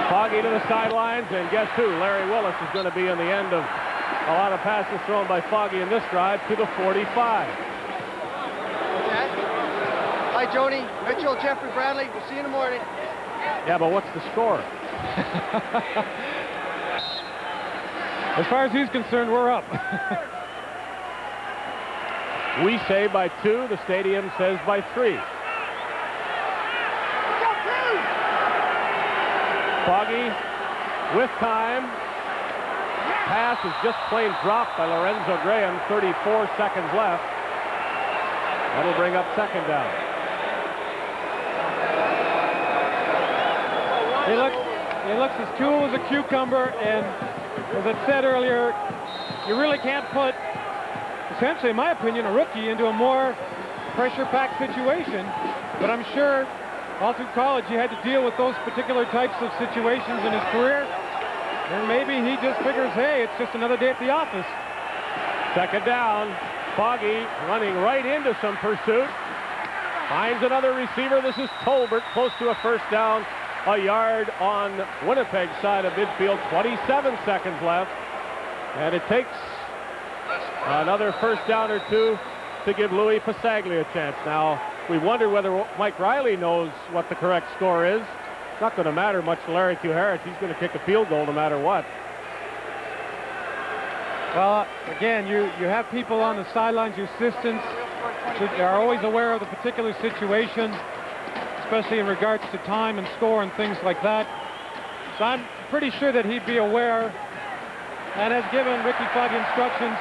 Foggy to the sidelines, and guess who? Larry Willis is going to be on the end of a lot of passes thrown by Foggy in this drive to the 45. Hi, Joni. Mitchell, Jeffrey Bradley. We'll see you in the morning. Yeah, but what's the score? As far as he's concerned, we're up. We say by 2. The stadium says by 3. Foggy with time. Pass is just plain dropped by Lorenzo Graham. 34 seconds left. That'll bring up second down. He looks as cool as a cucumber, and as I said earlier, you really can't put, essentially, in my opinion, a rookie into a more pressure-packed situation. But I'm sure all through college he had to deal with those particular types of situations in his career. And maybe he just figures, hey, it's just another day at the office. Second down. Foggy running right into some pursuit. Finds another receiver. This is Tolbert, close to a first down. A yard on Winnipeg's side of midfield. 27 seconds left. And it takes another first down or two to give Louis Passaglio a chance. Now, we wonder whether Mike Riley knows what the correct score is. It's not going to matter much to Larry Kuharich. He's going to kick a field goal no matter what. Well, again, you have people on the sidelines, your assistants, who are always aware of the particular situation, especially in regards to time and score and things like that. So I'm pretty sure that he'd be aware and has given Ricky Foggy instructions.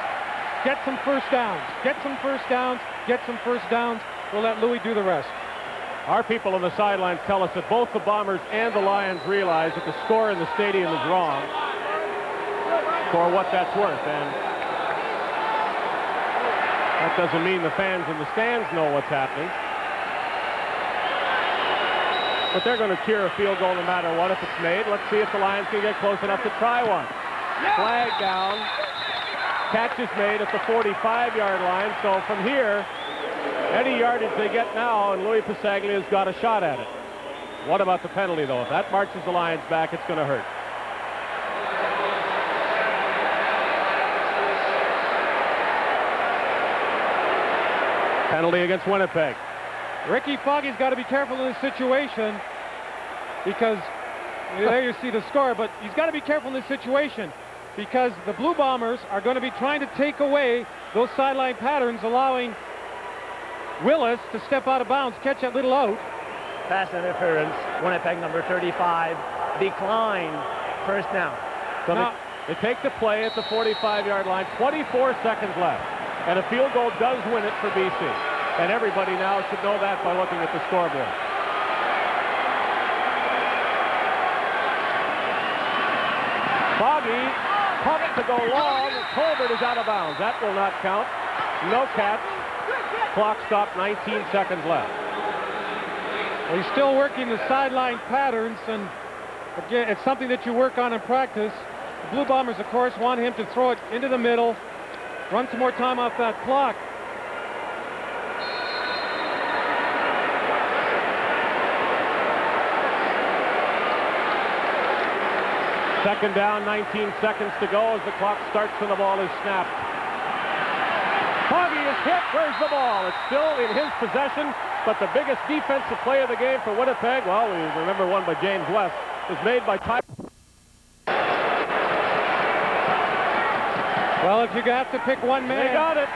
Get some first downs. Get some first downs. Get some first downs. We'll let Louis do the rest. Our people on the sidelines tell us that both the Bombers and the Lions realize that the score in the stadium is wrong for what that's worth. And that doesn't mean the fans in the stands know what's happening. But they're going to cheer a field goal no matter what if it's made. Let's see if the Lions can get close enough to try one. Flag down. Catch is made at the 45-yard line. So from here, any yardage they get now, and Louis Passaglio's got a shot at it. What about the penalty, though? If that marches the Lions back, it's going to hurt. Penalty against Winnipeg. Ricky Foggy's got to be careful in this situation because there you see the score, but he's got to be careful in this situation because the Blue Bombers are going to be trying to take away those sideline patterns, allowing Willis to step out of bounds, catch that little out. Pass interference. Winnipeg number 35 declined. First down. So they take the play at the 45-yard line. 24 seconds left. And a field goal does win it for BC. And everybody now should know that by looking at the scoreboard. Foggy pumped to go long. Tolbert is out of bounds. That will not count. No catch. Clock stopped, 19 seconds left. Well, he's still working the sideline patterns, and again, it's something that you work on in practice. The Blue Bombers, of course, want him to throw it into the middle, run some more time off that clock. Second down, 19 seconds to go as the clock starts and the ball is snapped. Foggy is hit. Where's the ball? It's still in his possession, but the biggest defensive play of the game for Winnipeg, well, we remember one by James West, was made by Ty. Well, if you have to pick one man. They got it.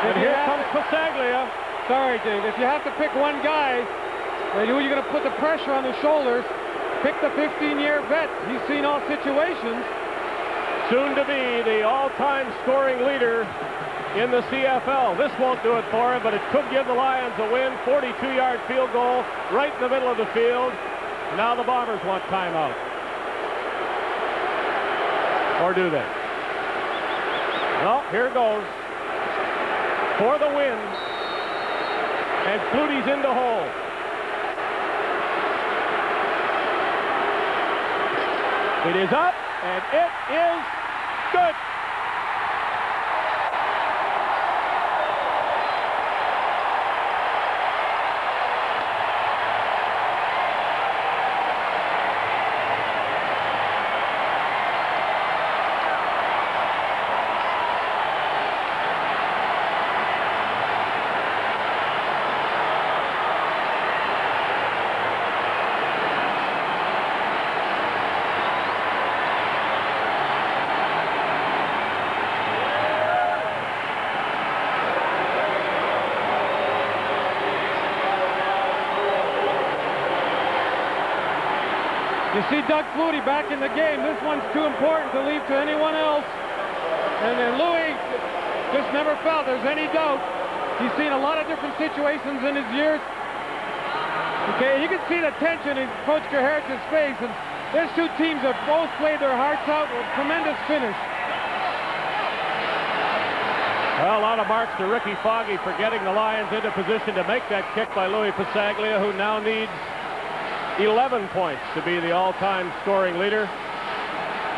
And here comes Pasaglia. Sorry, Dave. If you have to pick one guy, and who are you going to put the pressure on the shoulders? Pick the 15-year vet. He's seen all situations. Soon to be the all-time scoring leader in the CFL. This won't do it for him, but it could give the Lions a win. 42-yard field goal right in the middle of the field. Now the Bombers want timeout. Or do they? Well, here goes. For the win. And Flutie's in the hole. It is up, and it is good. You see Doug Flutie back in the game. This one's too important to leave to anyone else. And then Louis just never felt there's any doubt. He's seen a lot of different situations in his years. Okay, you can see the tension in Coach Gerhardt's face. And there's two teams that both played their hearts out with a tremendous finish. Well, a lot of marks to Ricky Foggy for getting the Lions into position to make that kick by Louis Pasaglia, who now needs 11 points to be the all-time scoring leader.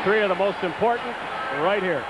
3 of the most important right here.